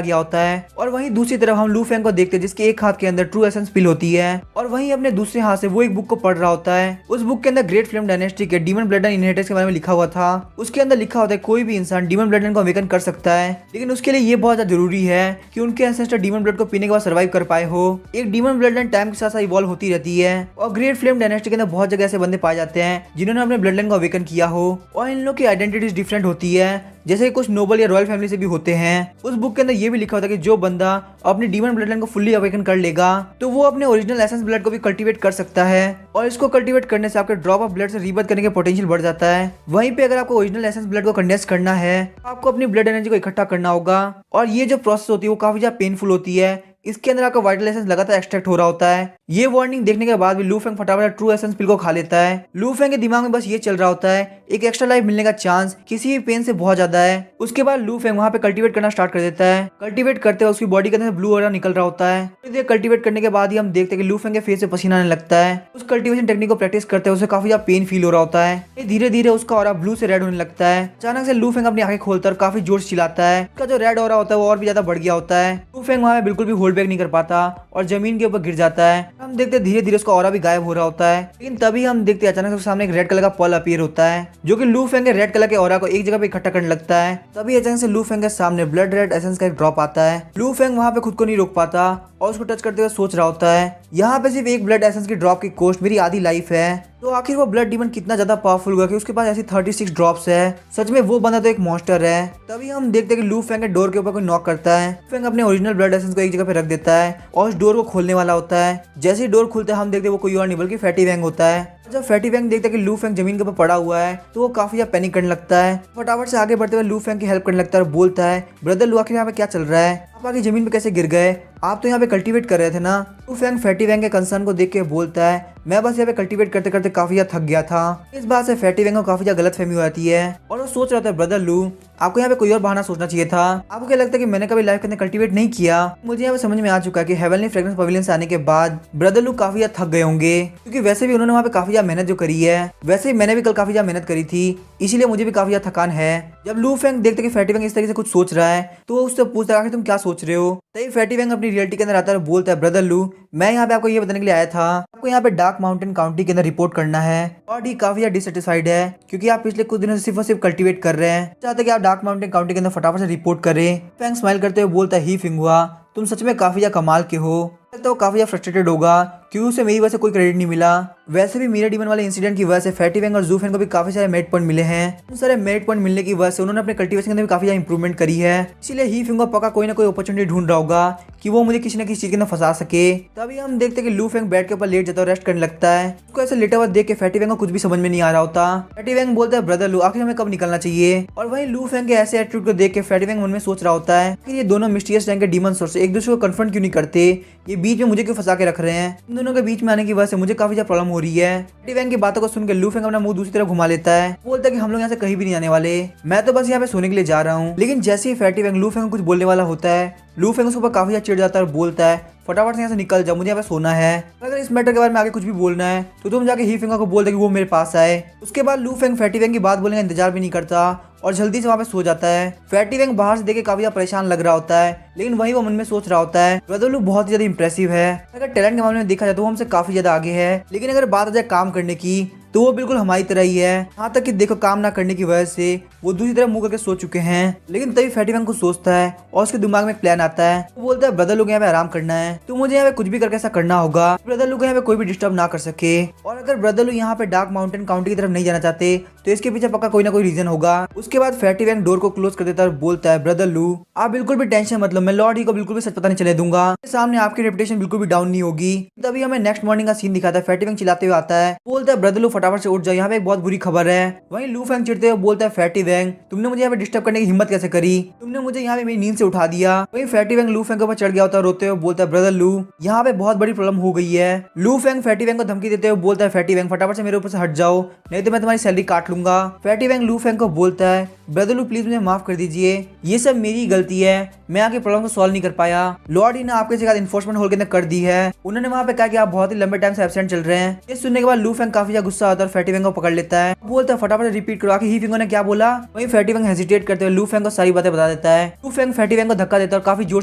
गया होता है। और वहीं दूसरी तरफ हम लू फेंग को देखते जिसके एक हाथ के अंदर ट्रू एसेंस पिल होती है और वहीं अपने दूसरे हाथ से वो एक बुक को पढ़ रहा होता है। उस बुक के अंदर ग्रेट फ्लेम डायनेस्टी के डीमन ब्लड लाइन इनहेरिटेंस के बारे में लिखा हुआ था। उसके अंदर लिखा होता है कोई भी इंसान डीमन ब्लड लाइन को अवेकन कर सकता है, लेकिन उसके लिए ये बहुत ज्यादा जरूरी है कि उनके एंसेस्टर डीमन ब्लड को पीने के बाद सर्वाइव कर पाए हो। एक डीमन ब्लड लाइन टाइम के साथ इवॉल्व होती रहती है और ग्रेट फ्लेम डायनेस्टी के अंदर बहुत जगह ऐसे बंदे पाए जाते हैं जिन्होंने अपने ब्लड लाइन को अवेकन किया हो और इन लोगों की आइडेंटिटीज डिफरेंट होती है, जैसे कुछ नोबल या रॉयल फैमिली से भी होते हैं। उस बुक के अंदर ये भी लिखा होता है कि जो बंदा अपनी डीमन ब्लड लाइन को फुल्ली अवेकन कर लेगा तो वो अपने ओरिजिनल एसेंस ब्लड को भी कल्टीवेट कर सकता है और इसको कल्टीवेट करने से आपके ड्रॉप ऑफ ब्लड से रीबर्थ करने के पोटेंशियल बढ़ जाता है। वहीं पे अगर आपको ओरिजिनल एसेंस ब्लड को कंडेंस करना है आपको अपनी ब्लड एनर्जी को इकट्ठा करना होगा और ये जो प्रोसेस होती है वो काफी ज्यादा पेनफुल होती है। इसके अंदर आपका वाइटल एसेंस लगातार एक्सट्रैक्ट हो रहा होता है। ये वार्निंग देखने के बाद भी लू फेंग फटाफट ट्रू एसेंस पिल को खा लेता है। लू फेंग के दिमाग में बस ये चल रहा होता है एक एक्स्ट्रा लाइफ मिलने का चांस किसी भी पेन से बहुत ज्यादा है। उसके बाद लू फेंग वहाँ पे कल्टीवेट करना स्टार्ट कर देता है। कल्टीवेट करते हुए उसकी बॉडी के अंदर ब्लू ऑरा निकल रहा होता है। थोड़ी देर कल्टीवेट करने के बाद ही हम देखते हैं कि लू फेंग के फेस से पसीना आने लगता है। उस कल्टीवेशन टेक्निक को प्रैक्टिस करते हुए उसे काफी ज्यादा पेन फील हो रहा होता है। धीरे धीरे उसका ऑरा ब्लू से रेड होने लगता है। अचानक से लू फेंग अपनी आंखें खोलता है और काफी जोर से चिल्लाता है। उसका जो रेड ऑरा होता है वो और भी ज्यादा बढ़ गया होता है। लू फेंग वहाँ बिल्कुल भी होल्ड बैक नहीं कर पाता और जमीन के ऊपर गिर जाता है। हम देखते धीरे धीरे उसका ऑरा भी गायब हो रहा होता है। लेकिन तभी हम देखते अचानक से उसके सामने एक रेड कलर का पर्ल अपीयर होता है जो कि लू फेंग के रेड कलर के ऑरा को एक जगह पे इकट्ठा करने लगता है। तभी अचानक से लू फेंग के सामने ब्लड रेड एसेंस का एक ड्रॉप आता है। लू फेंग वहाँ पे खुद को नहीं रोक पाता और उसको टच करते हुए सोच रहा होता है यहाँ पे सिर्फ एक ब्लड एसेंस की ड्रॉप की कॉस्ट मेरी आधी लाइफ है। तो आखिर वो ब्लड डीमन कितना ज्यादा पावरफुल हुआ कि उसके पास ऐसी 36 ड्रॉप्स है। सच में वो बंदा तो एक मॉन्स्टर है। तभी हम देखते हैं कि लू फेंग के डोर के ऊपर कोई नॉक करता है। फेंग अपने ओरिजिनल ब्लड एसेंस को एक जगह पे रख देता है और उस डोर को खोलने वाला होता है। जैसे ही डोर खुलता है हम देखते हैं वो कोई और नहीं बल्कि फैटी वैंग होता है। जब फैटी वैंग देखता है कि लू फेंग जमीन के ऊपर पड़ा हुआ है तो वो काफी ज्यादा पैनिक करने लगता है। फटाफट से आगे बढ़ते हुए लू फेंग की हेल्प करने लगता है और बोलता है, ब्रदर लू आखिर यहाँ पे क्या चल रहा है, आप आगे जमीन पे कैसे गिर गए, आप तो यहाँ पे कल्टीवेट कर रहे थे ना। लू फेंग फैटी वैंग के कंसर्न को देख के बोलता है, मैं बस यहाँ पे कल्टीवेट करते करते काफी ज्यादा थक गया था। इस बात से फैटी वैंग को काफी ज्यादा गलतफहमी हो जाती है और वो सोच रहा था, ब्रदर लू आपको यहाँ पे कोई और बहाना सोचना चाहिए था। आपको क्या लगता है कि मैंने कभी लाइफ के अंदर कल्टीवेट नहीं किया। मुझे यहाँ पे समझ में आ चुका है कि हेवनली फ्रेग्रेंस पवेलियन से आने के बाद ब्रदर लू काफी ज्यादा थक गए होंगे, क्योंकि वैसे भी उन्होंने वहाँ पे काफी ज्यादा मेहनत जो करी है। वैसे ही मैंने भी कल काफी ज्यादा मेहनत करी थी, इसीलिए मुझे भी काफी ज्यादा थकान है। जब लू फेंग देखते कि फैटी वैंग इस तरीके से कुछ सोच रहा है तो वो उससे पूछता है, तुम क्या सोच रहे हो। तभी फैटी वैंग अपनी रियलिटी के अंदर आता है और बोलता है, ब्रदर लू मैं यहाँ पे आपको ये बताने के लिए आया था, आपको यहाँ पे डार्क माउंटेन काउंटी के अंदर रिपोर्ट करना है। और ही काफी डिससेटिस्फाइड है क्योंकि आप पिछले कुछ दिनों से सिर्फ और सिर्फ कल्टीवेट कर रहे हैं, चाहते हैं कि आप डार्क माउंटेन काउंटी के अंदर फटाफट से रिपोर्ट करें। फैंग स्माइल करते हुए बोलता है, ही फिंगुआ तुम सच में काफी ज्यादा कमाल के हो। लगता है वो काफी ज्यादा फ्रस्ट्रेटेड होगा क्योंकि उसे मेरी वजह से कोई क्रेडिट नहीं मिला। वैसे भी मीरा डीमन वाले इंसिडेंट की वजह से फैटी वैंग और जूफेन को भी काफी सारे मेरिट पॉइंट मिले हैं। उन सारे मेरिट पॉइंट मिलने की वजह से उन्होंने अपने कल्टीवेशन के अंदर भी काफी ज्यादा इंप्रूवमेंट करी है। इसीलिए ही फिंग पक्का कोई ना कोई अपॉर्चुनिटी ढूंढ रहा होगा कि वो मुझे किसी न किसी चीज के अंदर फंसा सके। तभी हम देखते हैं कि लू फेंग बेड के ऊपर लेट जाता है और रेस्ट करने लगता है। उसको ऐसे लेटा हुआ देख के फैटी वैंग को कुछ भी समझ में नहीं आ रहा होता। फैटी वैंग बोलता है, ब्रदर लू आखिर हमें कब निकलना चाहिए। और वहीं लू फेंग के ऐसे एटीट्यूड को देख के फैटी वैंग मन में सोच रहा होता है कि ये दोनों मिस्टीरियस रैंक के डीमन सोर्स एक दूसरे को कन्फ्रंट क्यों नहीं करते, ये बीच में मुझे क्यों फंसा के रख रहे हैं। इन दोनों के बीच में आने की वजह से मुझे काफी ज्यादा प्रॉब्लम हो रही है। फैटी वैंग की बातों को सुनकर लू फेंग अपना मुंह दूसरी तरफ घुमा लेता है, बोलता है कि हम लोग यहाँ से कहीं भी नहीं आने वाले, मैं तो बस यहाँ पे सोने के लिए जा रहा हूँ। लेकिन जैसे ही फैटी वैंग लू फेंग को कुछ बोलने वाला होता है, लू फेंग उसके ऊपर काफी ज्यादा चिढ़ जाता है और बोलता है, फटाफट से यहाँ से निकल जा, मुझे यहाँ पे सोना है। अगर इस मैटर के बारे में आगे कुछ भी बोलना है तो तुम जाके ही फिंगर को बोल दे कि वो मेरे पास आए। उसके बाद लू फेंग फैटी वैंग की बात बोलने का इंतजार भी नहीं करता और जल्दी से वहाँ पे सो जाता है। फैटी वैंग बाहर से देखे काफी ज्यादा परेशान लग रहा होता है, लेकिन वही वो मन में सोच रहा होता है, ब्रदर लू बहुत ज्यादा इंप्रेसिव है। अगर टैलेंट के मामले में देखा जाए तो वो हमसे काफी ज्यादा आगे है, लेकिन अगर बात आ जाए काम करने की तो वो बिल्कुल हमारी तरह ही है। यहाँ तक कि देखो काम ना करने की वजह से वो दूसरी तरफ मुंह करके सो चुके हैं। लेकिन तभी फैटी वैंग को सोचता है और उसके दिमाग में एक प्लान आता है। वो बोलता है, ब्रदर लोग यहाँ पे आराम करना है तो मुझे यहाँ पे कुछ भी करके ऐसा करना होगा ब्रदर लोग यहाँ पे कोई भी डिस्टर्ब ना कर सके। और अगर ब्रदर लोग यहाँ पे डार्क माउंटेन काउंटी की तरफ नहीं जाना चाहते तो इसके पीछे पक्का कोई ना कोई रीजन होगा। उसके बाद फैटी वैंग डोर को क्लोज कर देता है और बोलता है, ब्रदर लू आप बिल्कुल भी टेंशन मतलब, मैं लॉर्ड ही को बिल्कुल भी सच पता नहीं चले दूंगा, सामने आपकी रेपुटेशन बिल्कुल भी डाउन नहीं होगी। तभी हमें नेक्स्ट मॉर्निंग का सीन दिखाता है। फैटी वैंग चिल्लाते हुए आता है, बोलता है, ब्रदर लू फटाफट से उठ जाओ, यहाँ पे बहुत बुरी खबर है। वहीं लू फेंग चिढ़ते हुए बोलता है, फैटी वैंग तुमने मुझे यहाँ पे डिस्टर्ब करने की हिम्मत कैसे करी, तुमने मुझे यहाँ पे मेरी नींद से उठा दिया। वहीं फैटी वैंग लू फेंग के ऊपर चढ़ गया होता है, रोते हुए बोलता है, ब्रदर लू यहाँ पे बहुत बड़ी प्रॉब्लम हो गई है। लू फेंग फैटी वैंग को धमकी देते हुए बोलता है, फैटी वैंग फटाफट से मेरे ऊपर से हट जाओ नहीं तो मैं तुम्हारी सैलरी काट लूंगा। फैटी वैंग लू फेंग को बोलता है, ब्रदर लू प्लीज मुझे माफ कर दीजिए, ये सब मेरी गलती है, मैं आगे प्रॉब्लम को सॉल्व नहीं कर पाया। लॉर्ड ही ने आपके जगह इन्फोर्समेंट होल के अंदर कर दी है, उन्होंने वहाँ पे कहा कि आप बहुत ही लंबे टाइम से एब्सेंट चल रहे हैं। ये सुनने के बाद लू फेंग काफी ज्यादा गुस्सा आता है और फैटी वैंग को पकड़ लेता है, बोलता है फटाफट रिपीट करो आखिर ही फिंगो ने क्या बोला। वहीं फैटी वैंग हेजिटेट करते हुए लू फेंग को सारी बातें बता देता है। लू फेंग फैटी वैंग को धक्का देता है और काफी जोर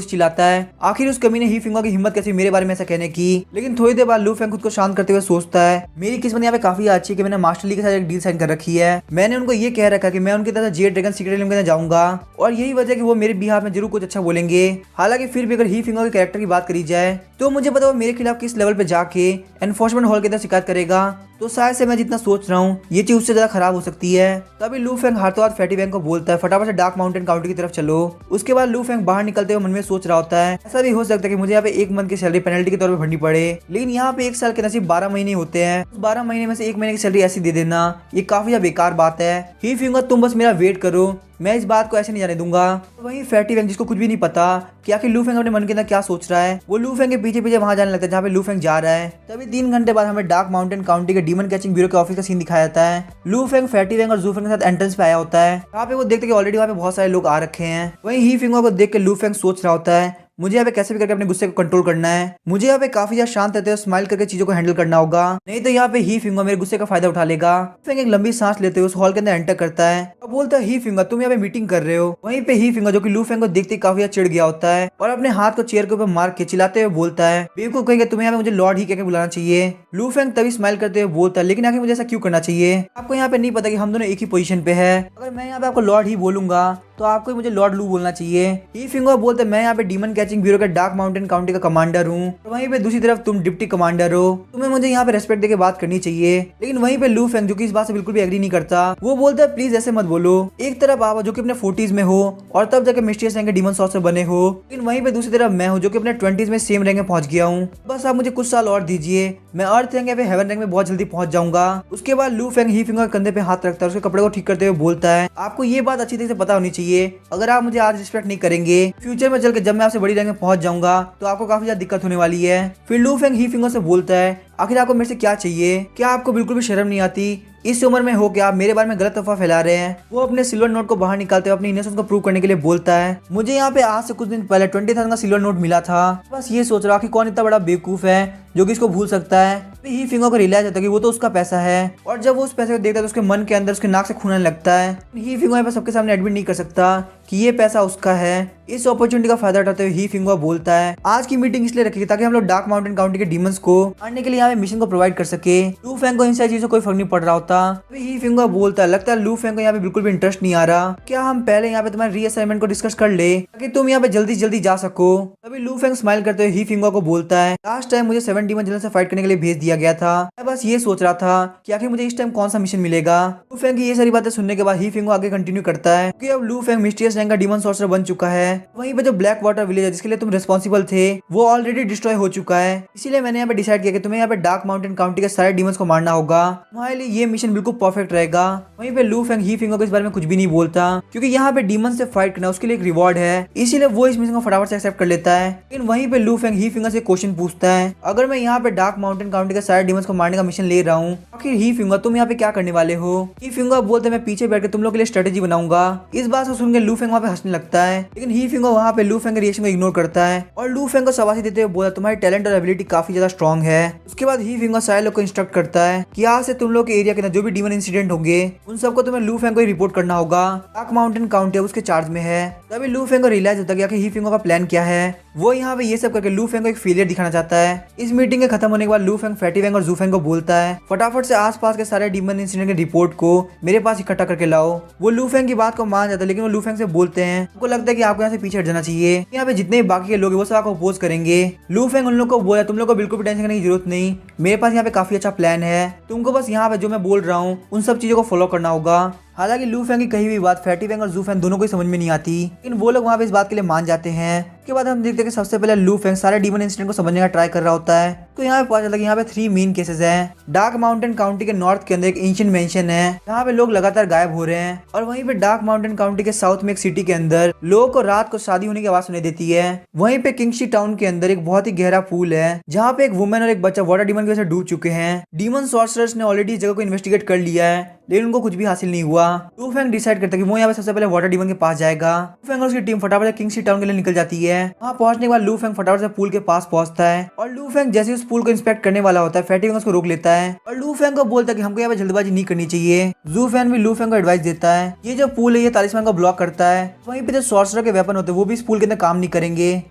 से चिल्लाता है, आखिर उस कमीने ही फिंगो की हिम्मत कैसी मेरे बारे में ऐसा कहने की। लेकिन थोड़ी देर बाद लू फेंग खुद को शांत करते हुए सोचता है, मेरी किस्मत यहाँ पे काफी अच्छी है कि मैंने मास्टर ली के साथ एक डील साइन कर रखी है। मैंने उनको ये कह रखा कि मैं उनकी तरह जेड ड्रैगन सीक्रेट रूम के अंदर जाऊंगा और यही वजह कि वो मेरे बिहाफ में जरूर कुछ अच्छा बोलेंगे। हालांकि फिर भी अगर ही फिंगो के कैरेक्टर की बात करी जाए तो मुझे पता वो मेरे खिलाफ किस लेवल पे जाके एनफोर्समेंट हॉल के अंदर शिकायत करेगा, तो शायद से मैं जितना सोच रहा हूँ ये चीज उससे ज्यादा खराब हो सकती है। तभी लू फेंग हाथों हाथ फैटी वैंग को बोलता है, फटाफट से डार्क माउंटेन काउंटी की तरफ चलो। उसके बाद लू फेंग बाहर निकलते हुए मन में सोच रहा होता है, ऐसा भी हो सकता है कि मुझे यहाँ पे एक मंथ की सैलरी पेनल्टी के तौर पर भरनी पड़े, लेकिन यहाँ पे एक साल के नसीब 12 महीने होते हैं, 12 महीने में से एक महीने की सैलरी ऐसी दे देना ये काफी ज्यादा बेकार बात है। ही फिंगर तुम बस मेरा वेट करो, मैं इस बात को ऐसे नहीं जाने दूंगा। तो वहीं फैटी वैंग जिसको कुछ भी नहीं पता कि आखिर लू फेंग अपने मन के अंदर क्या सोच रहा है, वो लू फेंग के पीछे पीछे वहां जाने लगता है जहाँ पे लू फेंग जा रहा है। तभी 3 घंटे बाद हमें डार्क माउंटेन काउंटी के डीमन कैचिंग ब्यूरो के ऑफिस का सीन दिखाया जाता है। लू फेंग फैटी वैंग और जू फेंग के साथ एंट्रेंस पे आया होता है, वहाँ पे वो देखते कि ऑलरेडी वहाँ पे बहुत सारे लोग आ रखे हैं। वहीं ही फिंगो को देख के लू फेंग सोच रहा होता है, मुझे यहाँ पे कैसे भी करके अपने गुस्से को कंट्रोल करना है, मुझे यहाँ पे काफी ज्यादा शांत रहते हुए स्माइल करके चीजों को हैंडल करना होगा, नहीं तो यहाँ पे ही फिंगर मेरे गुस्से का फायदा उठा लेगा। फिंगर एक लंबी सांस लेते हुए उस हॉल के अंदर एंटर करता है और बोलता है, ही फिंगर तुम यहाँ पे मीटिंग कर रहे हो। वहीं पे ही फिंगर जो कि लू फेंग को देखते काफी ज्यादा चिढ़ गया होता है और अपने हाथ को चेयर के ऊपर मार के चिल्लाते हुए बोलता है, बेवकूफ कहेंगे तुम्हें यहाँ पे मुझे लॉर्ड ही कहकर बुलाना चाहिए। लू फेंग तभी स्माइल करते हुए बोलता है, लेकिन आखिर मुझे ऐसा क्यों करना चाहिए, आपको यहाँ पे नहीं पता कि हम दोनों एक ही पोजीशन पे है, अगर मैं यहाँ पे आपको लॉर्ड ही बोलूंगा तो आपको मुझे लॉर्ड लू बोलना चाहिए। ही फिंगर बोलते मैं यहाँ पे डीमन कैचिंग ब्यूरो के डार्क माउंटेन काउंटी का कमांडर हूँ, और वहीं पे दूसरी तरफ तुम डिप्टी कमांडर हो। तुम्हें मुझे यहाँ पे रेस्पेक्ट देके बात करनी चाहिए। लेकिन वहीं पे लू फेंग, जो कि इस बात से बिल्कुल भी एग्री नहीं करता, वो बोलता है प्लीज ऐसे मत बोलो। एक तरफ आप जो कि अपने 40s में हो और तब जाके मिस्टीरियस रैंक के डीमन सॉर्सर बने हो, लेकिन वहीं पे दूसरी तरफ मैं हूँ जो कि अपने 20s में सेम रैंक में पहुंच गया हूँ। बस आप मुझे कुछ साल और दीजिए, मैं अर्थ रैंक या हेवन रैंक में बहुत जल्दी पहुंच जाऊंगा। उसके बाद लू फेंग ही फिंगर कंधे पे हाथ रखता है, उसके कपड़े को ठीक करते हुए बोलता है आपको ये बात अच्छी तरह से पता होनी चाहिए, अगर आप मुझे आज रिस्पेक्ट नहीं करेंगे, फ्यूचर में चल के जब मैं आपसे बड़ी रैंक में पहुंच जाऊंगा तो आपको काफी ज्यादा दिक्कत होने वाली है। फिर लू फेंग ही फिंगर से बोलता है आखिर आपको मेरे से क्या चाहिए? क्या आपको बिल्कुल भी शर्म नहीं आती? इस उम्र में हो के आप मेरे बारे में गलत अफवाह फैला रहे हैं। वो अपने सिल्वर नोट को बाहर निकालते हुए अपनी इनोसेंस को प्रूव करने के लिए बोलता है मुझे यहाँ पे आज से कुछ दिन पहले 20,000 का सिल्वर नोट मिला था। बस ये सोच रहा कि कौन इतना बड़ा बेवकूफ है जो कि इसको भूल सकता है। ही फिंगर को रियलाइज होता है कि वो तो उसका पैसा है, और जब वो उस पैसे को देखता है तो उसके मन के अंदर उसके नाक से खून आने लगता है। ही फिंगर सबके सामने एडमिट नहीं कर सकता कि ये पैसा उसका है। इस अपॉर्चुनिटी का फायदा उठाते हुए ही फिंगर बोलता है आज की मीटिंग इसलिए रखी ताकि हम लोग डार्क माउंटेन काउंटी के डीमंस को मारने के लिए यहाँ मिशन को प्रोवाइड कर सके। लू फेंग को इन सारी चीजों कोई फर्क नहीं पड़ रहा होता। ही फिंगर बोलता है लगता है लू फेंग को यहाँ पे बिल्कुल भी इंटरेस्ट नहीं आ रहा। क्या हम पहले यहाँ पे तुम्हारे रीअसाइनमेंट को डिस्कस कर ले ताकि तुम यहाँ पे जल्दी जा सको? तभी लू फेंग स्माइल करते हुए ही फिंगर को बोलता है लास्ट टाइम मुझे 7 डीमन जनरल से फाइट करने के लिए भेज दिया गया था, मैं बस ये सोच रहा था कि आखिर मुझे इस टाइम कौन सा मिशन मिलेगा। लू फेंग की ये सारी बातें सुनने के बाद ही फिंगर आगे कंटिन्यू करता है कि अब लू फेंग मिस्टीरियस रैंक का डीमन सॉर्सर बन चुका है। वहीं पे जो ब्लैक वाटर विलेज है जिसके लिए तुम रिस्पॉन्सिबल थे वो ऑलरेडी डिस्ट्रॉय हो चुका है। इसीलिए मैंने यहाँ पे डिसाइड किया कि तुम्हें यहाँ पे डार्क माउंटेन काउंटी के सारे डीमंस को मारना होगा, तुम्हारे लिए ये मिशन बिल्कुल परफेक्ट रहेगा। वहीं पे लू फेंग ही फिंगर को इस बारे में कुछ भी नहीं बोलता क्योंकि यहाँ पे डीमन से फाइट करना उसके लिए एक रिवॉर्ड है, इसीलिए वो इस मिशन को फटाफट से एक्सेप्ट कर लेता है। लेकिन वहीं पे लू फेंग ही फिंगर से क्वेश्चन पूछता है अगर मैं यहाँ पे डार्क माउंटेन काउंटी के सारे डीमंस को मारने का मिशन ले रहा हूँ आखिर ही फिंगर तुम यहाँ पे क्या करने वाले हो? ही फिंगर बोलते मैं पीछे बैठ के तुम लोग के लिए स्ट्रेटेजी बनाऊंगा। इस बात को सुनकर लू फेंग वहाँ पे हंसने लगता है, लेकिन ही फिंगर वहाँ पे लू फेंग के रिएक्शन को इग्नोर करता है और लू फेंग को शाबाशी देते हुए बोला तुम्हारी टैलेंट और एबिलिटी काफी ज्यादा स्ट्रॉन्ग है। उसके बाद ही फिंगर सारे लोग को इंस्ट्रक्ट करता है कि आज से तुम लोग के एरिया के अंदर जो भी डीमन इंसिडेंट होंगे उन सबको तुम्हें लू फेंग को रिपोर्ट करना होगा। डार्क माउंटेन काउंटी उसके चार्ज में है। तभी लू फेंग को रियलाइज होता है कि ही फिंगर का प्लान क्या है। वो यहाँ पे ये सब करके लू फेंग को एक फेलियर दिखाना चाहता है। इस मीटिंग के खत्म होने के बाद लू फेंग फैटी वेंग और जू फेंग को बोलता है फटाफट से आसपास के सारे डीमन इंसिडेंट के रिपोर्ट को मेरे पास इकट्ठा करके लाओ। वो लू फेंग की बात को मान जाता है, लेकिन वो लू फेंग से बोलते हैं उनको लगता है कि आपको यहाँ से पीछे हट जाना चाहिए, यहाँ पे जितने बाकी के लोग हैं वो सब आपको अपोज करेंगे। लू फेंग उन लोग को बोला तुम लोग को बिल्कुल भी टेंशन करने की जरूरत नहीं, मेरे पास यहाँ पे काफी अच्छा प्लान है, तुमको बस यहाँ पे जो मैं बोल रहा हूँ उन सब चीजों को फॉलो करना होगा। हालांकि लू फेंग की कही हुई बात फैटी वेंग और जू फेंग दोनों को ही समझ में नहीं आती, लेकिन वो लोग वहाँ पे इस बात के लिए मान जाते हैं। उसके बाद हम देखते हैं कि सबसे पहले लू फेंग सारे डीमन इंसिडेंट को समझने का ट्राई कर रहा होता है। तो यहाँ पे पता चलता है कि यहाँ पे 3 मेन केसेस हैं। डार्क माउंटेन काउंटी के नॉर्थ के अंदर एक एंशिएंट मेंशन है जहाँ पे लोग लगातार गायब हो रहे हैं, और वहीं पे डार्क माउंटेन काउंटी के साउथ में एक सिटी के अंदर लोगों को रात को शादी होने की आवाज सुनाई देती है। वहीं पे किंगशी टाउन के अंदर एक बहुत ही गहरा पूल है जहाँ पे एक वुमेन और एक बच्चा वाटर डीमन की वजह से डूब चुके हैं। डीमन सॉर्सरर्स ने ऑलरेडी इस जगह को इन्वेस्टिगेट कर लिया है, लेकिन उनको कुछ भी हासिल नहीं हुआ। लू फेंग डिसाइड करता है कि वो यहाँ पे सबसे पहले वाटर डीमन के पास जाएगा। लू फेंग और उसकी टीम फटाफट से किंगशी टाउन के लिए निकल जाती है। वहाँ पहुंचने के बाद लू फेंग फटाफट से पूल के पास पहुंचता है, और लू फेंग जैसे उस पूल को इंस्पेक्ट करने वाला होता है फैटी वेंग उसको रोक लेता है और लू फेंग को बोलता है कि हमको यहाँ पे जल्दबाजी नहीं करनी चाहिए। जू फेंग भी लू फेंग को एडवाइस देता है ये जो पूल है ये तालिस्मान को ब्लॉक करता है, वहीं पे जो सॉर्सरर के वेपन होते हैं वो भी इस पूल के अंदर काम नहीं करेंगे,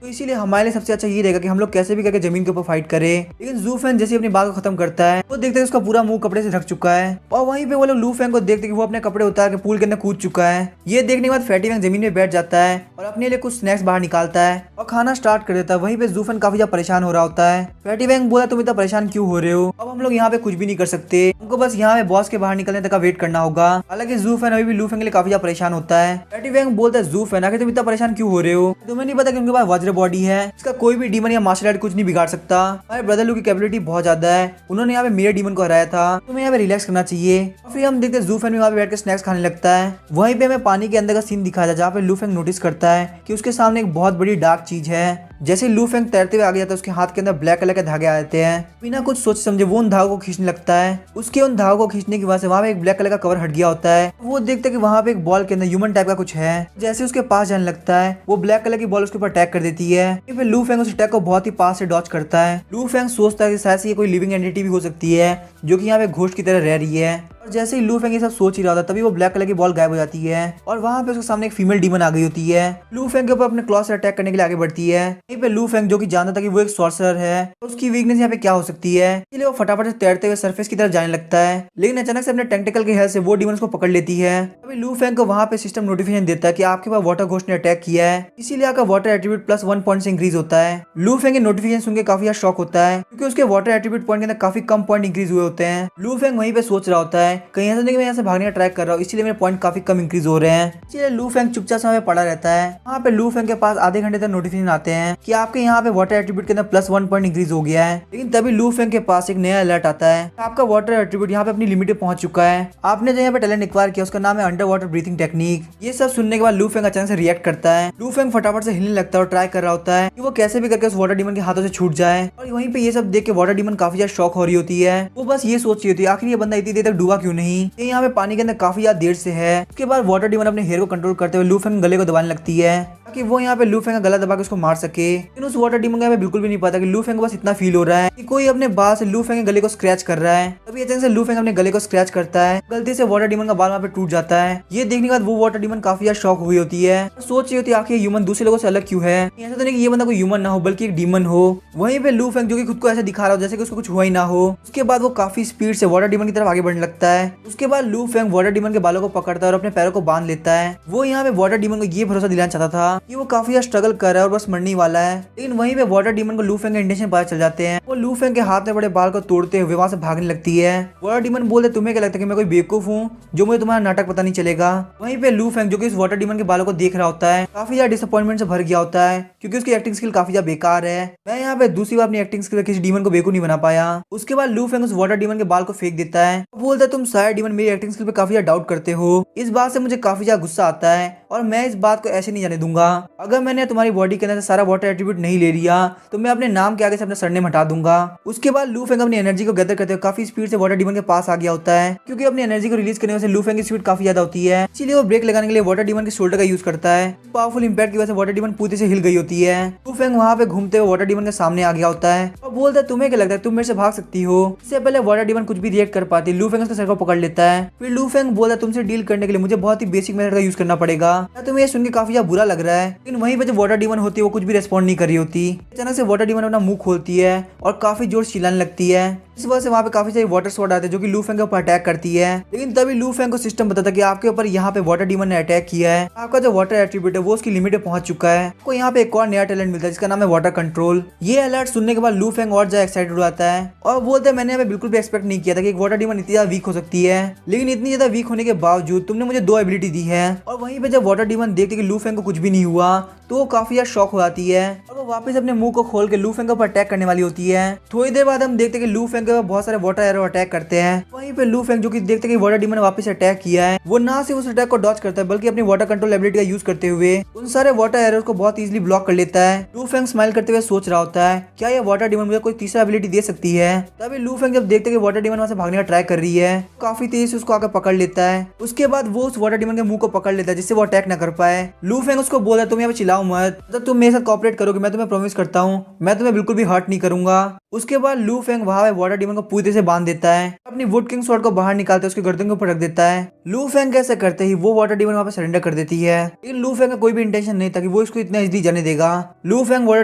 तो इसीलिए हमारे लिए सबसे अच्छा ये रहेगा कि हम लोग कैसे भी करके जमीन के ऊपर फाइट करें। लेकिन जू फेंग जैसे अपनी बात को खत्म करता है वो देखते हैं उसका पूरा मुंह कपड़े से ढक चुका है, और वहीं पे वो लोग लू फेंग को देखते हैं कि वो अपने कपड़े उतार के पूल के अंदर कूद चुका है। ये देखने के बाद फैटी वेंग जमीन में बैठ जाता है और अपने लिए कुछ स्नैक्स बाहर निकालता है और खाना स्टार्ट कर देता है। वहीं पे जू फेंग काफी ज्यादा परेशान हो रहा होता है। फैटी वेंग बोला तुम इतना परेशान क्यों हो रहे हो, अब हम लोग यहाँ पे कुछ भी नहीं कर सकते, उनको बस यहाँ पे बॉस के बाहर निकलने तक का वेट करना होगा। हालांकि जू फेंग अभी भी लू फेंग के लिए काफी ज्यादा परेशान होता है। फैटी वेंग बोलता है जू फेंग आखिर तुम इतना परेशान क्यों हो रहे हो, तुम्हें नहीं पता कि उनके पास वज्र बॉडी है, इसका कोई भी डीमन या मार्शल आर्ट कुछ नहीं बिगाड़ सकता। हमारे ब्रदर लू की कैपेबिलिटी बहुत ज्यादा है, उन्होंने यहाँ पे मेरे डीमन को हराया था, तुम्हें यहाँ पे रिलैक्स करना चाहिए। और फिर हम देखते हैं जू फेंग भी वहाँ पे बैठ के स्नैक्स खाने लगता है। वहीं पे हमें पानी के अंदर का सीन दिखाया जाए जहाँ पे लू फेंग नोटिस करता है कि उसके सामने एक बहुत बड़ी डार्क चीज है। जैसे लू फेंग तैरते हुए आगे जाता है उसके हाथ के अंदर ब्लैक कलर के धागे आ जाते हैं। बिना कुछ सोच समझे वो उन धागों को खींचने लगता है। उसके उन धागों को खींचने की वजह से वहाँ पे एक ब्लैक कलर का कवर हट गया होता है। वो देखता है कि वहाँ पे एक बॉल के अंदर ह्यूमन टाइप का कुछ है। जैसे उसके पास जाने लगता है वो ब्लैक कलर की बॉल उसके ऊपर अटैक कर देती है। फिर लू फेंग उस अटैक को बहुत ही पास से डॉच करता है। लू फेंग सोचता है कि शायद ये कोई लिविंग एंटिटी भी हो सकती है जो कि यहाँ पे घोस्ट की तरह रह रही है। और जैसे ही लू फेंग ये सब सोच ही रहा था तभी वो ब्लैक कलर की बॉल गायब हो जाती है और वहाँ पे उसके सामने एक फीमेल डीमन आ गई होती है। लू फेंग के ऊपर अपने क्लॉ से अटैक करने के लिए आगे बढ़ती है। यहीं पे लू फेंग जो कि जानता था कि वो एक सॉर्सरर है तो उसकी वीकनेस यहाँ पे क्या हो सकती है, इसलिए वो फटाफट से तैरते हुए सरफेस की तरफ जाने लगता है। लेकिन अचानक से अपने टेंटिकल की हेल्प से वो डीमन को पकड़ लेती है। अभी लू फेंग को वहाँ पे सिस्टम नोटिफिकेशन देता है कि आपके पास वाटर घोस्ट ने अटैक किया है, इसीलिए आपका वाटर एट्रीब्यूट +1 पॉइंट से इंक्रीज होता है। लू फेंग नोटिफिकेशन सुन के काफी शॉक होता है क्योंकि उसके वाटर एट्रीब्यूट पॉइंट के अंदर काफी कम पॉइंट इंक्रीज हुए होते हैं। लू फेंग वहीं पे सोच रहा होता है कहीं ऐसा नहीं कि मैं यहाँ से भागने का ट्राई कर रहा हूँ इसलिए मेरे पॉइंट काफी कम इंक्रीज हो रहे हैं, इसलिए लू फेंग चुपचाप समय पड़ा रहता है। वहाँ पे लू फेंग के पास आधे घंटे तक नोटिफिकेशन आते हैं कि आपके यहाँ पे वाटर एट्रीब्यूट के अंदर +1 पॉइंट इंक्रीज हो गया है। लेकिन तभी लू फेंग के पास एक नया अलर्ट आता है, आपका वाटर एट्रीब्यूट यहाँ पे अपनी लिमिट पे पहुंच चुका है। आपने जो यहाँ पे टैलेंट एक्वायर किया उसका नाम है अंडर वाटर ब्रीथिंग टेक्निक। ये सब सुनने के बाद लू फेंग अचानक से रिएक्ट करता है। लू फेंग फटाफट से हिलने लगता है और ट्राई कर रहा होता है कि वो कैसे भी करके उस वाटर डीमन के हाथों से छूट जाए। और वहीं पे ये सब देख के वाटर डीमन काफी ज्यादा शॉक हो रही होती है। वो बस ये सोच रही होती है आखिर ये बंदा इतनी देर तक डूबा क्यों नहीं, ये यहाँ पे पानी के अंदर काफी ज्यादा देर से है। उसके बाद वाटर डीमन अपने हेयर को कंट्रोल करते हुए लू फेंग गले को दबाने लगती है ताकि वो यहाँ पे लू फेंग का गला दबा के उसको मार सके। लेकिन उस वाटर डीमन का बिल्कुल भी नहीं पता कि लू फेंग को बस इतना फील हो रहा है कि कोई अपने बाल से लू फेंग के गले को स्क्रैच कर रहा है। तभी अचानक से लू फेंग अपने गले को स्क्रैच करता है, गलती से वाटर डीमन का बाल वहाँ पे टूट जाता है। ये देखने के बाद वो वाटर डीमन काफी ज्यादा शॉक हुई होती है और सोच रही होती है आखिर ह्यूमन दूसरे लोगों से अलग क्यों है, ऐसा तो नहीं कि ये बंदा कोई ह्यूमन ना हो बल्कि एक डीमन हो। वहीं पे लू फेंग जो कि खुद को ऐसे दिखा रहा हो जैसे कि उसको कुछ हुआ ही ना हो। उसके बाद वो काफी स्पीड से वाटर डीमन की तरफ आगे बढ़ने लगता है। उसके बाद लू फेंग वाटर डीमन के बालों को पकड़ता है और अपने पैरों को बांध लेता है। वो यहाँ पे वाटर डीमन को ये भरोसा दिलाना चाहता था कि वो काफी ज्यादा स्ट्रगल कर रहा है और बस मरने वाला है। लेकिन वहीं पे वाटर डीमन को लू फेंग के इंटेंशन पता चल जाते हैं। वो लू फेंग के हाथ में बड़े बाल को तोड़ते हुए वहां से भागने लगती है। वाटर डीमन बोलते तुम्हें क्या लगता है कि मैं कोई बेवकूफ हूँ जो मुझे तुम्हारा नाटक पता नहीं चलेगा। वहीं पे लू फेंग जो कि इस वाटर डीमन के बालों को देख रहा होता है काफी ज्यादा डिसअपॉइंटमेंट से भर गया होता है क्योंकि उसकी एक्टिंग स्किल काफी ज्यादा बेकार है। मैं यहाँ पे दूसरी बार अपनी एक्टिंग स्किल किसी डीमन को बेवकूफ नहीं बना पाया। उसके बाद लू फेंग उस वाटर डीमन के बाल को फेंक देता है। बोलता है तुम शायद डीमन मेरी एक्टिंग स्किल पे काफी ज्यादा डाउट करते हो। इस बात से मुझे काफी ज्यादा गुस्सा आता है और मैं इस बात को ऐसे नहीं जाने दूंगा। अगर मैंने तुम्हारी बॉडी के अंदर से सारा वाटर एट्रीब्यूट नहीं ले लिया तो मैं अपने नाम के आगे से अपने सरनेम हटा दूंगा। उसके बाद लू फेंग अपनी एनर्जी को गैदर करते हुए काफी स्पीड से वाटर डीमन के पास आ गया होता है क्योंकि अपनी एनर्जी को रिलीज करने से लू फेंग की स्पीड काफी ज्यादा होती है, इसलिए वो ब्रेक लगाने के लिए वाटर डीमन के शोल्डर का यूज करता है। पावरफुल इंपैक्ट की वजह से वाटर डीमन पूरी से हिल गई होती है। लू फेंग वहाँ पे घूमते हुए वाटर डीमन के सामने आ गया होता है और बोलता है तुम्हें क्या लगता है तुम मेरे से भाग सकती हो। इससे पहले वाटर डीमन कुछ भी रिएक्ट कर पाती लू फेंग उसके सर को पकड़ लेता है। फिर लू फेंग बोलता है तुमसे डील करने के लिए मुझे बहुत ही बेसिक मेथड का यूज करना पड़ेगा। तुम्हें ये सुन के काफी ज्यादा बुरा लग रहा है, लेकिन वहीं पे जो वाटर डीमन होती है वो कुछ भी रेस्पॉन्ड नहीं कर रही होती। अचानक से वाटर डीमन अपना मुंह खोलती है और काफी जोर से चिल्लाने लगती है। इस वजह से वहाँ पे काफी सारी वाटर स्वॉर्ड आते हैं जो कि लू फेंग के ऊपर अटैक करती है। लेकिन तभी लू फेंग को सिस्टम बताता है कि आपके ऊपर यहाँ पे वाटर डीमन ने अटैक किया है, आपका जो वाटर एट्रीब्यूट है वो उसकी लिमिट पे पहुंच चुका है। आपको यहाँ पे एक और नया टैलेंट मिलता है जिसका नाम है वाटर कंट्रोल। ये अलर्ट सुनने के बाद लू फेंग और ज्यादा एक्साइटेड हो जाता है और बोलते हैं मैंने यहाँ पे बिल्कुल भी एक्सपेक्ट नहीं किया था कि एक वाटर डीमन इतनी ज्यादा वीक हो सकती है, लेकिन इतनी ज्यादा वीक होने के बावजूद तुमने मुझे 2 एबिलिटी दी है। और वहीं पे जब वाटर डीमन देखते कि लू फेंग को कुछ भी नहीं हुआ तो वो काफी ज्यादा शॉक हो जाती है और वो वापस अपने मुंह को खोल के लू फेंग के ऊपर अटैक करने वाली होती है। थोड़ी देर बाद हम देखते कि लू फेंग के ऊपर बहुत सारे वाटर एरो अटैक करते हैं। वहीं पे लू फेंग जो कि देखते कि वाटर डीमन ने वापस अटैक किया है वो ना सिर्फ उस अटैक को डॉज करता है बल्कि अपनी वाटर कंट्रोल एबिलिटी का यूज करते हुए उन सारे वाटर एरोस को बहुत इजीली ब्लॉक कर लेता है। लू फेंग स्माइल करते हुए सोच रहा होता है क्या ये वाटर डीमन मुझे कोई तीसरा एबिलिटी दे सकती है। तभी लू फेंग जब देखते कि वाटर डीमन वहां से भागने का ट्राई कर रही है काफी तेज से उसको आकर पकड़ लेता है। उसके बाद वो उस वाटर डीमन के मुंह को पकड़ लेता है जिससे वो अटैक न कर पाए। लू फेंग उसको बोला तुम यहाँ पे चिल्लाओ मत, जब तुम मेरे साथ कोऑपरेट करोगे मैं तुम्हें प्रॉमिस करता हूँ मैं तुम्हें बिल्कुल भी हर्ट नहीं करूंगा। उसके बाद लू फेंग वहां वाटर डीमन को पूरी तरह से बांध देता है, अपनी वुड किंग स्वॉर्ड को बाहर निकालते उसके गर्दन के ऊपर रख देता है। लू फेंग कैसे करते ही वो वाटर डीमन वहां पे सरेंडर कर देती है, लेकिन लू फेंग का कोई भी इंटेंशन नहीं था कि वो इसको इतना इजीली जाने देगा। लू फेंग वाटर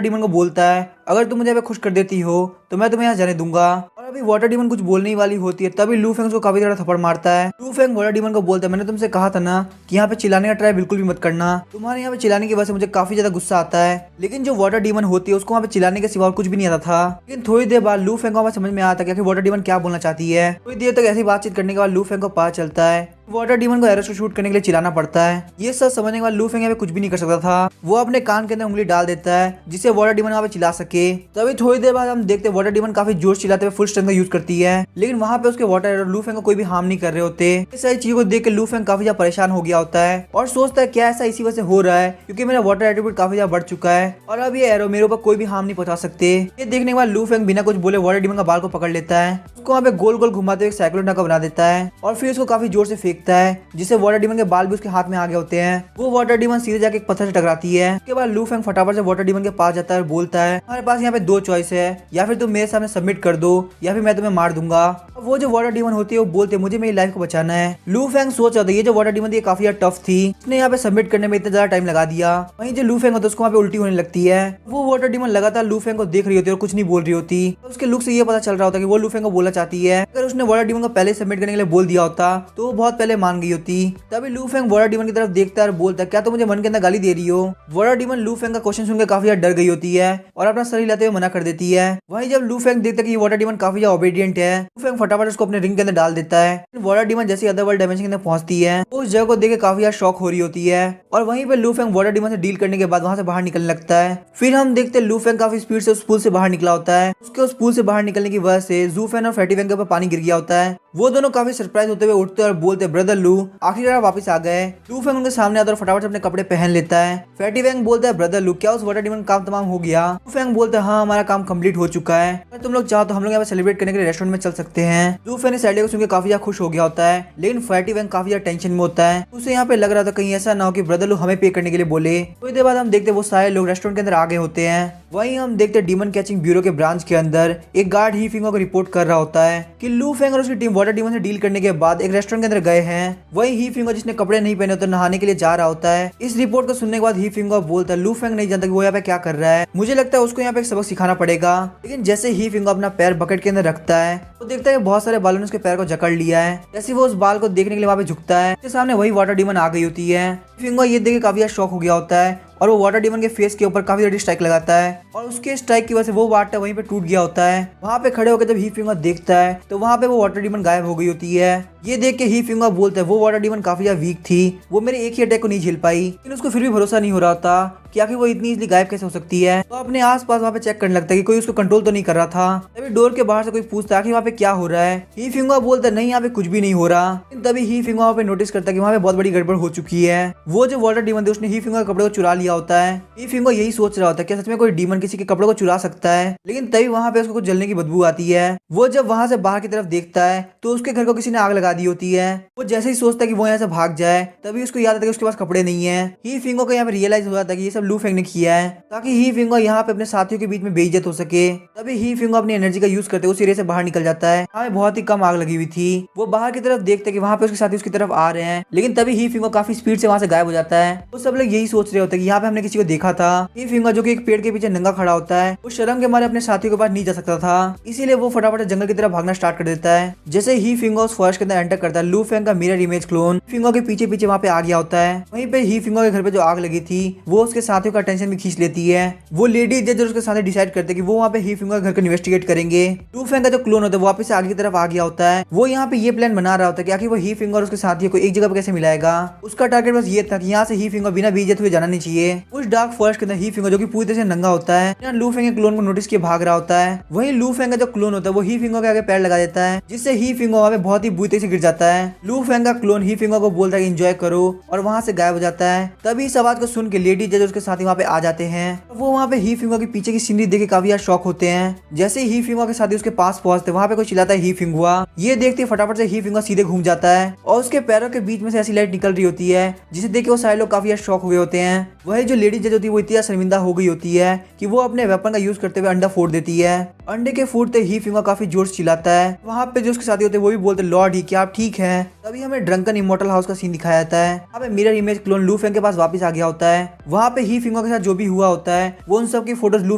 डीमन को बोलता है अगर तुम मुझे खुश कर देती हो तो मैं तुम्हें यहाँ जाने दूंगा। और अभी वाटर डीमन कुछ बोलने ही वाली होती है तभी लू फेंग उसको काफी ज्यादा थप्पड़ मारता है। लू फेंग वाटर डीमन को बोलता है मैंने तुमसे कहा था ना कि यहाँ पे चिल्लाने का ट्राई बिल्कुल भी मत करना, तुम्हारे यहाँ पे चिल्लाने की वजह से मुझे काफी ज्यादा गुस्सा आता है। लेकिन जो वाटर डीमन होती है उसको वहाँ पे चिल्लाने के सिवा और कुछ भी नहीं आता था। लेकिन थोड़ी देर बाद लू फेंग को समझ में आता है कि वाटर डीमन क्या बोलना चाहती है। थोड़ी देर तक ऐसी बातचीत करने के बाद लू फेंग को पता चलता है वाटर डीमन को एरोस को शूट करने के लिए चिल्लाना पड़ता है। ये सब समझने के बाद लू फेंग यहाँ पे कुछ भी नहीं कर सकता था। वो अपने कान के अंदर उंगली डाल देता है जिससे वाटर डीमन वहाँ पे चिल्ला सके। तभी थोड़ी देर बाद हम देखते वाटर डीमन काफी जोर चिल्लाते हुए फुल स्ट्रेंथ का यूज करती है, लेकिन वहाँ पे उसके वाटर एरो लू फेंग को कोई भी हार्म नहीं कर रहे होते। इस सारी चीजों को देख के लू फेंग काफी ज्यादा परेशान हो गया होता है और सोचता है क्या ऐसा इसी वजह से हो रहा है क्योंकि मेरा वाटर एट्रीब्यूट काफी ज्यादा बढ़ चुका है और अब ये एरो मेरे ऊपर कोई भी हार्म नहीं पहुंचा सकते। ये देखने के बाद लू फेंग बिना कुछ बोले वाटर डीमन का बाल को पकड़ लेता है, उसको वहाँ पे गोल गोल घुमाते हुए साइक्लोन का बना देता है और फिर उसको काफी जोर से फेंक देखता है जिससे वाटर डीमन के बाल भी उसके हाथ में आ गए होते हैं। वो वाटर डीमन सीधे जाके एक पत्थर से टकराती है। उसके बाद लू फेंग फटाफट से वाटर डीमन के पास जाता है और बोलता है हमारे पास यहाँ पे दो चॉइस है, या फिर तुम मेरे सामने सबमिट कर दो या फिर मैं तुम्हें मार दूंगा। वो जो वाटर डीमन होती है वो बोलते मुझे मेरी लाइफ को बचाना है। लू फेंग सोच रहा था ये जो वाटर डीमन थी काफी टफ थी, उसने यहाँ पे सबमिट करने में इतना ज्यादा टाइम लगा दिया। वहीं जो लू फेंग होता है उसको वहाँ पे उल्टी होने लगती है। वो वाटर डीमन लगातार लू फेंग को देख रही होती है और कुछ नहीं बोल रही होती। तो उसके लुक से ये पता चल रहा होता है कि वो लू फेंग को बोलना चाहती है। अगर उसने वाटर डीमन को पहले सबमिट करने के लिए बोल दिया होता तो वो बहुत पहले मान गई होती। तभी लू फेंग वाटर डीमन की तरफ देखता है और बोलता है क्या तुम मुझे मन के अंदर गाली दे रही हो। वाटर डीमन लू फेंग का क्वेश्चन सुनकर काफी ज्यादा डर गई होती है और अपना सर हिलाते हुए मना कर देती है। वहीं जब लू फेंग देखता है कि वाटर डीमन काफी ज्यादा ओबीडियंट है, लू फेंग फटाफट उसको अपने रिंग के अंदर डाल देता है। वाटर डीमन जैसे अदर वर्ल्ड डायमेंशन के अंदर पहुंचती है उस जगह को देख के काफी ज्यादा शॉक हो रही होती है और वहीं पे लू फेंग वाटर डीमन से डील करने के बाद वहां से बाहर निकलने लगता है। फिर हम देखते हैं लू फेंग काफी स्पीड से उस पुल से बाहर निकला होता है। उसके उस पुल से बाहर निकलने की वजह से जू फेन और फैटी फेंग के ऊपर पानी गिर गया होता है। वो दोनों काफी सरप्राइज होते हुए उठते और बोलते ब्रदर लू आखिरकार वापस आ गए। लू फेंग उनके सामने आता और फटाफट से अपने कपड़े पहन लेता है। फैटी फेंग बोलता है ब्रदर लू क्या उस वाटर डीमन काम तमाम हो गया। लू फेंग बोलता है हाँ हमारा काम कंप्लीट हो चुका है, अगर तुम लोग चाहो तो हम लोग यहाँ पे सेलिब्रेट करने के लिए रेस्टोरेंट में चल सकते हैं। लू फेंग इस आइडिया को सुनकर काफी ज्यादा खुश हो गया होता है, लेकिन फैटी फेंग काफी ज्यादा टेंशन में होता है। उसे यहाँ पे लग रहा था कहीं ऐसा ना हो कि ब्रदर लू हमें पे करने के लिए बोले। थोड़ी देर बाद हम देखते वो सारे लोग रेस्टोरेंट के अंदर आ गए होते हैं। वहीं हम देखते डीमन कैचिंग ब्यूरो के ब्रांच के अंदर एक गार्ड ही फिंगो को रिपोर्ट कर रहा होता है कि लू फेंग और उसकी टीम वाटर डीमन से डील करने के बाद एक रेस्टोरेंट के अंदर गए हैं। वहीं ही फिंगो जिसने कपड़े नहीं पहने होते नहाने के लिए जा रहा होता है। इस रिपोर्ट को सुनने के बाद ही फिंगो बोलता है लू फेंग नहीं जानता कि वो यहाँ पे क्या कर रहा है, मुझे लगता है उसको यहाँ पे एक सबक सिखाना पड़ेगा। लेकिन जैसे ही फिंगो अपना पैर बकेट के अंदर रखता है तो देखता है बहुत सारे बालों ने उसके पैर को जकड़ लिया है। जैसे वो उस बाल को देखने के लिए वहाँ पे झुकता है, उसके सामने वही वाटर डीमन आ गई होती है। फिंगो ये देख के काफी शॉक हो गया होता है और वो वाटर डीमन के फेस के ऊपर काफी ज्यादा स्ट्राइक लगाता है और उसके स्ट्राइक की वजह से वो वाटर वहीं पे टूट गया होता है। वहाँ पे खड़े होकर जब ही फिंगर देखता है तो वहाँ पे वो वाटर डीमन गायब हो गई होती है। ये देख के ही फिंगर बोलता है वो वाटर डीमन काफी ज्यादा वीक थी, वो मेरे एक ही अटैक को नहीं झेल पाई। लेकिन उसको फिर भी भरोसा नहीं हो रहा था कि आखिर वो इतनी इजली गायब कैसे हो सकती है। तो अपने आसपास वहाँ पे चेक करने लगता है कि कोई उसको कंट्रोल तो नहीं कर रहा था। तभी डोर के बाहर से कोई पूछता है कि वहाँ पे क्या हो रहा है। ही फिंगर बोलता है नहीं यहाँ पे कुछ भी नहीं हो रहा। तभी ही फिंगर वहाँ पे नोटिस करता है कि वहाँ पे बहुत बड़ी गड़बड़ हो चुकी है। वो जो वाटर डीमन थे उसने ही फिंगर के कपड़े को चुरा लिया होता है। ही फिंगर यही सोच रहा होता है कि सच में कोई डीमन किसी के कपड़ों को चुरा सकता है। लेकिन तभी वहाँ पे उसको कुछ जलने की बदबू आती है। वो जब वहाँ से बाहर की तरफ देखता है तो उसके घर को किसी ने आग लगा दी होती है। वो जैसे ही सोचता है कि वो यहाँ से भाग जाए तभी उसको याद आता है कि उसके पास कपड़े नहीं है। ही फिंगर को यहाँ पे रियलाइज हो जाता है कि ये सब लू फेंग ने किया है ताकि ही फिंगर यहाँ पे अपने साथियों के बीच में बेइज्जत हो सके। तभी ही फिंगर अपनी एनर्जी का यूज करते उस एरिया से बाहर निकल जाता है। वहाँ बहुत ही कम आग लगी हुई थी। वो बाहर की तरफ देखते कि वहाँ पे उसके साथी उसकी तरफ आ रहे हैं, लेकिन तभी ही फिंगर काफी स्पीड से वहाँ से गायब हो जाता है। वो सब लोग यही सोच रहे होते हैं कि यहाँ पे हमने किसी को देखा था। ही फिंगर जो कि एक पेड़ के पीछे नंगा खड़ा होता है वो शर्म के मारे अपने साथियों के पास नहीं जा सकता था, इसीलिए वो फटाफट जंगल की तरफ भागना स्टार्ट कर देता है। जैसे ही फिंगर उस फॉरेस्ट के अंदर एंटर करता है लू फेंग का मिरर इमेज क्लोन फिंगर के पीछे पीछे वहाँ पे आ गया होता है। वहीं पे ही फिंगर के घर पे जो आग लगी थी वो उसके साथियों का अटेंशन भी खींच लेती है। वो लेडी जज उसके साथ डिसाइड करते हैं कि वो वहाँ पे ही फिंगर घर को इन्वेस्टिगेट करेंगे। लू फेंग का जो क्लोन होता है वो वापस आगे की तरफ आ गया होता है। वो यहाँ पे ये प्लान बना रहा होता है कि आखिर वो ही फिंगर उसके साथियों को एक जगह पे कैसे मिलाएगा। उसका टारगेट बस ये था कि यहाँ से ही फिंगर बिना बेइज्जत हुए जाना नहीं चाहिए। उस डार्क फॉरेस्ट के अंदर ही फिंगर जो कि पूरी तरह से नंगा होता है यहाँ लू फेंग के क्लोन को नोटिस किए भाग रहा होता है। वहीं लू फेंग का जो क्लोन होता है वो ही फिंगर के आगे पैर लगा देता है जिससे ही फिंगर वहाँ पे बहुत ही बुरी तरह से गिर जाता है। लू फेंग का क्लोन ही फिंगर को बोलता है एंजॉय करो और वहाँ से गायब हो जाता है। तभी इस आवाज को सुन के लेडी जज उसके साथी वहाँ पे आ जाते हैं। वो वहाँ पे ही फिंगर के पीछे की सीनरी देख के काफी ज्यादा शॉक होते हैं। जैसे ही फिंगर के साथी उसके पास पहुंचते वहाँ पे कोई चिल्लाता है ही फिंगुआ। ये देखते फटाफट से ही फिंगर सीधे घूम जाता है और उसके पैरों के बीच में से ऐसी लाइट निकल रही होती है जिसे देख के वो सारे लोग काफी ज्यादा शॉक हुए होते हैं। वही जो लेडी जज होती है वो इतनी शर्मिंदा हो गई होती है कि वो अपने वेपन का यूज करते हुए अंडा फोड़ देती है। अंडे के फूटते ही फिंगर काफी जोर से चिल्लाता है। वहाँ पे जो उसके साथी होते हैं वो भी बोलते लॉर्ड ही क्या आप ठीक है। तभी हमें ड्रंकन इमोर्टल हाउस का सीन दिखाया जाता है। यहाँ पे मिरर इमेज क्लोन लू फेंग के पास वापस आ गया होता है। वहाँ पे ही फिंगर के साथ जो भी हुआ होता है वो उन सब की फोटोज लू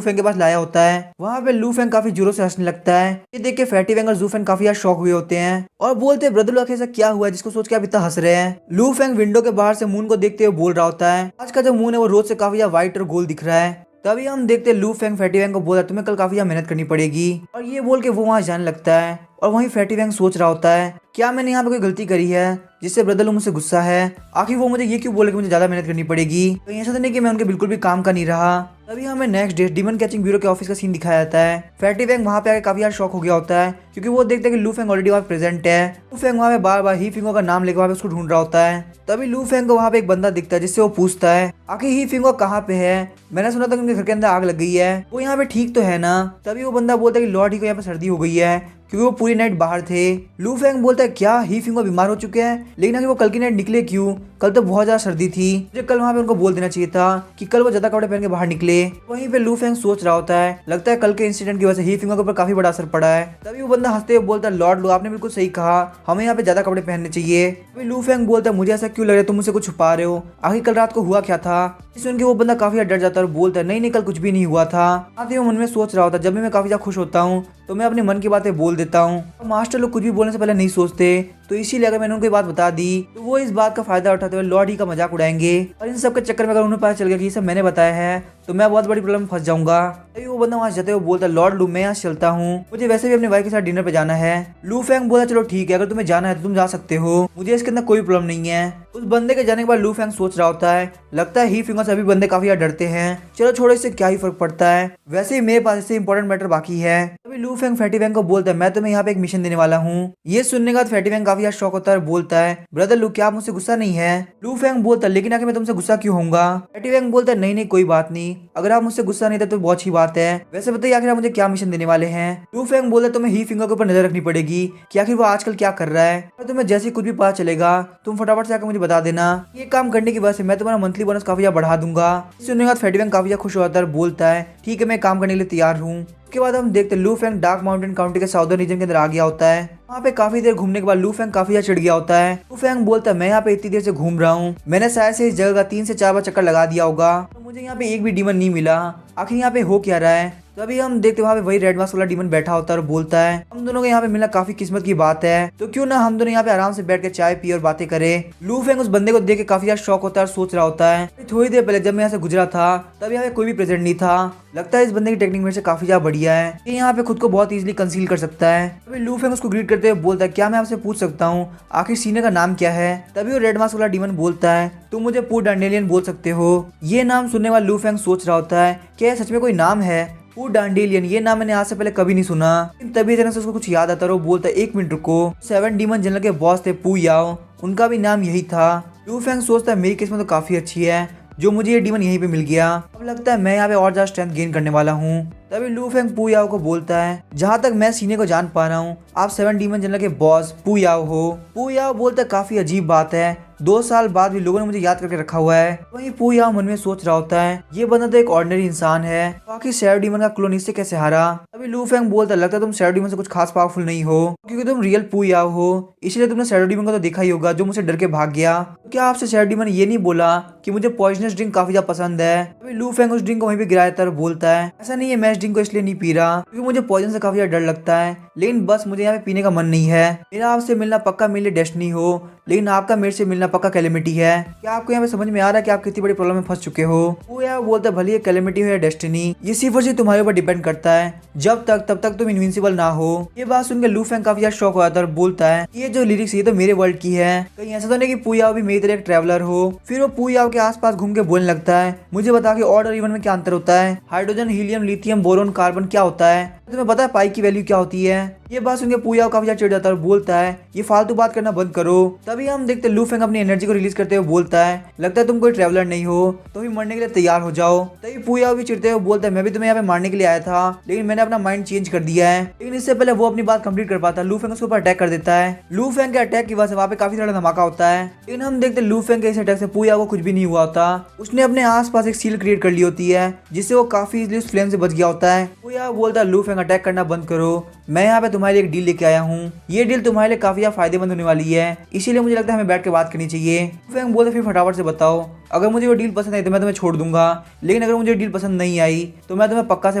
फेंग के पास लाया होता है। वहाँ पे लू फेंग काफी जोरों से हंसने लगता है। ये देख के फैटी फेंग और जू फेंग काफी ज्यादा शॉक हुए होते हैं और बोलते ब्रदर लोग ऐसा क्या हुआ है जिसको सोच के आप इतना हंस रहे हैं। लू फेंग विंडो के बाहर से मून को देखते हुए बोल रहा होता है आज का जो मून है वो रोज से काफी ज्यादा व्हाइट और गोल दिख रहा है। तभी हम देखते लू फेंग फैटी फेंग को बोला तुम्हें कल काफी ज्यादा मेहनत करनी पड़ेगी और ये बोल के वो वहाँ जाने लगता है। और वहीं फैटी फेंग सोच रहा होता है क्या मैंने यहाँ पे कोई गलती करी है जिससे ब्रदर लोग मुझसे गुस्सा है। आखिर वो मुझे ये क्यों बोले कि मुझे ज्यादा मेहनत करनी पड़ेगी। तो ऐसा तो नहीं कि मैं उनके बिल्कुल भी काम का नहीं रहा। तभी हमें next day demon catching bureau के ऑफिस का सीन दिखाया जाता है। फैटी वैंग वहाँ पे आके काफी यार शॉक हो गया होता है क्योंकि वो देखते हैं कि लू फेंग ऑलरेडी वहाँ प्रेजेंट है। लू फेंग वहाँ पे बार बार ही फिंगो का नाम लेकर वहाँ पे उसको ढूंढ रहा होता है। तभी लू फेंग को वहाँ पे एक बंदा दिखता है जिससे वो पूछता है आखिर ही फिंगो कहाँ पे है, मैंने सुना था उनके घर के अंदर आग लग गई है, वो यहाँ पे ठीक तो है ना। तभी वो बंदा बोलता है कि लॉर्ड ही को यहाँ पे सर्दी हो गई है क्योंकि वो पूरी नाइट बाहर थे। लू फेंग बोलता है क्या ही फिंगो बीमार हो चुके हैं, लेकिन आखिर वो कल की नाइट निकले क्यों, कल तो बहुत ज्यादा सर्दी थी, मुझे कल वहाँ पे उनको बोल देना चाहिए था कि कल वो ज्यादा कपड़े पहन के बाहर निकले। वहीं पे लू फेंग सोच रहा होता है लगता है कल के इंसिडेंट की वजह से ही फिंगो के ऊपर काफी बड़ा असर पड़ा है। तभी वो बंदा हंसते हुए बोलता है लॉर्ड लू आपने बिल्कुल सही कहा, हमें यहाँ पे ज्यादा कपड़े पहनने चाहिए। तभी लू फेंग बोलता है मुझे ऐसा क्यों लग रहा है, तुम मुझसे कुछ छुपा रहे हो, आखिर कल रात को हुआ क्या था। सुन के वो बंदा काफी डर जाता है और बोलता है नहीं कल कुछ भी नहीं हुआ था। आते वो मन में सोच रहा होता है जब भी मैं काफी ज्यादा खुश होता हूँ तो मैं अपने मन की बातें बोल देता हूँ। मास्टर लोग कुछ भी बोलने से पहले नहीं सोचते, तो इसीलिए अगर मैंने उनको ये बात बता दी तो वो इस बात का फायदा उठाते हुए लॉर्ड ही का मजाक उड़ाएंगे और इन सब के चक्कर में अगर उन्हें पता चल गया कि ये सब मैंने बताया है तो मैं बहुत बड़ी प्रॉब्लम में फंस जाऊंगा। तभी वो बंदा वहां जाते हुए बोलता है लॉर्ड लू मैं यहाँ चलता हूँ, मुझे वैसे भी अपने भाई के साथ डिनर पे जाना है। लू फेंग बोला चलो ठीक है अगर तुम्हें जाना है तो तुम जा सकते हो, मुझे इसके अंदर कोई प्रॉब्लम नहीं है। उस बंदे के जाने के बाद लू फेंग सोच रहा होता है लगता है ही फिंगर सभी बंदे काफी यार डरते हैं, चलो छोड़ो इससे क्या ही फर्क पड़ता है, वैसे ही मेरे पास इससे इंपॉर्टेंट मैटर बाकी है। तभी लू फेंग फैटी वैंग को बोलता है मैं तुम्हें यहाँ पे एक मिशन देने वाला हूँ। ये सुनने के बाद फैटी वैंग काफी यार शौक होता है और बोलता है ब्रदर लू क्या आप मुझसे गुस्सा नहीं है। लू फेंग बोलता है लेकिन आखिर मैं तुमसे गुस्सा क्यों होऊंगा। फैटी वैंग बोलता है नहीं कोई बात नहीं, अगर आप मुझसे गुस्सा नहीं थे तो बहुत अच्छी बात है, वैसे बताइए आखिर आप मुझे क्या मिशन देने वाले हैं। लू फेंग बोलता है तुम्हें ही फिंगर के ऊपर नजर रखनी पड़ेगी कि आखिर वो आजकल क्या कर रहा है, और तुम्हें जैसे कुछ भी पता चलेगा तुम फटाफट से आकर मुझे बता देना, ये काम करने की वजह से मैं तुम्हारा मंथली बोनस काफी बढ़ा दूंगा। सुनने के बाद फैटी वैंग काफी खुश होता है और बोलता है ठीक है मैं काम करने के लिए तैयार हूँ। उसके बाद हम देखते हैं लू फेंग डार्क माउंटेन काउंटी के साउदर्न रीजन के अंदर आ गया होता है। वहाँ पे काफी देर घूमने के बाद लू फेंग काफी चिढ़ गया होता है। लू फेंग बोलता है मैं यहाँ पे इतनी देर से घूम रहा हूँ, मैंने शायद से इस जगह का 3 से 4 बार चक्कर लगा दिया होगा, तो मुझे यहाँ पे एक भी डीमन नहीं मिला, आखिर यहाँ पे हो क्या रहा है। तभी हम देखते वहाँ पे वही रेड मास्क वाला डीमन बैठा होता है और बोलता है हम दोनों को यहाँ पे मिलना काफी किस्मत की बात है, तो क्यों ना हम दोनों यहाँ पे आराम से बैठ के चाय पिए और बातें करें। लू फेंग उस बंदे को देख के काफी यार शौक होता है और सोच रहा होता है थोड़ी देर पहले जब मैं यहाँ से गुजरा था तब यहाँ पे कोई भी प्रेजेंट नहीं था, लगता है इस बंदे की टेक्निक मेरे से काफी ज्यादा बढ़िया है, ये यहाँ पे खुद को बहुत इजीली कंसील कर सकता है। तभी लू फेंग उसको ग्रीट करते हुए बोलता है क्या मैं आपसे पूछ सकता हूँ आखिर सीने का नाम क्या है। तभी वो रेड मास्क वाला डीमन बोलता है तुम मुझे पू डांडेलियन बोल सकते हो। ये नाम सुनने वाला लू फेंग सोच रहा होता है क्या सच में कोई नाम है पू डांडेलियन, ये नाम मैंने आज से पहले कभी नहीं सुना। तभी अचानक से उसको कुछ याद आता है और वो बोलता है 1 मिनट रुको, 7 डीमन जनरल के बॉस थे पू याओ, उनका भी नाम यही था। लू फेंग सोचता है मेरी किस्मत तो काफी अच्छी है जो मुझे ये डीमन यहीं पे मिल गया, अब लगता है मैं यहाँ पे और ज्यादा स्ट्रेंथ गेन करने वाला हूँ। तभी लू फेंग पू याओ को बोलता है जहाँ तक मैं सीने को जान पा रहा हूँ आप 7 डीमन जनरल के बॉस पू याओ हो। पू याओ बोलता है काफी अजीब बात है, 2 साल बाद भी लोगों ने मुझे याद करके रखा हुआ है। वहीं पू याओ मन में सोच रहा होता है ये बंदा तो एक ऑर्डिनरी इंसान है, बाकी 7 डीमन का क्लोन इससे कैसे हारा। अभी लू फेंग बोलता है लगता है तुम 7 डीमन से कुछ खास पावरफुल नहीं हो क्योंकि तुम रियल पू याओ हो, इसलिए तुमने 7 डीमन को तो देखा ही होगा जो मुझसे डर के भाग गया। तो क्या आपसे 7 डीमन ये नहीं बोला कि मुझे पॉइजनस ड्रिंक काफी ज्यादा पसंद है। अभी लू फेंग उस ड्रिंक को वहीं पे गिराया था और बोलता है ऐसा नहीं है मैं इस ड्रिंक को इसलिए नहीं पी रहा क्योंकि मुझे पॉइजन से काफी ज्यादा डर लगता है, लेकिन बस मुझे यहाँ पे पीने का मन नहीं है। मेरा आपसे मिलना पक्का मेरे लिए डेस्टिनी हो, लेकिन आपका मेरे से मिलना पक्का कैलेमिटी है। क्या आपको यहाँ पे समझ में आ रहा है कि आप कितनी बड़ी प्रॉब्लम में फंस चुके हो। वो यार बोलता है भले ये कैलेमिटी हो या डेस्टिनी ये सिर्फ और सिर्फ तुम्हारे ऊपर डिपेंड करता है, जब तक तब तक तुम इनविंसिबल ना हो। ये बात सुनकर लू फेंग काफी ज्यादा शॉक हो जाता है और बोलता है ये जो लिरिक्स ये तो मेरे वर्ल्ड की है, कहीं ऐसा तो नहीं कि पू याओ भी मेरी तरह एक ट्रैवलर हो। फिर वो पू याओ के आसपास घूम के बोलने लगता है मुझे बता के ऑड और इवन में क्या अंतर होता है, hydrogen helium lithium boron carbon क्या होता है, तुम्हें पता है पाई की वैल्यू क्या होती है। ये बात सुनकर पू याओ काफी ज्यादा चिढ़ जाता है और बोलता है ये फालतू बात करना बंद करो। तभी हम देखते लू फेंग अपनी एनर्जी को रिलीज करते हुए बोलता है लगता है तुम कोई ट्रैवलर नहीं हो तो भी मरने के लिए तैयार हो जाओ। तभी पू याओ भी चिढ़ते हुए बोलता है मैं भी तुम्हें यहाँ पे मारने के लिए आया था लेकिन मैंने अपना माइंड चेंज कर दिया है। लेकिन इससे पहले वो अपनी बात कंप्लीट कर पाता लू फेंग उसके ऊपर अटैक कर देता है। लू फेंग के अटैक की वजह से वहाँ पे काफी सारा धमाका होता है, लेकिन हम देखते लू फेंग के इस अटैक से पू याओ को कुछ भी नहीं हुआ होता। उसने अपने आस पास एक सील क्रिएट कर ली होती है जिससे वो काफी इजीली उस फ्लेम से बच गया होता है। पू याओ बोलता है लू फेंग अटैक करना बंद करो, मैं यहाँ पे तुम्हारे लिए एक डील लेके आया हूँ, ये डील तुम्हारे लिए काफी फायदेमंद होने वाली है, इसीलिए मुझे लगता है हमें बैठ के बात करनी चाहिए। फेंग बोलते फिर फटाफट से बताओ अगर मुझे वो डील पसंद आई तो मैं तुम्हें छोड़ दूंगा, लेकिन अगर मुझे डील पसंद नहीं आई तो मैं तुम्हें पक्का से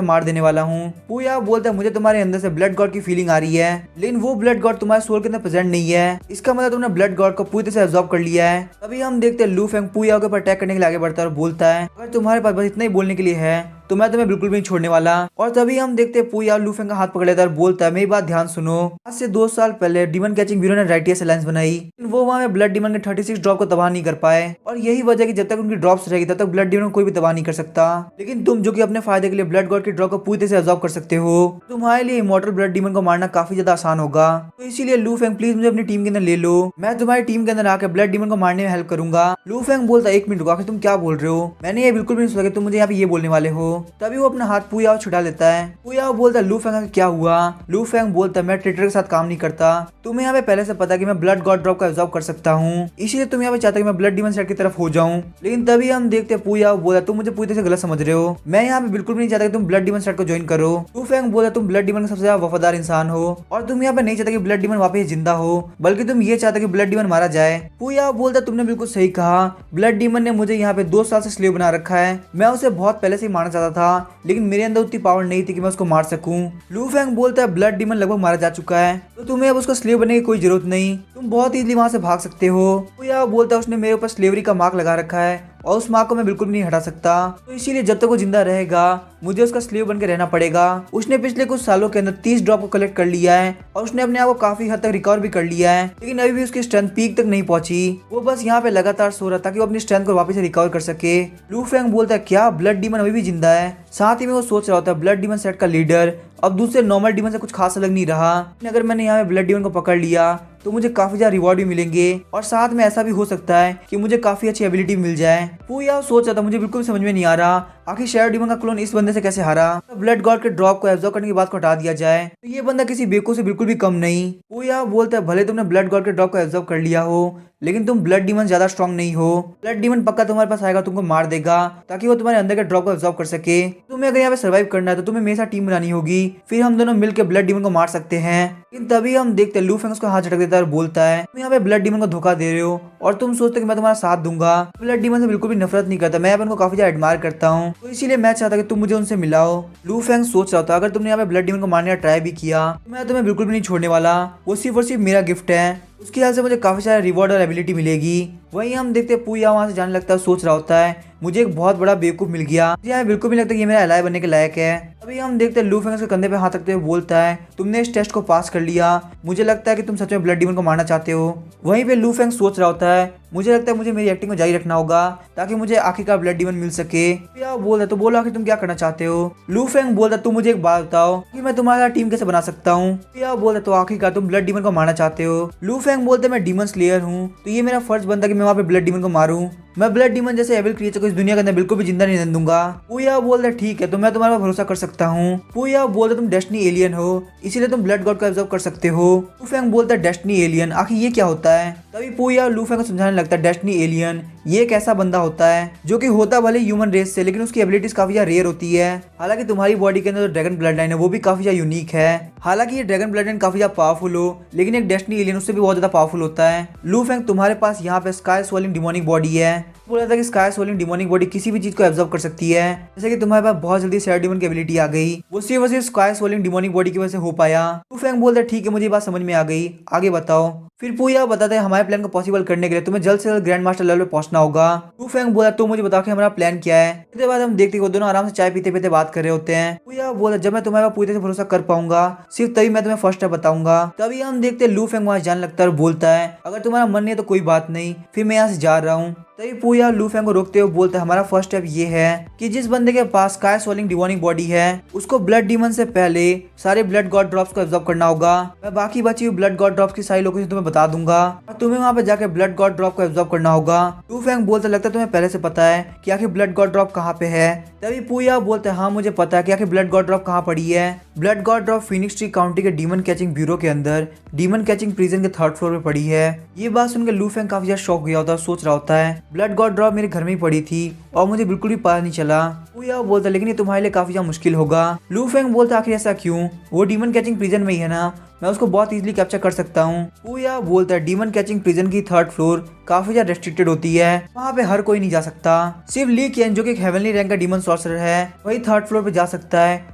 मार देने वाला हूँ। पू याओ बोलता है मुझे तुम्हारे अंदर से ब्लड गॉड की फीलिंग आ रही है, लेकिन वो ब्लड गॉड तुम्हारे सोल के अंदर प्रेजेंट नहीं है, इसका मतलब तुमने ब्लड गॉड को पूरी तरह से एब्जॉर्ब कर लिया है। तभी हम देखते हैं लू फेंग पू याओ के ऊपर अटैक करने के लिए आगे बढ़ता है और बोलता है अगर तुम्हारे पास बस इतना ही बोलने के लिए है तो मैं तुम्हें बिल्कुल भी नहीं छोड़ने वाला। और तभी हम देखते हैं पू याओ लू फेंग का हाथ पकड़ लेता है और बोलता बोलता है मेरी बात ध्यान सुनो। आज से 2 साल पहले डीमन कैचिंग ब्यूरो ने राइटियस अलायंस बनाई, लेकिन वो वहाँ ब्लड डीमन के 36 ड्रॉप को तबाह नहीं कर पाए, और यही वजह है कि जब तक उनकी ड्रॉप्स रहेगी तब तक ब्लड डीमन को कोई भी तबाह नहीं कर सकता। लेकिन तुम जो कि अपने फायदे के लिए ब्लड गॉड की ड्रॉप को पूरी तरह से अब्सॉर्ब कर सकते हो, तुम्हारे लिए इमॉर्टल ब्लड डीमन को मारना काफी ज्यादा आसान होगा। तो इसीलिए लू फेंग प्लीज मुझे अपनी टीम के अंदर ले लो, मैं तुम्हारी टीम के अंदर आकर ब्लड डीमन को मारने में हेल्प करूंगा। लू फेंग बोलता 1 मिनट रुको, आखिर तुम क्या बोल रहे हो? मैंने ये बिल्कुल भी नहीं सोचा कि तुम मुझे यहाँ पे ये बोलने वाले हो। तभी वो अपना हाथ पुयाओ छुड़ा लेता है। पुयाओ बोलता लू फेंग क्या हुआ? लू फेंग बोलता मैं ट्रेटर के साथ काम नहीं करता, तुम्हें यहाँ पे पहले से पता कि मैं ब्लड गॉड ड्रॉप का एब्जॉर्ब कर सकता हूँ, इसीलिए तुम यहाँ पे चाहते कि मैं ब्लड डीमन सेट की तरफ हो जाऊँ। लेकिन तभी हम देखते हैं पुयाओ बोला तुम मुझे पूरी तरह से गलत समझ रहे हो, मैं यहाँ पे बिल्कुल भी नहीं चाहता कि तुम ब्लड डीमन सेट को ज्वाइन करो। लू फेंग बोला तुम ब्लड डीमन का सबसे ज्यादा वफादार इंसान हो, और तुम यहाँ पे नहीं चाहते कि ब्लड डीमन वापस जिंदा हो, बल्कि तुम ये चाहते कि ब्लड डीमन मारा जाए। पुयाओ बोलता तुमने बिल्कुल सही कहा, ब्लड डीमन ने मुझे यहाँ पे 2 साल से स्लेव बना रखा है, मैं उसे बहुत पहले से ही मारना चाहता था, लेकिन मेरे अंदर उतनी पावर नहीं थी कि मैं उसको मार सकूं। लू फेंग बोलता है ब्लड डीमन लगभग मारा जा चुका है, तो तुम्हें अब उसका स्लेव बनने की कोई जरूरत नहीं, तुम बहुत इजीली वहां से भाग सकते हो। पुयाओ बोलता है उसने मेरे ऊपर स्लेवरी का मार्क लगा रखा है, और उस मार्क को मैं बिल्कुल भी नहीं हटा सकता, तो इसीलिए जब तक वो जिंदा रहेगा मुझे उसका स्लेव बन के रहना पड़ेगा। उसने पिछले कुछ सालों के अंदर 30 ड्रॉप को कलेक्ट कर लिया है, और उसने अपने आप को काफी हद तक रिकवर भी कर लिया है, लेकिन अभी भी उसकी स्ट्रेंथ पीक तक नहीं पहुंची। वो बस यहाँ पे लगातार सो रहा ताकि वो अपनी स्ट्रेंथ को वापस से रिकवर कर सके। लू फेंग बोलता है क्या ब्लड डीमन अभी भी जिंदा है? साथ ही में वो सोच रहा होता है ब्लड डीमन सेट का लीडर अब दूसरे नॉर्मल डीमन से कुछ खास अलग नहीं रहा, अगर मैंने यहाँ पे ब्लड डीमन को पकड़ लिया तो मुझे काफी ज्यादा रिवॉर्ड भी मिलेंगे, और साथ में ऐसा भी हो सकता है कि मुझे काफी अच्छी एबिलिटी मिल जाए। पुयाओ सोच रहा था मुझे बिल्कुल समझ में नहीं आ रहा आखिर शैडो डीमन का क्लोन इस बंदे से कैसे हारा। ब्लड गॉड के ड्रॉप को एब्जॉर्ब करने की बात को हटा दिया जाए तो ये बंदा किसी बेवकूफ से बिल्कुल भी कम नहीं। पुयाओ बोलता है भले तुमने ब्लड गॉड के ड्रॉप को एब्जॉर्ब कर लिया हो, लेकिन तुम ब्लड डीमन ज्यादा स्ट्रॉन्ग नहीं हो, ब्लड डीमन पक्का तुम्हारे पास आएगा, तुमको मार देगा ताकि वो तुम्हारे अंदर के ड्रॉप को एब्जॉर्ब कर सके। तुम्हें अगर यहाँ पे सर्वाइव करना है तो तुम्हें मेरे साथ टीम बनानी होगी, फिर हम दोनों मिलकर ब्लड डीमन को मार सकते हैं। लेकिन तभी हम देखते हैं लू फेंग उसका हाथ झटक देता है और बोलता है तुम यहाँ पे ब्लड डीमन को धोखा दे रहे हो, और तुम सोचते कि मैं तुम्हारा साथ दूंगा। ब्लड डीमन से बिल्कुल भी नफरत नहीं करता, मैं उनको काफी ज्यादा एडमायर करता हूँ, तो इसीलिए मैं चाहता कि तुम मुझे उनसे मिलाओ। लू फेंग सोच रहा था अगर तुमने यहाँ पे ब्लड डीमन को मारने का ट्राई भी किया तो मैं तुम्हें बिल्कुल भी नहीं छोड़ने वाला, वो सिर्फ और सिर्फ मेरा गिफ्ट है, उसकी वजह से मुझे काफी सारा रिवॉर्ड और एबिलिटी मिलेगी। वहीं हम देखते हैं पुया वहां से जाने लगता है, सोच रहा होता है मुझे एक बहुत बड़ा बेवकूफ मिल गया, मुझे बिल्कुल भी लगता है कि ये मेरा एलाय बनने के लायक है। अभी हम देखते हैं लू फेंग उसके कंधे पे हाथ रखते हुए बोलता है तुमने इस टेस्ट को पास कर लिया, मुझे लगता है कि तुम सच में ब्लड डीमन को मारना चाहते हो। वहीं पे लू फेंग सोच रहा होता है मुझे लगता है मुझे मेरी एक्टिंग को जारी रखना होगा ताकि मुझे आखिरकार ब्लड डीमन मिल सके। पुया बोलता तो बोलो आखिर तुम क्या करना चाहते हो? लू फेंग बोलता तुम मुझे एक बात बताओ कि मैं तुम्हारा टीम कैसे बना सकता हूँ? पुया बोलता तो आखिरकार तुम ब्लड डीमन को मारना चाहते हो? लू फेंग बोलते मैं डीमन स्लेयर हूँ, तो ये मेरा फर्ज बनता है कि मैं वहाँ पे ब्लड डीमन को मारूं, मैं ब्लड डीमन जैसे एविल क्रिएचर को इस दुनिया के अंदर बिल्कुल भी जिंदा नहीं रहने दूंगा। पुया बोलता ठीक है तो मैं तुम्हारे पर भरोसा कर सकता हूँ। पुया बोलता तुम डेस्टिनी एलियन हो, इसीलिए तुम ब्लड गॉड को एब्जॉर्ब कर सकते हो। लू फेंग बोलता डेस्टिनी एलियन आखिर ये क्या होता है? तभी पुया लू फेंग को समझाने लगता है डेस्टिनी एलियन ये एक ऐसा बंदा होता है जो कि होता भले ह्यूमन रेस से, लेकिन उसकी एबिलिटीज काफी ज्यादा रेयर होती है। हालांकि तुम्हारी बॉडी के अंदर जो ड्रैगन ब्लड लाइन है वो भी काफी ज्यादा यूनिक है। हालांकि ये ड्रैगन ब्लड लाइन काफी ज्यादा पावरफुल हो, लेकिन एक डेस्टिनी एलियन उससे भी बहुत ज्यादा पावरफुल होता है। लू फेंग तुम्हारे पास यहाँ पे स्काई स्वॉलिंग डिमोनिक बॉडी है, बोला था कि स्काई स्वॉलिंग डिमोनिक बॉडी किसी भी चीज को एब्जॉर्ब कर सकती है, जैसे कि तुम्हारे पास बहुत जल्दी शैडो डीमन की एबिलिटी आ गई, वो सिर्फ स्काई स्वॉलिंग डिमोनिक बॉडी की वजह से हो पाया। लू फेंग बोलता ठीक है मुझे बात समझ में आ गई, आगे बताओ। फिर पुया बताते हैं हमारे प्लान को पॉसिबल करने के लिए तुम्हें जल्द से जल्द ग्रैंड मास्टर लेवल पे पहुंचना होगा। लू फेंग बोला तो मुझे बताओ कि हमारा प्लान क्या है। इसके बाद हम देखते हैं वो दोनों आराम से चाय पीते पीते बात कर रहे होते हैं। पुया बोला जब मैं तुम्हारे पूरी तरह से भरोसा कर पाऊंगा सिर्फ तभी मैं तुम्हें फर्स्ट स्टेप बताऊंगा। तभी हम देखते हैं लू फेंग वहां जाने लगता है और बोलता है अगर तुम्हारा मन नहीं है तो कोई बात नहीं, फिर मैं यहाँ से जा रहा हूँ। तभी पुया लू फेंग को रोकते हुए बोलता है हमारा फर्स्ट स्टेप ये है कि जिस बंदे के पास स्काई स्वॉलिंग डिमोनिक बॉडी है उसको ब्लड डीमन से पहले सारे ब्लड गॉड ड्रॉप्स को एब्जॉर्ब करना होगा। मैं बाकी बची हुई ब्लड गॉड ड्रॉप्स की सारी लोकेशन तुम्हें बता दूंगा और तुम्हें वहां पे जाकर ब्लड गॉड ड्रॉप को एब्जॉर्ब करना होगा। लू फेंग बोलता लगता है तुम्हें पहले से पता है कि आखिर ब्लड गॉड ड्रॉप कहाँ पे है। तभी पुया बोलते हैं हाँ मुझे पता है कि आखिर ब्लड गॉड ड्रॉप कहाँ पड़ी है। Blood God drop Phoenix tree county के डीमन कैचिंग ब्यूरो के अंदर डीमन कैचिंग प्रिजन के 3rd फ्लोर पे पड़ी है। ये बात सुनकर लू फेंग काफी ज्यादा शॉक गया होता है, सोच रहा होता है ब्लड गॉड ड्रॉप मेरे घर में ही पड़ी थी और मुझे बिल्कुल भी पता नहीं चला। पुया बोलता लेकिन ये तुम्हारे लिए काफी ज्यादा मुश्किल होगा। लू फेंग बोलता आखिर ऐसा क्यों? वो डीमन कैचिंग प्रिजन में ही है ना, मैं उसको बहुत इजीली कैप्चर कर सकता हूँ। पुया बोलता है डीमन कैचिंग प्रिजन की 3rd फ्लोर काफी ज्यादा रेस्ट्रिक्टेड होती है, वहाँ पे हर कोई नहीं जा सकता, सिर्फ ली केन जो कि एक हेवनली रैंक का डीमन सॉर्सरर है वही 3rd फ्लोर पे जा सकता है।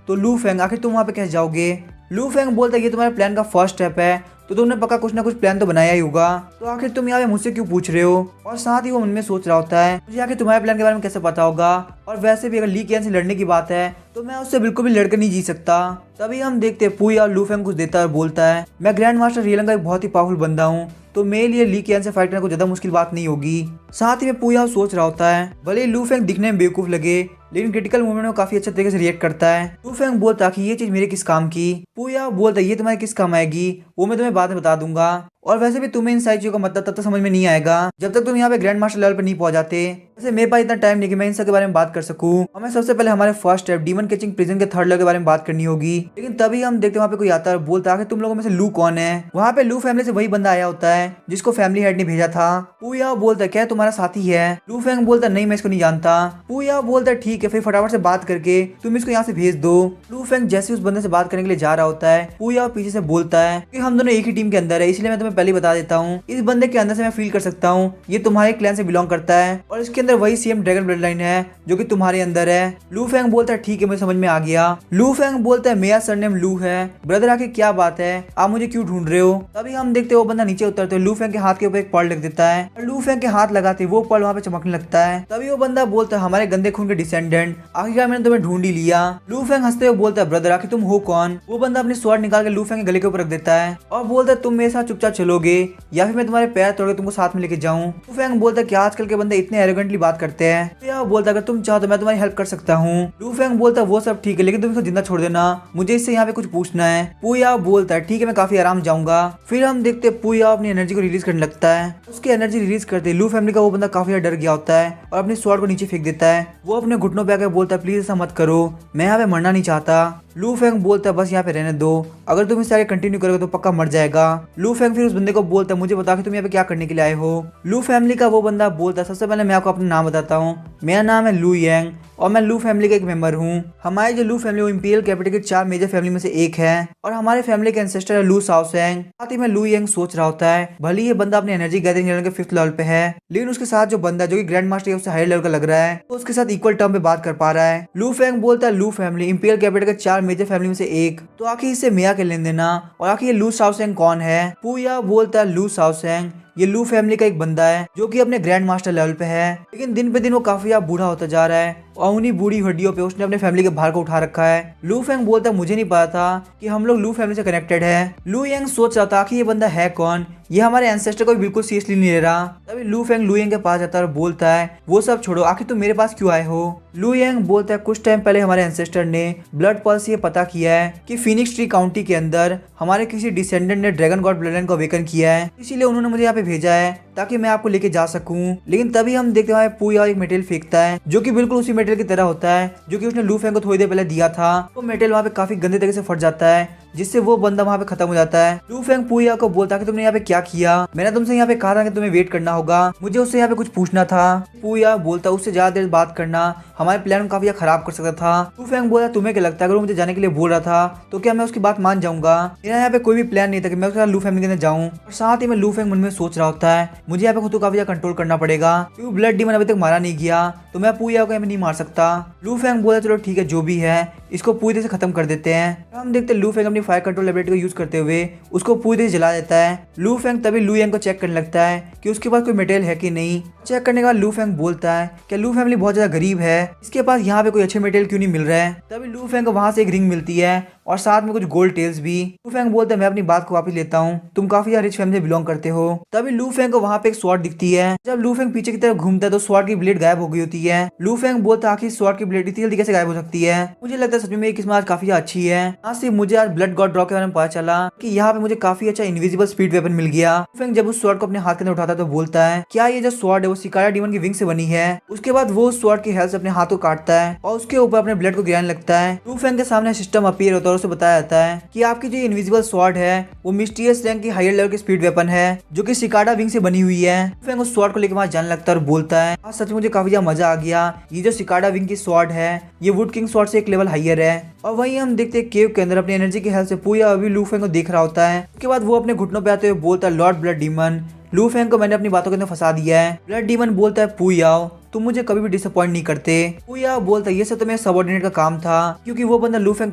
तो लू फेंग आखिर तुम वहाँ पे कैसे जाओगे? लू फेंग बोलता है ये तुम्हारे प्लान का फर्स्ट स्टेप है तो तुमने पक्का कुछ ना कुछ प्लान तो बनाया ही होगा, तो आखिर तुम यहाँ पे मुझसे क्यों पूछ रहे हो? और साथ ही वो मन में सोच रहा होता है मुझे आखिर तुम्हारे प्लान के बारे में कैसे पता होगा, और वैसे भी अगर ली केन से लड़ने की बात है तो मैं उससे बिल्कुल भी लड़कर नहीं जी सकता। तभी हम देखते हैं पुया लू फेंग कुछ देता है और बोलता है, मैं ग्रैंड मास्टर रियलन का एक बहुत ही पावरफुल बंदा हूँ, तो मेरे लिए ली कियान से फाइट करना कोई ज्यादा मुश्किल बात नहीं होगी। साथ ही में पुया सोच रहा होता है, भले ही लू फेंग दिखने में बेवकूफ लगे लेकिन क्रिटिकल मोमेंट में काफी अच्छे तरीके से रिएक्ट करता है। लू फेंग बोलता कि ये चीज मेरे किस काम की। पुया बोलता ये तुम्हारे किस काम आएगी वो मैं तुम्हें बाद में बता दूंगा, और वैसे भी तुम्हें इन सारी चीजों का मतलब तब तक समझ में नहीं आएगा जब तक तुम यहाँ पे ग्रैंड मास्टर लेवल पर नहीं पहुंच जाते। वैसे मेरे पास इतना टाइम नहीं कि मैं इन सब के बारे में बात कर सकूं। हमें सबसे पहले हमारे first step demon catching prison के थर्ड लेवल के बारे में बात करनी होगी। लेकिन तभी हम देखते वहाँ पे कोई आता है और बोलता है तुम लोगों में से लू कौन है। वहाँ पे लू फैमिली से वही बंदा आया होता है जिसको फैमिली हेड ने भेजा था। पुया बोलता है क्या तुम्हारा साथी है। लू फेंग बोलता नहीं मैं इसको नहीं जानता। पुया बोलता है ठीक है फिर फटाफट से बात करके तुम इसको यहाँ से भेज दो। लू फेंग जैसे उस बंदे से बात करने के लिए जा रहा होता है पुया पीछे से बोलता है कि हम दोनों एक ही टीम के अंदर है, इसलिए मैं तुम्हें पहले बता देता हूँ इस बंदे के अंदर से मैं फील कर सकता हूँ ये तुम्हारे क्लैन से बिलोंग करता है और इसके अंदर वही सेम ड्रैगन ब्लड लाइन है जो कि तुम्हारे अंदर है। लू फेंग बोलता है ठीक है मुझे समझ में आ गया। लू फेंग बोलता है मेरा सरनेम लू है। ब्रदर आके क्या बात है आप मुझे क्यों ढूंढ रहे हो। तभी हम देखते वो बंदा नीचे उतरते लू फेंग के हाथ के ऊपर एक पर्ल रख देता है और लू फेंग के हाथ लगाते वो पर्ल वहाँ पे चमकने लगता है। तभी वो बंदा बोलता है हमारे गंदे खून के डिसेंडेंट आखिरकार मैंने तुम्हें ढूंढ ही लिया। लू फेंग हंसते हुए बोलता है ब्रदर आखिर तुम हो कौन। वो बंदा अपनी स्वॉर्ड निकाल के लू फेंग के गले के ऊपर रख देता है और बोलता है तुम मेरे साथ चुपचाप चलोगे या फिर मैं तुम्हारे पैर तोड़ के तुमको साथ में लेके जाऊं। लू फेंग बोलता है कि आजकल के बंदे इतने एरोगेंटली बात करते हैं। पुया बोलता है अगर तुम चाहो तो मैं तुम्हारी हेल्प कर सकता हूँ। लू फेंग बोलता है वो सब ठीक है लेकिन तुम इसको जिंदा छोड़ देना, मुझे इससे यहाँ पे कुछ पूछना है। पुया बोलता है ठीक है मैं काफी आराम जाऊंगा। फिर हम देखते पुया अपनी एनर्जी को रिलीज करने लगता है। उसकी एनर्जी रिलीज करते लू फैमिली का वो बंदा काफी ज्यादा डर गया होता है और अपने स्वॉर्ड को नीचे फेंक देता है। वो अपने घुटनों पे आकर बोलता है प्लीज ऐसा मत करो मैं यहाँ पे मरना नहीं चाहता। लू फेंग बोलता है बस यहाँ पे रहने दो, अगर तुम इस आगे कंटिन्यू करोगे तो पक्का मर जाएगा। लू फेंग फिर उस बंदे को बोलता है मुझे बता कि तुम यहाँ पे क्या करने के लिए आए हो। लू फैमिली का वो बंदा बोलता है सबसे पहले मैं आपको अपना नाम बताता हूँ, मेरा नाम है लू यांग और मैं लू फैमिली का एक मेंबर हूँ। हमारी जो लू फैमिली वो इंपीरियल कैपिटल की 4 मेजर फैमिली में से एक है और हमारे फैमिली के एंसेस्टर है लू शाओसेंग। साथ ही में लू यांग सोच रहा होता है भले ये बंदा अपने एनर्जी गैदरिंग लेवल के 5th लेवल पे है लेकिन उसके साथ जो बंदा जो कि ग्रैंड मास्टर उससे हायर लेवल का लग रहा है तो उसके साथ इक्वल टर्म पे बात कर पा रहा है। लू फेंग बोलता है लू फैमिली इंपीरियल कैपिटल के 4 मेजर फैमिली में से एक, तो आखिर इससे मिया के लेन देना और आखिर ये लू शाओसेंग कौन है। पुया बोलता है लू शाओसेंग ये लू फैमिली का एक बंदा है जो कि अपने ग्रैंड मास्टर लेवल पे है लेकिन दिन पे दिन वो काफी ज्यादा बूढ़ा होता जा रहा है और उन्हीं बूढ़ी हड्डियों पे उसने अपने फैमिली के भार को उठा रखा है। लू फेंग बोलता है मुझे नहीं पता था कि हम लोग लू फैमिली से कनेक्टेड है। लू यांग सोच रहा था कि ये बंदा है कौन, ये हमारे एंसेस्टर को बिल्कुल सीरियसली नहीं ले रहा। तभी लू फेंग लू यांग के पास जाता है और बोलता है वो सब छोड़ो आखिर तुम मेरे पास क्यों आए हो। लू यांग बोलता है कुछ टाइम पहले हमारे एंसेस्टर ने ब्लड पल्स से ये पता किया है कि फीनिक्स ट्री काउंटी के अंदर हमारे किसी डिसेंडेंट ने ड्रैगन गॉड ब्लड लाइन को अवेकन किया है, इसीलिए उन्होंने मुझे यहाँ पे भेजा है ताकि मैं आपको लेके जा सकूं। लेकिन तभी हम देखते हैं पुया एक मेटेरियल फेंकता है जो कि बिल्कुल उसी मेटेरियल की तरह होता है जो कि उसने लू फेंग को थोड़ी देर पहले दिया था। वो मेटेरियल वहाँ पे काफी गंदे तरीके से फट जाता है जिससे वो बंदा वहाँ पे खत्म हो जाता है। लू फेंग पुया को बोलता है कि तुमने यहाँ पे क्या किया, मैंने तुमसे यहाँ पे कहा था कि तुम्हें वेट करना होगा, मुझे उससे यहाँ पे कुछ पूछना था। पुया बोलता उससे ज्यादा देर बात करना हमारे प्लान को काफी खराब कर सकता था। लू फेंग बोला तुम्हें क्या लगता है अगर वो मुझे जाने के लिए बोल रहा था तो क्या मैं उसकी बात मान जाऊंगा। मेरा यहाँ पे कोई भी प्लान नहीं था कि मैं उसके साथ लू फैमिली के अंदर जाऊँ। और साथ ही में लू फेंग मन में सोच रहा होता है मुझे यहाँ पे खुद को काफी कंट्रोल करना पड़ेगा क्योंकि ब्लड डीमन अभी तक मारा नहीं गया तो मैं पुया को नहीं मार सकता। लू फेंग बोला चलो ठीक है जो भी है इसको पूरी तरह से खत्म कर देते हैं। हम देखते हैं लू फेंग अपनी फायर कंट्रोल एबिलिटी को यूज करते हुए उसको पूरी तरह से जला देता है। लू फेंग तभी लू यांग को चेक करने लगता है कि उसके पास कोई मटेरियल है कि नहीं। चेक करने के बाद लू फेंग बोलता है कि लू फैमिली बहुत ज्यादा गरीब है, इसके पास यहाँ पे कोई अच्छे मटेरियल क्यों नहीं मिल रहा है। तभी लू फेंग को वहां से एक रिंग मिलती है और साथ में कुछ गोल्ड टेल्स भी। लू फेंग बोलता है मैं अपनी बात को वापस लेता हूँ, तुम काफी ज्यादा रिच फैमिली से बिलोंग करते हो। तभी लू फेंग को वहाँ पे एक स्वॉर्ड दिखती है। जब लू फेंग पीछे की तरफ घूमता है तो स्वॉर्ड की ब्लेड गायब हो गई होती है। लू फेंग बोलता है आखिर स्वॉर्ड की ब्लेड इतनी जल्दी कैसे गायब हो सकती है। मुझे लगता है सच में मेरी किस्मत आज काफी अच्छी है। आज से मुझे आज ब्लड गॉड ड्रॉ के बारे में पता चला कि यहाँ पे मुझे काफी अच्छा इनविजिबल स्पीड वेपन मिल गया। लू फेंग जब उस स्वॉर्ड को अपने हाथ के अंदर उठाता है तो बोलता है क्या ये जो स्वॉर्ड है वो सिकारा डीमन की विंग से बनी है। उसके बाद वो उस स्वॉर्ड की हेल्प से अपने हाथ को काटता है और उसके ऊपर अपने ब्लड को गिराने लगता है। लू फेंग के सामने सिस्टम अपीयर होता है और उसे बताया जाता है कि आपकी जो इनविजिबल स्वॉर्ड है वो मिस्टीरियस रैंक की हायर लेवल की स्पीड वेपन है जो कि सिकाडा विंग से बनी हुई है। लू फेंग उस स्वॉर्ड को लेकर वहां जाने लगता है और बोलता है आज सच मुझे काफी ज्यादा मजा आ गया, ये जो सिकाडा विंग की स्वॉर्ड है ये वुड किंग स्वॉर्ड से एक लेवल हायर है। और वहीं हम देखते हैं केव के अंदर अपनी एनर्जी की हेल्प से पुया अभी लू फेंग को देख रहा होता है। उसके बाद वो अपने घुटनों पे आते हुए बोलता है लॉर्ड ब्लड डीमन, लू फेंग को मैंने अपनी बातों के अंदर फंसा दिया है। ब्लड डीमन बोलता है पुयाओ तुम मुझे कभी भी डिसअपॉइंट नहीं करते। पुया बोलता ये सब तो मेरे सबऑर्डिनेट का काम था, क्योंकि वो बंदा लू फेंग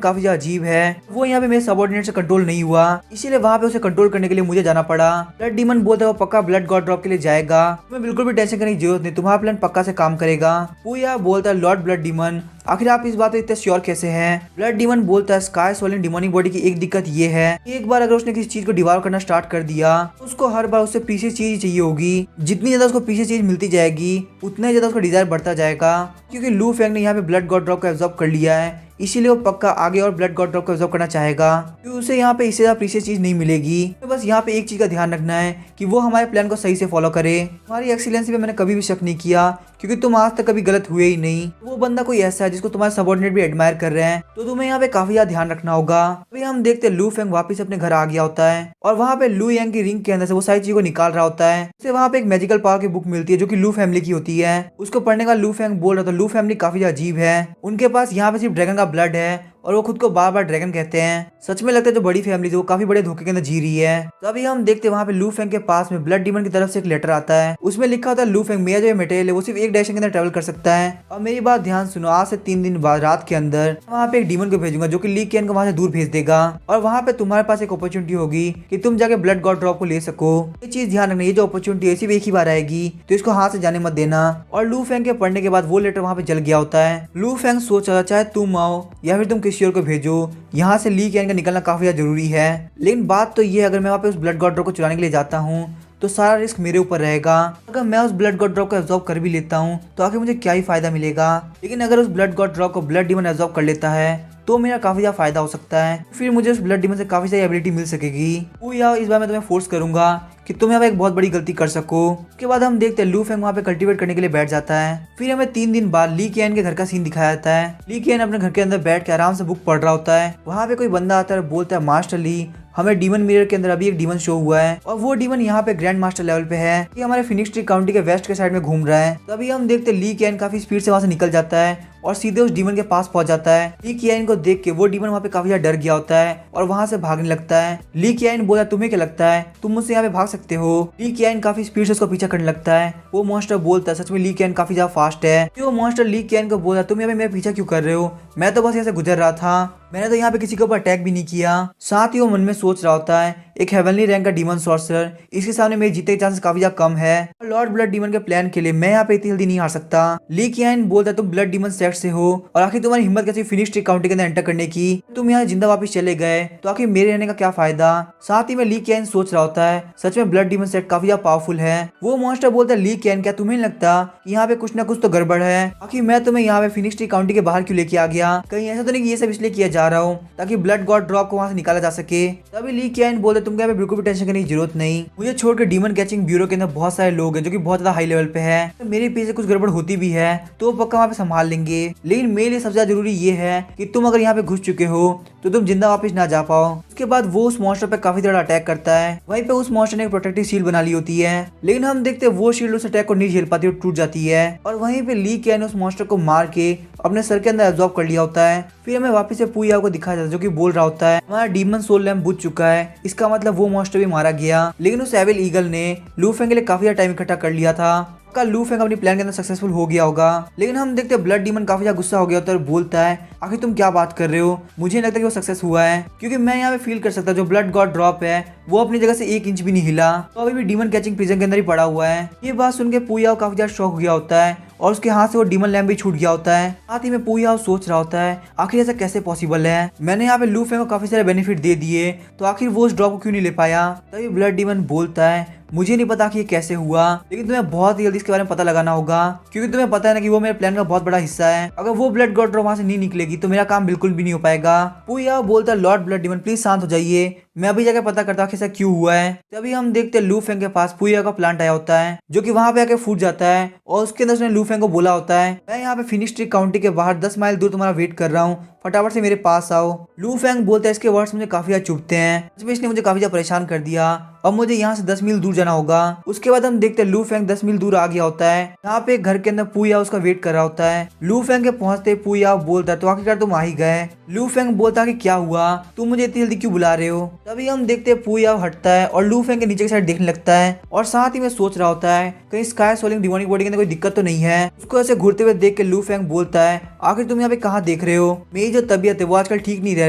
काफी ज्यादा अजीब है, वो यहाँ पे मेरे सबऑर्डिनेट से कंट्रोल नहीं हुआ, इसीलिए वहाँ पे उसे कंट्रोल करने के लिए मुझे जाना पड़ा। ब्लड डीमन बोलता है वो पक्का ब्लड गॉड ड्रॉप के लिए जाएगा, तुम्हें बिल्कुल भी टेंशन करने की जरूरत नहीं, तुम्हारा प्लान पक्का से काम करेगा। पुया बोलता है लॉर्ड ब्लड डीमन आखिर आप इस बात पे इतने श्योर कैसे हैं? ब्लड डीमन बोलता है स्काई सोलिन डिमोनिक बॉडी की एक दिक्कत ये है, एक बार अगर उसने किसी चीज को डिवार करना स्टार्ट कर दिया तो उसको हर बार उससे पीछे चीज चाहिए होगी, जितनी ज्यादा उसको पीछे चीज मिलती जाएगी उतना ही ज्यादा उसका डिजायर बढ़ता जाएगा। क्योंकि लू फेंग ने यहाँ पे ब्लड गॉड ड्रॉप को एब्जॉर्ब कर लिया है, इसीलिए वो पक्का आगे और ब्लड गॉड ड्रॉप को एब्जॉर्ब करना चाहेगा, क्योंकि उसे यहाँ पे इससे ज्यादा प्रीशियस चीज नहीं मिलेगी। तो बस यहाँ पे एक चीज का ध्यान रखना है कि वो हमारे प्लान को सही से फॉलो करे। तुम्हारी एक्सीलेंसी पे मैंने कभी भी शक नहीं किया, क्योंकि तुम आज तक कभी गलत हुए ही नहीं। वो बंदा कोई ऐसा है जिसको तुम्हारे सबऑर्डिनेट भी एडमायर कर रहे हैं, तो तुम्हें यहाँ पे काफी ज्यादा ध्यान रखना होगा। अभी हम देखते हैं लू फेंग वापस अपने घर आ गया होता है और वहाँ पे लू यांग की रिंग के अंदर से वो सारी चीजों को निकाल रहा होता है। उसे वहाँ पे एक मैजिकल पावर की बुक मिलती है जो कि लू फैमिली की होती है। उसको पढ़ने का लू फेंग बोल रहा था लू फैमिली काफी ज्यादा अजीब है, उनके पास यहाँ पे सिर्फ ड्रैगन का ब्लड है और वो खुद को बार बार ड्रैगन कहते हैं। सच में लगता है जो बड़ी फैमिली है वो काफी बड़े धोखे के अंदर जी रही है। तभी हम देखते हैं वहाँ पे लू फेंग के पास में ब्लड डीमन की तरफ से एक लेटर आता है, उसमें लिखा होता है लू फेंग मेरा जो मटेरियल है वो सिर्फ एक डायरेक्शन के अंदर ट्रेवल कर सकता है। और मेरी बात ध्यान सुनो, आज से 3 दिन बाद रात के अंदर वहाँ पे एक डीमन को भेजूंगा जो कि ली केन को वहाँ से दूर भेज देगा, और वहाँ पे तुम्हारे पास एक अपॉर्चुनिटी होगी कि तुम जाके ब्लड गॉड ड्रॉप को ले सको। ये चीज ध्यान रखना, ये जो अपॉर्चुनिटी है सिर्फ एक ही बार आएगी, तो इसको हाथ से जाने मत देना। और लू फेंग के पढ़ने के बाद वो लेटर वहाँ पे जल गया होता है। लू फेंग सोच रहा चाहे तुम आओ या फिर तुम किसी और को भेजो, यहाँ से ली केन का निकलना काफी ज्यादा जरूरी है। लेकिन बात तो ये है अगर मैं वहाँ पे उस ब्लड गॉड ड्रॉप को चुराने के लिए जाता हूँ तो सारा रिस्क मेरे ऊपर रहेगा। अगर मैं उस ब्लड गॉड ड्रॉप को एब्जॉर्ब कर भी लेता हूँ तो आखिर मुझे क्या ही फायदा मिलेगा। लेकिन अगर उस ब्लड गॉड ड्रॉप को ब्लड डीमन एब्जॉर्ब कर लेता है तो मेरा काफी ज्यादा फायदा हो सकता है, फिर मुझे उस ब्लड डीमन से काफी सारी एबिलिटी मिल सकेगी। पुया इस बार मैं तुम्हें फोर्स करूंगा कि तुम यहाँ पे एक बहुत बड़ी गलती कर सको। उसके बाद हम देखते हैं लू फेंग वहाँ पे कल्टीवेट करने के लिए बैठ जाता है। फिर हमें 3 दिन बाद ली केन के घर का सीन दिखाया जाता है। ली केन अपने घर के अंदर बैठ के आराम से बुक पढ़ रहा होता है। वहाँ पे कोई बंदा आता है और बोलता है मास्टर ली हमें डीमन मिरर के अंदर अभी एक डीमन शो हुआ है और वो डीमन यहाँ पे ग्रैंड मास्टर लेवल पे है, ये हमारे फिनिक्स ट्री काउंटी के वेस्ट के साइड में घूम रहा है। तभी हम देखते हैं ली केन काफी स्पीड से वहाँ से निकल जाता है और सीधे उस डीमन के पास पहुंच जाता है। ली कियान को देख के वो डीमन वहाँ पे काफी ज्यादा डर गया होता है और वहाँ से भागने लगता है। ली कियान बोला तुम्हें क्या लगता है तुम मुझसे यहाँ पे भाग सकते हो? ली कियान काफी स्पीड से उसको पीछा करने लगता है। वो मॉन्स्टर बोलता है सच में ली कियान काफी ज्यादा फास्ट है। वो मॉन्स्टर ली कियान को बोला तुम यहाँ पे मेरा पीछा क्यों कर रहे हो, मैं तो बस यहाँ से गुजर रहा था, मैंने तो यहाँ पे किसी के ऊपर अटैक भी नहीं किया। साथ ही वो मन में सोच रहा होता है एक हेवनली रैंक का डीमन सॉर्सर, इसके सामने मेरे जीतने के चांसेस काफी ज्यादा कम है। लॉर्ड ब्लड डीमन के प्लान के लिए मैं यहाँ पे इतनी जल्दी नहीं हार सकता। ली कियान बोलता है तुम ब्लड डीमन सेक्ट से हो और आखिर तुम्हारी हिम्मत कैसी फिनिक्स ट्री काउंटी के अंदर एंटर करने की, तुम यहाँ जिंदा वापस चले गए तो आखिर मेरे रहने का क्या फायदा। साथ ही में ली कियान सोच रहा होता है सच में ब्लड डीमन सेक्ट काफी ज्यादा पावरफुल है। वो मॉन्स्टर बोलता है ली कियान क्या तुम्हें नहीं लगता कि यहाँ पे कुछ ना कुछ तो गड़बड़ है, आखिर मैं तुम्हें यहाँ पे फिनिक्स ट्री काउंटी के बाहर क्यों लेके आ गया, कहीं ऐसा तो नहीं कि ये सब इसलिए किया जा रहा हूँ ताकि ब्लड गॉड ड्रॉप को वहाँ से निकाला जा सके। तभी ली कियान बोलते तुम क्या बिल्कुल भी टेंशन करने की जरूरत नहीं, मुझे छोड़ के डीमन कैचिंग ब्यूरो के अंदर बहुत सारे लोग हैं जो कि बहुत ज्यादा हाई लेवल पे है, तो मेरे पीछे कुछ गड़बड़ होती भी है तो पक्का वहाँ पे संभाल लेंगे। लेकिन मेरे लिए सबसे ज्यादा जरूरी ये है कि तुम अगर यहाँ पे घुस चुके हो तो तुम जिंदा वापस ना जा पाओ। उसके बाद वो उस मॉन्स्टर पे काफी ज्यादा अटैक करता है। वहीं पे उस मॉन्स्टर ने एक प्रोटेक्टिव शील्ड बना ली होती है, लेकिन हम देखते हैं वो शील्ड उस अटैक को नहीं झेल पाती और टूट जाती है। और वहीं पे ली कियान ने उस मॉन्स्टर को मार के अपने सर के अंदर एब्जॉर्ब कर लिया होता है। फिर हमें वापस से पुया को दिखाया जाता है जो कि बोल रहा होता है हमारा डीमन सोल लैम्प बुझ चुका है, इसका मतलब वो मॉन्स्टर भी मारा गया। लेकिन उस एविल ईगल ने लू फेंग के लिए काफी ज्यादा टाइम इकट्ठा कर लिया था, का लू फेंग अपनी प्लान के अंदर सक्सेसफुल हो गया होगा। लेकिन हम देखते हैं ब्लड डीमन काफी ज्यादा गुस्सा हो गया होता है और बोलता है आखिर तुम क्या बात कर रहे हो, मुझे नहीं लगता कि वो सक्सेस हुआ है, क्योंकि मैं यहाँ पे फील कर सकता जो ब्लड गॉड ड्रॉप है वो अपनी जगह से 1 इंच भी नहीं हिला, तो अभी भी डीमन कैचिंग प्रिजन के अंदर ही पड़ा हुआ है। ये बात सुन के पुया काफी ज्यादा शॉक हो गया होता है और उसके हाथ से वो डीमन लैम्प भी छूट गया होता है। साथ ही में पुया सोच रहा होता है आखिर ऐसा कैसे पॉसिबल है, मैंने यहाँ पे लू फेंग को काफी सारे बेनिफिट दे दिए तो आखिर वो उस ड्रॉप को क्यों नहीं ले पाया। तभी ब्लड डीमन बोलता है मुझे नहीं पता कि ये कैसे हुआ, लेकिन तुम्हें बहुत ही जल्दी इसके बारे में पता लगाना होगा, क्योंकि तुम्हें पता है ना कि वो मेरे प्लान का बहुत बड़ा हिस्सा है। अगर वो ब्लड गॉड ड्रॉप वहां से नहीं निकलेगी तो मेरा काम बिल्कुल भी नहीं हो पाएगा। पुया बोलता है लॉर्ड ब्लड डीमन प्लीज शांत हो जाइए, मैं अभी जाकर पता करता हूँ ऐसा क्यों हुआ है। तभी हम देखते हैं लू फेंग के पास पुया का प्लांट आया होता है जो कि वहां पे आके फूट जाता है और उसके अंदर उसने लू फेंग को बोला होता है मैं यहाँ पे फिनिक्स ट्री काउंटी के बाहर 10 माइल दूर तुम्हारा वेट कर रहा हूँ, फटाफट से मेरे पास आओ। लू फेंग बोलता है इसके वर्ड्स मुझे काफी ज्यादा चुभते हैं, इसने मुझे काफी ज्यादा परेशान कर दिया, अब मुझे यहाँ से 10 मील दूर जाना होगा। उसके बाद हम देखते हैं लू फेंग 10 मील दूर आ गया होता है, यहाँ पे घर के अंदर पुया उसका वेट कर रहा होता है। लू फेंग के पहुंचते पुया बोलता है तो आखिरकार तुम आ ही गए। लू फेंग बोलता है कि क्या हुआ, तुम मुझे इतनी जल्दी क्यों बुला रहे हो। तभी हम देखते हैं पुया हटता है और लू फेंग के नीचे की साइड देखने लगता है और साथ ही में सोच रहा होता है कहीं स्काई सोलिंग डिमोनिक बॉडी के अंदर कोई दिक्कत तो नहीं है। उसको ऐसे घूरते हुए देख के लू फेंग बोलता है, आखिर तुम यहाँ पे कहाँ देख रहे हो? मेरी जो तबीयत है वो आजकल ठीक नहीं रह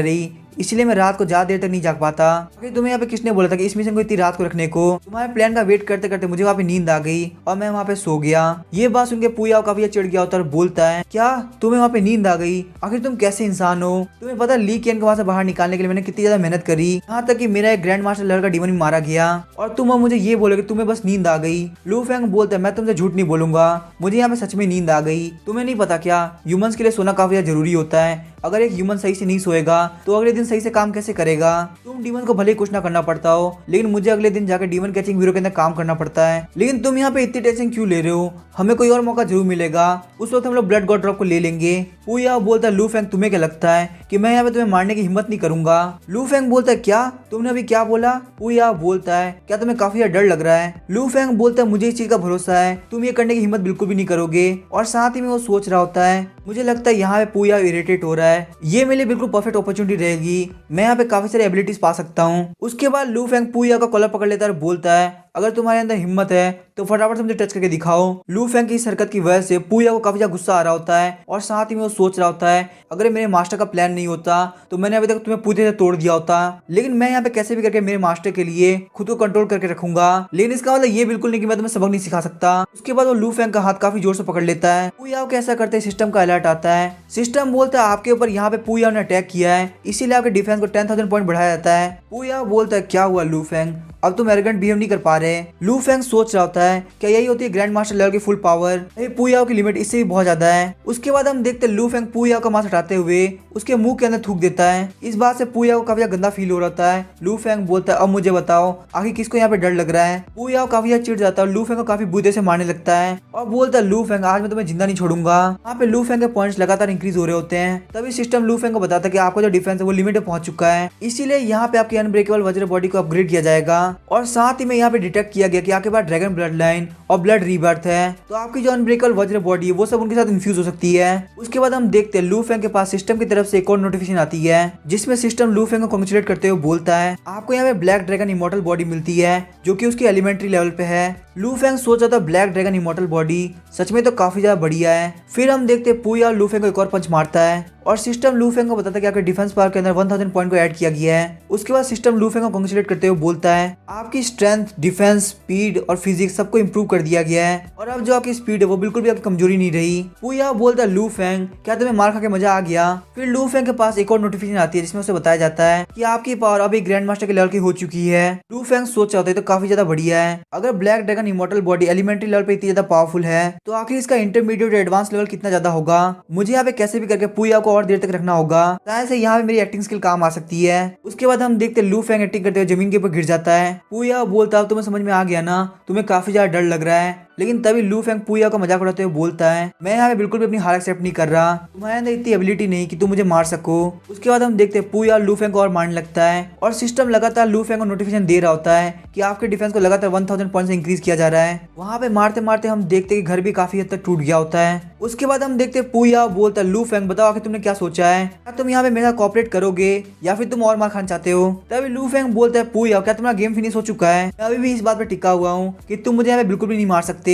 रही, इसलिए मैं रात को ज्यादा देर तक नहीं जाग पाता। आखिर तुम्हें यहाँ पे किसने बोला था कि इस मिशन को इतनी रात को रखने को? तुम्हारे प्लान का वेट करते करते मुझे वहाँ पे नींद आ गई और मैं वहाँ पे सो गया। ये बात सुन के पुया काफी चिढ़ गया होता है और बोलता है, क्या तुम्हें वहाँ पे नींद आ गई? आखिर तुम कैसे इंसान हो? तुम्हें पता ली केन को वहाँ से बाहर निकालने के लिए मैंने कितनी ज्यादा मेहनत करी, यहाँ तक कि मेरा एक ग्रैंड मास्टर लड़का डीमन भी मारा गया और तुम अब मुझे ये बोलोगे तुम्हें बस नींद आ गई? लू फेंग बोलता है, मैं तुमसे झूठ नहीं बोलूंगा, मुझे यहाँ पे सच में नींद आ गई। तुम्हें नहीं पता क्या ह्यूमंस के लिए सोना काफी जरूरी होता है? अगर एक ह्यूमन सही से नहीं सोएगा तो अगले दिन सही से काम कैसे करेगा? तुम डीमन को भले ही कुछ ना करना पड़ता हो, लेकिन मुझे अगले दिन जाकर डीमन कैचिंग ब्यूरो के अंदर काम करना पड़ता है। लेकिन तुम यहाँ पे इतनी टेंशन क्यों ले रहे हो? हमें कोई और मौका जरूर मिलेगा, उस वक्त हम लोग ब्लड गॉड ड्रॉप को ले लेंगे। पुया बोलता है, लू फेंग तुम्हें क्या लगता है कि मैं यहाँ पे तुम्हें मारने की हिम्मत नहीं करूंगा? लू फेंग बोलता है, क्या तुमने अभी क्या बोला? पुया बोलता है, क्या तुम्हें काफी डर लग रहा है? लू फेंग बोलता है, मुझे इस चीज का भरोसा है, तुम ये करने की हिम्मत बिल्कुल भी नहीं करोगे। और साथ ही में वो सोच रहा होता है, मुझे लगता है यहाँ पे पुया इरिटेट हो रहा है, ये मेरे लिए बिल्कुल परफेक्ट अपॉर्चुनिटी रहेगी, मैं यहाँ पे काफी सारी एबिलिटीज पा सकता हूँ। उसके बाद लू फेंग पुया का कॉलर पकड़ लेता है और बोलता है, अगर तुम्हारे अंदर हिम्मत है तो फटाफट से मुझे टच करके दिखाओ। लू फेंग की इस हरकत की वजह से पुया को काफी ज्यादा गुस्सा आ रहा होता है और साथ ही में वो सोच रहा होता है, अगर मेरे मास्टर का प्लान नहीं होता तो मैंने अभी तक तुम्हें पूरी तरह तोड़ दिया होता, लेकिन मैं यहाँ पे कैसे भी करके मेरे मास्टर के लिए खुद को कंट्रोल करके रखूंगा। लेकिन इसका मतलब ये बिल्कुल नहीं कि मैं तुम्हें सबक नहीं सिखा सकता। उसके बाद वो लू फेंग का हाथ काफी जोर से पकड़ लेता है। पुया को ऐसा करते सिस्टम का अलर्ट आता है। सिस्टम बोलता है, आपके ऊपर यहाँ पे पुया ने अटैक किया है, इसीलिए आपके डिफेंस को 10,000 पॉइंट बढ़ाया जाता है। पुया बोलता है, क्या हुआ लू फेंग, अब तुम एरोगेंट बिहेव नहीं कर पा रहे? लू फेंग सोच रहा होता है, क्या यही होती है ग्रैंड मास्टर लेवल की फुल पावर? पुया की लिमिट इससे भी बहुत ज्यादा है। उसके बाद हम देखते हैं लू फेंग पुया का मास्क हटाते हुए उसके मुंह के अंदर थूक देता है। इस बात से पुया को काफी गंदा फील हो रहा होता है। लू फेंग बोलता है, अब मुझे बताओ आखिर किसको यहाँ पे डर लग रहा है? पुया काफी चिढ़ जाता है और लू फेंग को काफी बुरे से मारने लगता है और बोलता है, लू फेंग आज मैं तुम्हें जिंदा नहीं छोड़ूंगा। यहाँ पे लू फेंग के पॉइंट्स लगातार इंक्रीज हो रहे होते हैं। तभी सिस्टम लू फेंग को बताता है कि आपका जो डिफेंस है वो लिमिट पे पहुंच चुका है, इसीलिए यहाँ पे आपकी अनब्रेकेबल वज्र बॉडी को अपग्रेड किया जाएगा। और साथ ही में यहाँ पे डिटेक्ट किया गया कि आपके पास ड्रैगन ब्लड लाइन और ब्लड रीबर्थ है, तो आपकी जो अनब्रेकेबल वज्र बॉडी है वो सब उनके साथ इन्फ्यूज हो सकती है। उसके बाद हम देखते हैं लू फेंग के पास सिस्टम की तरफ से एक और नोटिफिकेशन आती है, जिसमें सिस्टम लू फेंग को कांग्रेचुलेट करते हुए बोलता है, आपको यहाँ पे ब्लैक ड्रैगन इमॉर्टल बॉडी मिलती है जो कि उसकी एलिमेंट्री लेवल पे है। लू फेंग सोच रहा था, ब्लैक ड्रैगन इमॉर्टल बॉडी सच में तो काफी ज्यादा बढ़िया है। फिर हम देखते हैं पुया लू फेंग को एक और पंच मारता है और सिस्टम लू फेंग को बताता है कि आपके डिफेंस पावर के अंदर 1000 पॉइंट को ऐड किया गया है। उसके बाद सिस्टम लू फेंग को कांग्रेचुलेट करते हुए बोलता है, आपकी स्ट्रेंथ, डिफेंस, स्पीड और फिजिक्स सबको इंप्रूव कर दिया गया है और अब जो आपकी स्पीड है वो बिल्कुल भी आपकी कमजोरी नहीं रही। पुया बोलता है, लू फेंग क्या तुम्हें मार खा के मजा आ गया? फिर लू फेंग के पास एक और नोटिफिकेशन आती है जिसमें उसे बताया जाता है कि आपकी पावर अभी ग्रैंड मास्टर के लेवल की हो चुकी है। लू फेंग सोच रहा होता है तो काफी ज्यादा बढ़िया है, अगर black dragon immortal body elementary level पे इतनी ज्यादा पावरफुल है तो आखिर इसका इंटरमीडिएट एडवांस लेवल कितना ज्यादा होगा। मुझे यहाँ पे कैसे भी करके पुया को और देर तक रखना होगा, शायद से यहाँ पे मेरी एक्टिंग स्किल काम आ सकती है। उसके बाद हम देखते हैं लू फेंग एक्टिंग करते हुए जमीन के ऊपर गिर जाता है। पुया बोलता है, तुम्हें समझ में आ गया ना, तुम्हें काफी ज्यादा डर लग रहा है। लेकिन तभी लू फेंग पुया को मजाक उड़ाते हुए बोलता है, मैं यहाँ पे बिल्कुल भी अपनी हार एक्सेप्ट नहीं कर रहा, तुम्हारे अंदर इतनी एबिलिटी नहीं कि तुम मुझे मार सको। उसके बाद हम देखते हैं पुया लू फेंग को और मारने लगता है और सिस्टम लगातार लू फेंग को नोटिफिकेशन दे रहा होता है कि आपके डिफेंस को लगातार 1000 पॉइंट से इंक्रीज किया जा रहा है। वहाँ पे मारते मारते हम देखते हैं कि घर भी काफी हद तक टूट गया होता है। उसके बाद हम देखते हैं पुया बोलता है, लू फेंग बताओ आखिर तुमने क्या सोचा है, क्या तुम यहाँ पे मेरे साथ कोऑपरेट करोगे या फिर तुम और मार खाना चाहते हो? तभी लू फेंग बोलता है, पुया क्या तुम्हारा गेम फिनिश हो चुका है? मैं अभी भी इस बात पे टिका हुआ हूँ कि तुम मुझे यहाँ पे बिल्कुल भी नहीं मार सकते,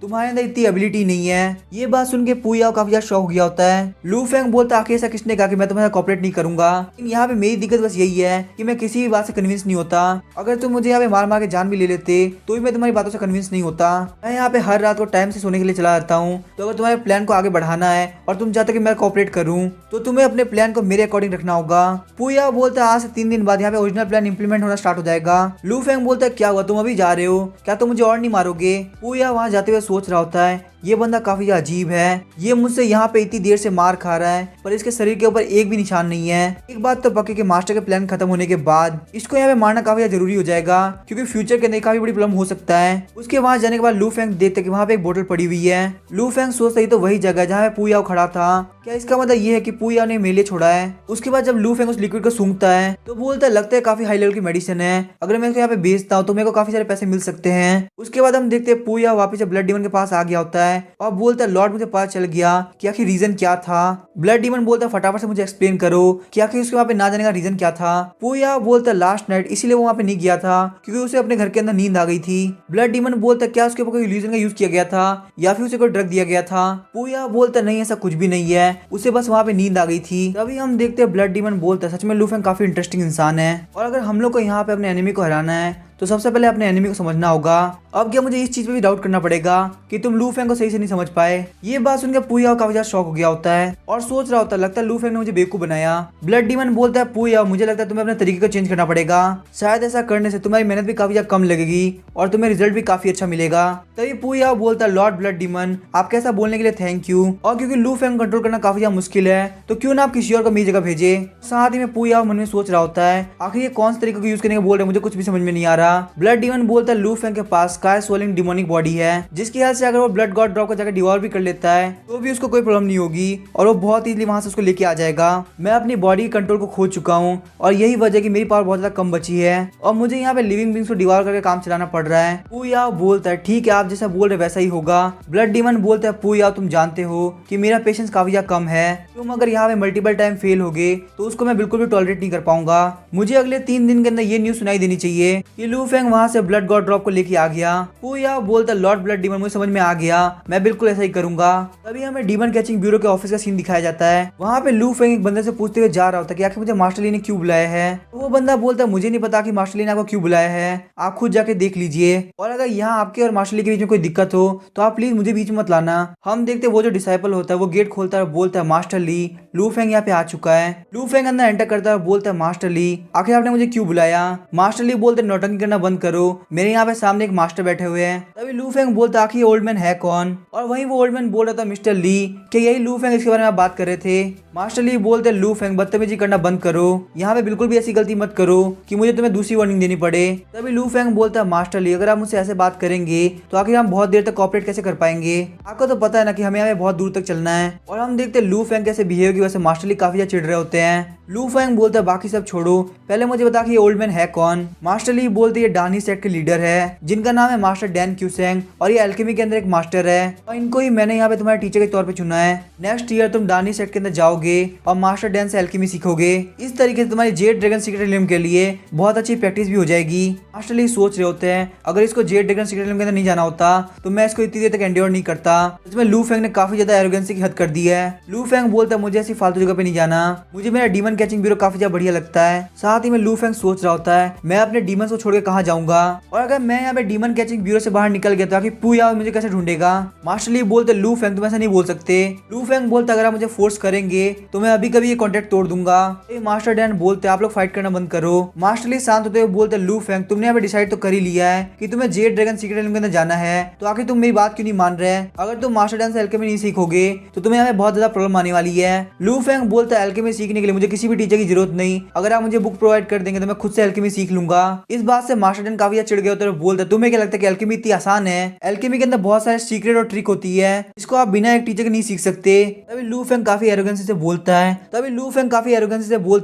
तुम्हारे अंदर इतनी एबिलिटी नहीं है। ये बात सुन के पुया काफी ज्यादा शॉक हो गया होता है। लू फेंग बोलता है, आखिर ऐसा किसने कहा कि मैं तुम्हारे साथ कोऑपरेट नहीं करूंगा? लेकिन यहाँ पे मेरी दिक्कत बस यही है कि मैं किसी भी बात से कन्विंस नहीं होता। अगर तुम मुझे यहाँ पे मार मार के जान भी ले लेते तो भी मैं तुम्हारी बातों से कन्विंस नहीं होता। मैं यहाँ पे हर रात को टाइम से सोने के लिए चला जाता हूँ, तो अगर तुम्हारे प्लान को आगे बढ़ाना है और तुम चाहते हो कि मैं कोऑपरेट करूँ तो तुम्हें अपने प्लान को मेरे अकॉर्डिंग रखना होगा। पुया बोलता है, आज से 3 दिन बाद यहाँ पे ओरिजिनल प्लान इंप्लीमेंट होना स्टार्ट हो जाएगा। लू फेंग बोलता है, क्या हुआ तुम अभी जा रहे हो, क्या तुम मुझे और नहीं मारोगे? पुया वहाँ जाते हुए सोच रहा होता है, ये बंदा काफी अजीब है, ये मुझसे यहाँ पे इतनी देर से मार खा रहा है पर इसके शरीर के ऊपर एक भी निशान नहीं है। एक बात तो पक्की कि मास्टर के प्लान खत्म होने के बाद इसको यहाँ पे मारना काफी जरूरी हो जाएगा, क्योंकि फ्यूचर के अंदर काफी बड़ी प्रॉब्लम हो सकता है। उसके वहाँ जाने के बाद लू फेंग देखते कि वहाँ पे एक बोतल पड़ी हुई है। लू फेंग सोचता ही तो वही जगह जहाँ पे पुया खड़ा था, क्या इसका मतलब ये है कि पुया ने मेले छोड़ा है? उसके बाद जब लू फेंग उस लिक्विड को सूंघता है तो बोलता है, लगता है काफी हाई लेवल की मेडिसिन है, अगर मैं इसको यहाँ पे बेचता हूँ तो मेरे को काफी सारे पैसे मिल सकते हैं। उसके बाद हम देखते हैं पुया वापस से ब्लड डीमन के पास आ गया होता है है और बोलता है लॉर्ड मुझे पता चल गया कि आखिर रीजन क्या था। ब्लड डीमन बोलता है फटाफट से मुझे एक्सप्लेन करो कि आखिर उसके वहाँ पे ना जाने का रीजन क्या था। पूया बोलता है लास्ट नाइट इसीलिए वो वहाँ पे नहीं गया था क्योंकि उसे अपने घर के अंदर नींद आ गई थी। ब्लड डीमन बोलता है क्या उसके ऊपर कोई इल्यूजन का यूज किया गया था या फिर उसे कोई ड्रग दिया गया था। पूया बोलता नहीं ऐसा कुछ भी नहीं है, उसे बस वहाँ पे नींद आ गई थी। तभी हम देखते हैं ब्लड डीमन बोलता है सच में लू फेंग काफी इंटरेस्टिंग इंसान है और अगर हम लोग को यहाँ पे अपने एनिमी को हराना है तो सबसे पहले अपने एनिमी को समझना होगा। अब क्या मुझे इस चीज पे भी डाउट करना पड़ेगा कि तुम लू फेंग को सही से नहीं समझ पाए। ये बात सुनकर पूया काफी ज्यादा शॉक हो गया होता है और सोच रहा होता है लगता है लू फेंग ने मुझे बेवकूफ बनाया। ब्लड डीमन बोलता है पूया मुझे लगता है तुम्हें अपने तरीके को चेंज करना पड़ेगा, शायद ऐसा करने से तुम्हारी मेहनत भी काफी ज्यादा कम लगेगी और तुम्हें रिजल्ट भी काफी अच्छा मिलेगा। तभी पूया बोलता है लॉर्ड ब्लड डीमन आपके ऐसा बोलने के लिए थैंक यू, और क्योंकि लू फेंग कंट्रोल करना काफी ज्यादा मुश्किल है तो क्यों ना आप किसी और को मेरी जगह भेजे। साथ ही में पूया मन में सोच रहा होता है आखिर ये कौन से तरीके को यूज करने को बोल रहे हैं, मुझे कुछ भी समझ में नहीं आ रहा। ब्लड डीमन बोलता है लू फेंग के पास स्काई सोलिंग डिमोनिक बॉडी है जिसकी हेल्प से अगर वो ब्लड गॉड ड्रॉप को जाकर डिवॉल्व भी कर लेता है तो भी उसको कोई प्रॉब्लम नहीं होगी और वो बहुत इजीली वहां से उसको लेके आ जाएगा। मैं अपनी बॉडी कंट्रोल को खो चुका हूँ और यही वजह कि मेरी पावर बहुत ज्यादा कम बची है और मुझे यहाँ पे लिविंग बींग्स को डिवॉल्व करके काम चलाना पड़ रहा है। पूया बोलता है ठीक है आप जैसा बोल रहे वैसा ही होगा। ब्लड डीमन बोलता है पूया तुम जानते हो कि मेरा पेशेंस काफी ज्यादा कम है, तुम अगर यहाँ पे मल्टीपल टाइम फेल होगे तो उसको मैं बिल्कुल भी टॉलरेट नहीं कर पाऊंगा। मुझे अगले 3 दिन के अंदर ये न्यूज सुनाई देनी चाहिए कि लू फेंग वहां से ब्लड गॉड ड्रॉप को लेके आ गया। पूया बोलता लॉर्ड ब्लड डीमन मुझे समझ में आ गया, मैं बिल्कुल ऐसा ही करूंगा। तभी हमें डीमन कैचिंग ब्यूरो के ऑफिस का सीन दिखाया जाता है। वहाँ पे लू फेंग एक बंदे से पूछते हुए जा रहा होता है कि आखिर मुझे मास्टर ली ने क्यों बुलाया है। तो वो बंदा बोलता है मुझे नहीं पता कि मास्टर ली ने आपको क्यों बुलाया है, आप खुद जाके देख लीजिए और अगर यहाँ आपके और मास्टर ली के बीच में कोई दिक्कत हो तो आप प्लीज मुझे बीच में मत लाना। हम देखते वो जो डिसाइपल होता है वो गेट खोलता है और बोलता है मास्टर ली लू फेंग यहाँ पे आ चुका है। लू फेंग अंदर एंटर करता है और बोलता है मास्टर ली आखिर आपने मुझे क्यों बुलाया। मास्टर ली बोलते नौटंकी करना बंद करो, मेरे यहाँ पे सामने एक मास्टर बैठे हुए हैं। तभी लू फेंग बोलता आखिर ओल्ड मैन है कौन, और वहीं वो ओल्ड मैन बोल रहा था मिस्टर ली कि यही लू फेंग इसके बारे में आप बात कर रहे थे। मास्टर ली बोलते लू फेंग बदतमीजी करना बंद करो, यहाँ पे बिल्कुल भी ऐसी गलती मत करो कि मुझे तुम्हें दूसरी वार्निंग देनी पड़े। तभी लू फेंग बोलता है मास्टर ली अगर आप मुझसे ऐसे बात करेंगे तो आखिर हम बहुत देर तक कॉपरेट कैसे कर पाएंगे, आपको तो पता है ना कि हमें यहाँ बहुत दूर तक चलना है। और हम देखते लू फेंग कैसे बिहेव की वजह से मास्टर ली काफी ज्यादा चिढ़ रहे होते हैं। लू फेंग बोलता है बाकी सब छोड़ो, पहले मुझे बता कि ये ओल्ड मैन है कौन। मास्टर ली बोलते ये डानी सेट के लीडर है जिनका नाम है मास्टर डैन क्यूसेंग और ये एल्केमी के अंदर एक मास्टर है और इनको ही मैंने यहाँ पे तुम्हारे टीचर के तौर पे चुना है। नेक्स्ट ईयर तुम डानी सेट के अंदर जाओगे और मास्टर डैन से एल्केमी सीखोगे, इस तरीके से तुम्हारी जेड ड्रैगन सीक्रेट एलियम के लिए बहुत अच्छी प्रैक्टिस भी हो जाएगी। मास्टर ली सोच रहे होते हैं अगर इसको जेड ड्रैगन सीक्रेट एलियम के अंदर नहीं जाना होता तो मैं इसको इतनी देर तक एंड्योर नहीं करता। इसमें लू फेंग ने काफी ज्यादा एरोगेंसी की हद कर दी है। लू फेंग बोलता है मुझे ऐसी फालतू जगह पे नहीं जाना, मुझे मेरा डीमन कैचिंग ब्यूरो काफी ज्यादा बढ़िया लगता है। साथ ही में लू फेंग सोच रहा होता है मैं अपने डीमन को छोड़ के कहाँ जाऊंगा और अगर मैं यहाँ पे डीमन कैचिंग ब्यूरो से बाहर निकल गया तो आखिर पूया मुझे कैसे ढूंढेगा। मास्टर ली बोलते लू फेंग तुम ऐसा नहीं बोल सकते। लू फेंग बोलता अगर आप मुझे फोर्स करेंगे तो मैं अभी कभी ये कॉन्टेक्ट तोड़ दूंगा। मास्टर डैन बोलते आप लोग फाइट करना बंद करो। मास्टर ली शांत होते हुए बोलते लू फेंग तुमने यहाँ पे डिसाइड तो कर ही लिया है कि तुम्हें जेड ड्रैगन सीक्रेट एलियम के अंदर जाना है तो आखिर तुम मेरी बात क्यों नहीं मान रहे। अगर तुम मास्टर डैन से एल्केमी नहीं सीखोगे तो तुम्हें यहाँ पे बहुत ज्यादा प्रॉब्लम आने वाली है। लू फेंग बोलता है एल्केमी सीखने के लिए मुझे किसी भी टीचर की जरूरत नहीं, अगर आप मुझे बुक प्रोवाइड कर देंगे तो मैं खुद से एल्केमी सीख लूंगा। इस बात से मास्टर डैन काफी चिढ़ गए होते हैं, बोलते तुम्हें क्या लगता है कि एल्केमी इतनी आसान है, एल्केमी के अंदर बहुत सारे सीक्रेट और ट्रिक होती है इसको आप बिना एक टीचर के नहीं सीख सकते। तभी लू फेंग काफी एरोगेंसी से बोलता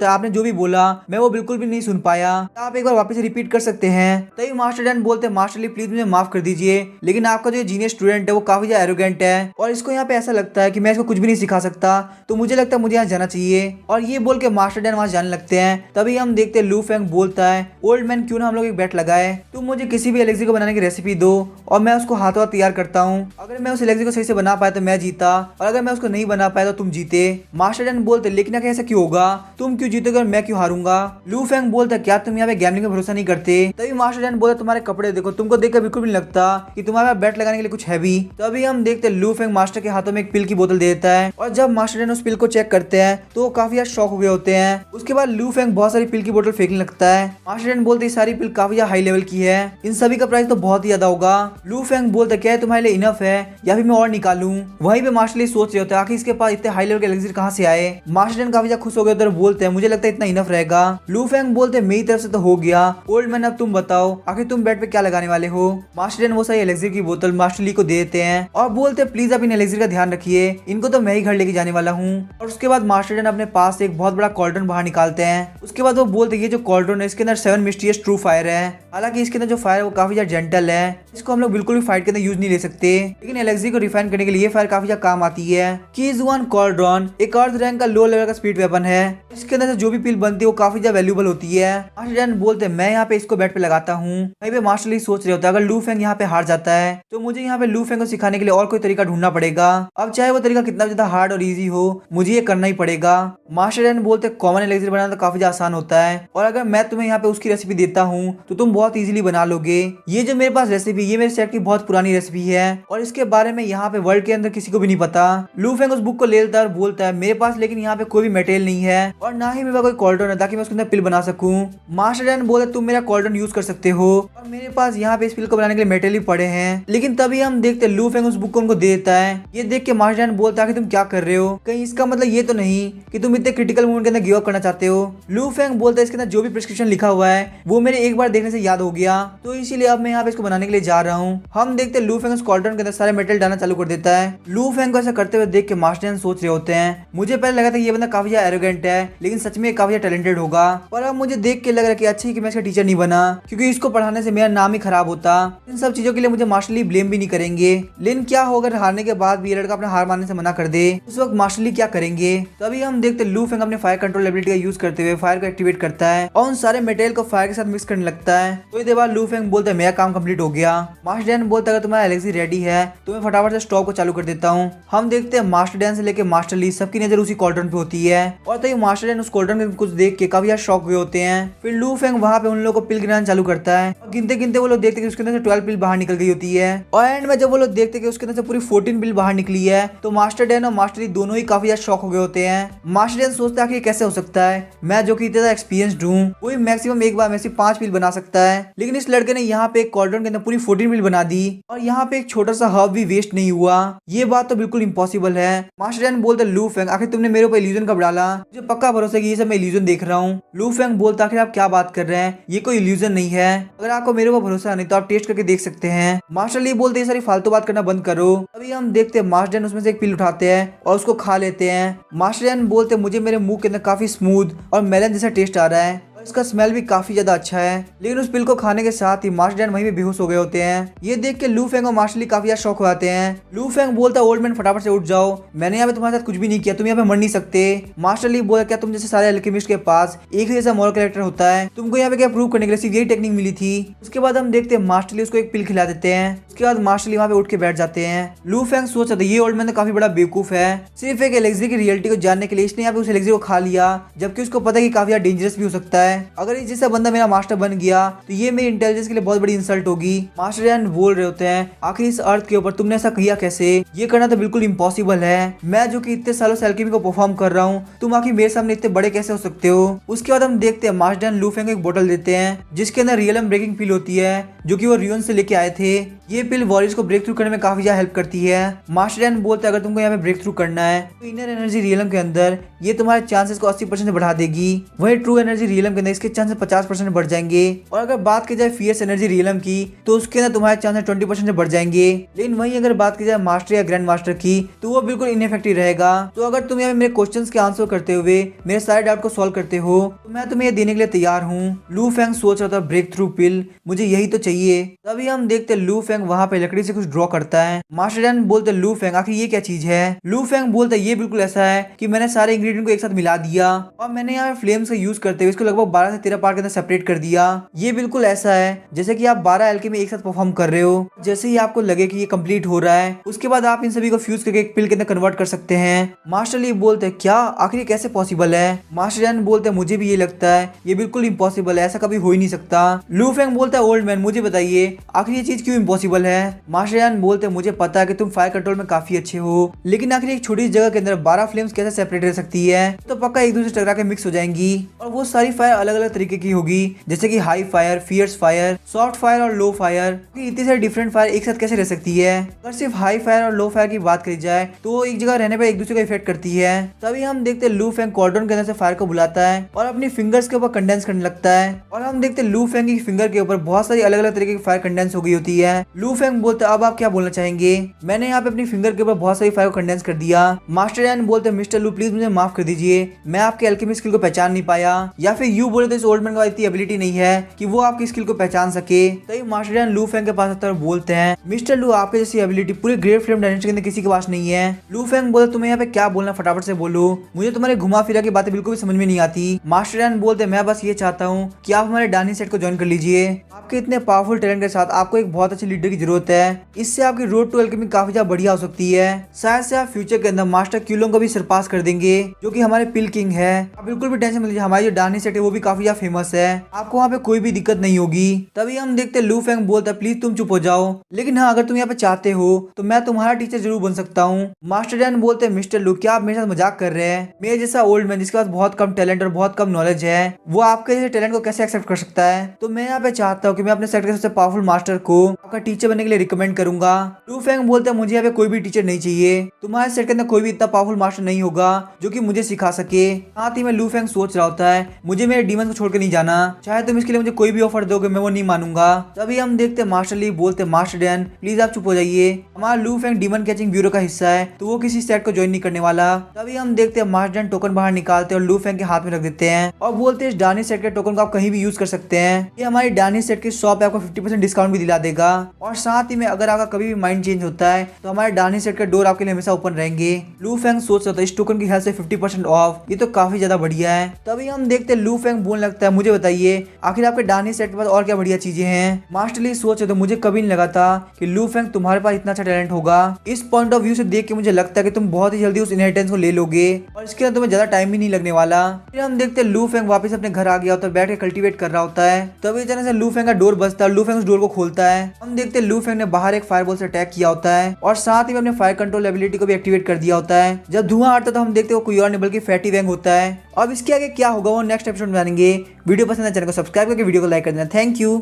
है आपने जो भी बोला मैं वो बिल्कुल भी नहीं सुन पाया, आप एक बार वापस रिपीट कर सकते हैं। तभी मास्टर डैन बोलते हैं मास्टर ली प्लीज मुझे माफ कर दीजिए लेकिन आपका जो जीनियस स्टूडेंट है वो काफी ज्यादा एरोगेंट है और इसको यहाँ पे ऐसा लगता है कि मैं इसको कुछ भी नहीं सिखा सकता तो मुझे लगता है मुझे यहाँ जाना चाहिए। और ये बोल के मास्टर डैन वहाँ जाने लगते हैं। तभी हम देखते हैं लू फेंग बोलता है ओल्ड मैन क्यों ना हम लोग एक बेट लगाए, तुम मुझे किसी भी एलेक्सी को बनाने की रेसिपी दो और मैं उसको हाथों हाथ तैयार करता हूँ, अगर मैं उस एलेक्सी को सही से बना पाया तो मैं जीता और अगर मैं उसको नहीं बना पाया तो तुम जीते। मास्टर डैन बोलते लेकिन ऐसा क्यों होगा, तुम क्यों जीतोगे और मैं क्यों हारूंगा। लू फेंग बोलता क्या तुम यहाँ पे गैम्बलिंग में भरोसा नहीं करते। तभी मास्टर डैन बोलता तुम्हारे कपड़े देखो, तुमको देखकर बिल्कुल भी लगता कि तुम्हारा बैट लगाने के लिए कुछ है भी। तभी हम देखते लू फेंग मास्टर के हाथों में एक पिल की बोतल दे देता है और जब मास्टर डैन उस पिल को चेक करते हैं तो वो काफी ज्यादा शॉक हुए होते हैं। उसके बाद लू फेंग बहुत सारी पिल की बोतल फेंकने लगता है। मास्टर डैन बोलते ये सारी पिल काफी ज्यादा हाई लेवल की है, इन सभी का प्राइस तो बहुत ही ज्यादा होगा। लू फेंग बोलता क्या है तुम्हारे लिए इनफ है या फिर मैं और निकालूं। वहीं पे मास्टर ली सोच रहे होते हैं आखिर इसके पास इतने हाई लेवल के एलिक्सिर कहाँ से आए। मास्टर डैन काफी ज्यादा खुश हो गए उधर बोलते हैं मुझे लगता है इतना इनफ रहेगा। लू फेंग बोलते मेरी तरफ से तो हो गया, ओल्ड मैन अब तुम बताओ आखिर तुम बेड पे क्या लगाने वाले हो। मास्टर डैन वो सारी एलेक्सिर की बोतल मास्टर ली को दे देते हैं और बोलते प्लीज आप इन एलेक्सिर का ध्यान रखिए, इनको तो मैं ही घर लेके जाने वाला हूँ। और उसके बाद मास्टर डैन अपने पास से एक बहुत बड़ा कॉल्ड्रन बाहर निकालते हैं। उसके बाद वो बोलते ये जो कॉल्ड्रन है इसके अंदर 7 मिस्टीरियस ट्रू फायर है। हालांकि इसके अंदर जो फायर है वो काफी ज्यादा जेंटल है, इसको हम लोग बिल्कुल भी फाइट के अंदर यूज नहीं ले सकते, लेकिन एलेक्सी को रिफाइन करने के लिए फायर काफी ज्यादा काम आती है। कीज 1 कॉल्ड्रन एक अर्थ रैंक का लो लेवल का स्पीड वेपन है, इसके अंदर से जो भी पिल बनती है वो काफी ज्यादा वैल्यूबल होती है। मास्टर डैन बोलते मैं यहाँ पे इसको बेड पे लगाता हूँ। वहीं पे मास्टर ली सोच रहे होता है अगर लू फेंग यहाँ पे हार जाता है तो मुझे यहाँ पे लू फेंग को सिखाने के लिए और कोई तरीका ढूंढना पड़ेगा। अब चाहे वो तरीका कितना ज्यादा हार्ड और इजी हो मुझे ये करना ही पड़ेगा। मास्टर डैन बोलते कॉमन एलेक्सिर बनाना तो काफी ज्यादा आसान होता है और अगर मैं तुम्हें यहाँ पे उसकी रेसिपी देता हूँ तो तुम बहुत इजीली बना लोगे। ये जो मेरे पास रेसिपी ये मेरे सेट की बहुत पुरानी रेसिपी है और इसके बारे में यहाँ पे वर्ल्ड के अंदर किसी को भी नहीं पता। लू फेंग उस बुक को ले लेता है और बोलता है मेरे पास लेकिन यहाँ पे कोई भी मटेरियल नहीं है और ना ही मेरे पास कोई कॉल्ड्रन है ताकि मैं उसके अंदर पिल बना सकूं। मास्टर डैन बोलते तुम मेरा कॉल्ड्रन यूज कर सकते हो और मेरे पास यहाँ पे इस पिल को बनाने के लिए मटेरियल पड़े हैं। लेकिन तभी हम देखते लू फेंग उस बुक को उनको दे देता है। ये देख के मास्टर डैन बोलता है कि तुम क्या कर रहे हो, कहीं इसका मतलब ये तो नहीं कि तुम इतने क्रिटिकल मोमेंट के अंदर गिव अप करना चाहते हो। लू फेंग बोलता है इसके अंदर जो भी प्रिस्क्रिप्शन लिखा हुआ है वो मेरे एक बार देखने से याद हो गया, तो इसीलिए अब मैं यहाँ पे इसको बनाने के लिए जा रहा हूँ। हम देखते लू फेंग उस कॉल्ड्रन के अंदर सारे मेटल डालना चालू कर देता है। लू फेंग को ऐसा करते हुए देख के मास्टर डैन सोच रहे होते हैं मुझे पहले लगा था ये बंदा काफी ज्यादा एरोगेंट है लेकिन सच में काफी टैलेंटेड होगा, पर अब मुझे देख के लग रहा है कि अच्छा ही कि मैं इसका टीचर नहीं बना क्योंकि इसको पढ़ाने से मेरा नाम ही खराब होता। इन सब चीजों के लिए मुझे मास्टर ली ब्लेम भी नहीं करेंगे, लेकिन क्या होगा अगर हारने के बाद भी ये लड़का अपने हार मानने से मना कर दे, उस वक्त मास्टर ली क्या करेंगे। तभी हम देखते लू फेंग अपने फायर कंट्रोल एबिलिटी का यूज करते हुए फायर को एक्टिवेट करता है और उन सारे मटेरियल को फायर के साथ मिक्स करने लगता है। तो देर बाद लू फेंग बोलता है मेरा काम कंप्लीट हो गया। मास्टर डैन बोलता है अगर तुम्हारा एलेक्सी रेडी है तो मैं फटाफट से स्टॉक को चालू कर देता हूँ। हम देखते हैं मास्टर डैन से लेकर मास्टर ली सबकी नजर उसी कॉल्ड्रन पे होती है और तभी मास्टर डैन उस कॉल्ड्रन में कुछ देख के काफी ज्यादा शॉक हुए होते हैं। फिर लू फेंग वहाँ पे उन लोगों को पिल गिराना चालू करता है और गिनते गिनते वो लोग देखते कि उसके अंदर से 12 पिल बाहर निकल गई होती है और एंड में जब वो लोग देखते कि उसके अंदर से पूरी 14 पिल बाहर निकली है तो मास्टर डैन और मास्टर ली दोनों ही काफी ज्यादा शॉक हो गए होते हैं। मास्टर डैन सोचता है कि कैसे हो सकता है, मैं जो कि इतना एक्सपीरियंस्ड हूँ वही मैक्सिमम एक बार में से 5 पिल बना सकता है, लेकिन इस लड़के ने यहाँ पे एक कॉल्ड्रन के अंदर पूरी 14 पिल बना दी और यहाँ पे एक छोटा सा हर्ब भी वेस्ट नहीं हुआ। ये बात तो बिल्कुल इम्पॉसिबल है। मास्टर डैन बोलता लू फेंग आखिर तुमने मेरे ऊपर इल्यूजन कब डाला, मुझे पक्का भरोसा है कि ये सब मैं इल्यूजन देख रहा हूँ। लू फेंग बोलता आखिर आप क्या बात कर रहे हैं, ये कोई इल्यूजन नहीं है, अगर आपको मेरे ऊपर भरोसा नहीं तो आप टेस्ट करके देख सकते हैं। मास्टर ली बोलते ये सारी फालतू बात करना बंद करो। अभी हम देखते हैं मास्टर डैन उसमें से एक पिल उठाते हैं और उसको खा लेते हैं। मास्टर डैन बोलते मुझे मेरे मुंह के अंदर काफी स्मूथ और मेलन जैसा टेस्ट आ रहा है और इसका स्मेल भी काफी ज्यादा अच्छा है, लेकिन उस पिल को खाने के साथ ही मास्टर डैन वहीं पे बेहोश हो गए होते हैं। ये देख के लू फेंग और मास्टर ली काफी ज्यादा शॉक हो जाते हैं। लू फेंग बोलता ओल्ड मैन फटाफट से उठ जाओ, मैंने यहाँ पे तुम्हारे साथ कुछ भी नहीं किया, तुम यहाँ पे मर नहीं सकते। मास्टर ली बोला क्या तुम जैसे सारे अल्केमिस्ट के पास एक ही जैसा मॉरल कैरेक्टर होता है, तुमको यहाँ पे क्या प्रूव करने के लिए सिर्फ यही टेक्निक मिली थी। उसके बाद हम देखते हैं मास्टर ली उसको एक पिल खिला देते हैं। उसके बाद मास्टर ली वहाँ पे उठ के बैठ जाते हैं। लू फेंग सोच रहा था ये ओल्ड मैन तो काफी बड़ा बेवकूफ है, सिर्फ एक एलेक्सी की रियलिटी को जानने के लिए इसने यहाँ पे उस एलेक्सी को खा लिया, जबकि उसको पता है कि काफी डेंजरस भी हो सकता है। अगर इस जैसा बंदा मेरा मास्टर बन गया तो ये मेरी इंटेलिजेंस के लिए बहुत बड़ी इंसल्ट होगी। मास्टर डैन बोल रहे होते हैं आखिर इस अर्थ के ऊपर तुमने ऐसा किया कैसे, ये करना तो बिल्कुल इम्पॉसिबल है, मैं जो कि इतने सालों से अल्केमी को परफॉर्म कर रहा हूँ, तुम आखिर मेरे सामने इतने बड़े कैसे हो सकते हो। उसके बाद हम देखते हैं मास्टर डैन लू फेंग को एक बोतल देते हैं जिसके अंदर रियलम ब्रेकिंग पिल होती है जो कि वो रियोन से लेके आए थे। ये पिल वॉरियर्स को ब्रेक थ्रू करने में काफी ज्यादा हेल्प करती है। मास्टर डैन बोलते हैं अगर तुमको यहाँ पे ब्रेक थ्रू करना है तो इनर एनर्जी रियलम के अंदर ये तुम्हारे चांसेस को 80% बढ़ा देगी, वही ट्रू एनर्जी रियलम के अंदर इसके चांसेस 50% बढ़ जाएंगे। और अगर बात की जाए फियर्स एनर्जी रियलम की तो उसके अंदर तुम्हारे चांसेस 20% बढ़ जाएंगे। लेकिन वहीं अगर बात की जाए मास्टर या ग्रैंड मास्टर की तो वो बिल्कुल इनइफेक्टिव रहेगा। तो अगर तुम यहाँ मेरे क्वेश्चंस के आंसर करते हुए मेरे सारे डाउट को सॉल्व करते हो तो मैं तुम्हें ये देने के लिए तैयार हूँ। लू फेंग सोच रहा था ब्रेक थ्रू पिल, मुझे यही तो चाहिए। तभी हम देखते लू फेंग वहाँ पे लकड़ी से कुछ ड्रॉ करता है। मास्टर डैन बोलते लू फेंग आखिर ये क्या चीज है। लू फेंग बोलता ये बिल्कुल ऐसा है कि मैंने सारे इंग्रेडिएंट को एक साथ मिला दिया और मैंने यहाँ फ्लेम्स का यूज करते हुए इसको लगभग 12 से 13 पार्ट के अंदर सेपरेट कर दिया। ये बिल्कुल ऐसा है जैसे कि आप 12 एल्केमी एक साथ परफॉर्म कर रहे हो, जैसे ही आपको लगे कि ये कंप्लीट हो रहा है उसके बाद आप इन सभी को फ्यूज करके एक पिल के अंदर कन्वर्ट कर सकते हैं। मास्टर ली बोलते क्या आखिर कैसे पॉसिबल है। मास्टर डैन बोलते मुझे भी ये लगता है ये बिल्कुल इम्पॉसिबल है, ऐसा कभी हो ही नहीं सकता। लू फेंग बोलता है ओल्ड मैन मुझे बताइए आखिर ये चीज क्यों इम्पॉसिबल पॉसिबल है। मास्टर यान बोलते मुझे पता है कि तुम फायर कंट्रोल में काफी अच्छे हो, लेकिन आखिर एक छोटी जगह के अंदर 12 फ्लेम्स कैसे सेपरेट रह सकती है? तो पक्का एक दूसरे से टकरा के मिक्स हो जाएंगी और वो सारी फायर अलग अलग तरीके की होगी, जैसे कि high fire, fierce fire, soft fire और लो फायर। इतनी सारी डिफरेंट फायर एक साथ कैसे रह सकती है? अगर सिर्फ हाई फायर और लो फायर की बात करी जाए तो एक जगह रहने पर एक दूसरे को इफेक्ट करती है। तभी हम देखते हैं लू फेंग कॉर्डन के अंदर से फायर को बुलाता है और अपनी फिंगर्स के ऊपर कंडेंस करने लगता है और हम देखते हैं लू फेंग की फिंगर के ऊपर बहुत सारी अलग अलग तरीके की फायर कंडेंस हो गई होती है। लू फेंग बोलते अब आप क्या बोलना चाहेंगे? मैंने यहाँ पे अपनी फिंगर के ऊपर बहुत सारी फायर को कंडेंस कर दिया। मास्टर यान बोलते मिस्टर लू प्लीज मुझे माफ कर दीजिए, मैं आपके अल्केमी स्किल को पहचान नहीं पाया। या फिर यू बोले तो इस ओल्ड मैन का इतनी एबिलिटी नहीं है कि वो आपकी स्किल को पहचान सके। तभी मास्टर यान लू फेंग के पास आता है और बोलते हैं मिस्टर लू आपके जैसी एबिलिटी पूरे ग्रेट फ्लेम डायनेस्टी के अंदर किसी के पास नहीं है। लू फेंग बोलते तुम्हें यहाँ पे क्या बोलना फटाफट से बोलो, मुझे तुम्हारे घुमा फिरा की बातें बिल्कुल भी समझ में नहीं आती। मास्टर यान बोलते मैं बस ये चाहता हूँ कि आप हमारे डानी सेट को ज्वाइन कर लीजिए। आपके इतने पावरफुल टैलेंट के साथ आपको एक बहुत अच्छे लीडर की जरूरत है, इससे आपकी रोड टू अल्केमी काफी ज्यादा बढ़िया हो सकती है। शायद से आप फ्यूचर के अंदर मास्टर क्यूलोंग को भी सरपास कर देंगे जो कि हमारे पिल किंग है। आप बिल्कुल भी टेंशन मत लीजिए, हमारी जो डानी सेट है वो भी काफी ज्यादा फेमस है, आपको वहाँ पे कोई भी दिक्कत नहीं होगी। तभी हम देखते लू फेंग बोलता प्लीज तुम चुप हो जाओ, लेकिन हाँ अगर तुम यहाँ पे चाहते हो तो मैं तुम्हारा टीचर जरूर बन सकता हूँ। मास्टर यान बोलते मिस्टर लू क्या आप मेरे साथ मजाक कर रहे हैं? मेरे जैसा ओल्ड मैन जिसके पास बहुत कम टैलेंट और बहुत कम नॉलेज है वो आपके जैसे टैलेंट को कैसे एक्सेप्ट कर सकता है? तो मैं यहाँ पे चाहता हूँ कि मैं अपने सेट के सबसे पावरफुल मास्टर को आपका टीचर बनने के लिए रिकमेंड करूंगा। लू फेंग बोलते मुझे यहाँ पे कोई भी टीचर नहीं चाहिए, तुम्हारे सेट के अंदर कोई भी इतना पावरफुल मास्टर नहीं होगा जो कि मुझे सिखा सके। साथ ही में लू फेंग सोच रहा होता है मुझे मेरे डीमन को छोड़ के नहीं जाना, चाहे तुम इसके लिए मुझे कोई भी ऑफर दोगे मैं वो नहीं मानूंगा। तभी हम देखते मास्टर ली बोलते मास्टर डैन प्लीज आप चुप हो जाइए, हमारा लू फेंग डीमन कैचिंग ब्यूरो का हिस्सा है तो वो किसी सेट को ज्वाइन नहीं करने वाला। तभी हम देखते हैं मास्टर डैन टोकन बाहर निकालते और लू फेंग के हाथ में रख देते हैं और बोलते हैं इस डानी सेट के टोकन को आप कहीं भी यूज कर सकते हैं, ये हमारी डानी सेट की शॉप आपको 50% डिस्काउंट भी दिला देगा। और साथ ही में अगर आपका कभी भी माइंड चेंज होता है तो हमारे डानी सेट के डोर आपके लिए हमेशा ओपन रहेंगे। लू फेंग सोच रहा था इस टोकन की हेल्थ से 50% ऑफ, ये तो काफी ज्यादा बढ़िया है। तभी हम देखते हैं लू फेंग बोलने लगता है मुझे बताइए आखिर आपके डानी सेट के पास और क्या बढ़िया चीजें हैं? मास्टर ली सोच रहे तो मुझे कभी नहीं लगा था कि लू फेंग तुम्हारे पास इतना अच्छा टैलेंट होगा। इस पॉइंट ऑफ व्यू से देख के मुझे लगता है कि तुम बहुत ही जल्दी उस इनहेरिटेंस को ले लोगे और इसके अंदर तुम्हें ज्यादा टाइम भी नहीं लगने वाला। फिर हम देखते हैं लू फेंग वापस अपने घर आ गया होता है, बैठ के कल्टीवेट कर रहा होता है। तभी अचानक से लू फेंग का डोर बजता है, लू फेंग उस डोर को खोलता है। हम देखते हैं लू फेंग ने बाहर एक फायरबॉल से अटैक किया होता है और साथ ही में अपने फायर कंट्रोल एबिलिटी को भी एक्टिवेट कर दिया होता है। जब धुआं आता है तो हम देखते हैं वो कोई और नहीं बल्कि फैटी वैंग होता है। अब इसके आगे क्या होगा वो नेक्स्ट एपिसोड में जानेंगे। वीडियो पसंद है चैनल को सब्सक्राइब करके वीडियो को लाइक कर देना। Thank you.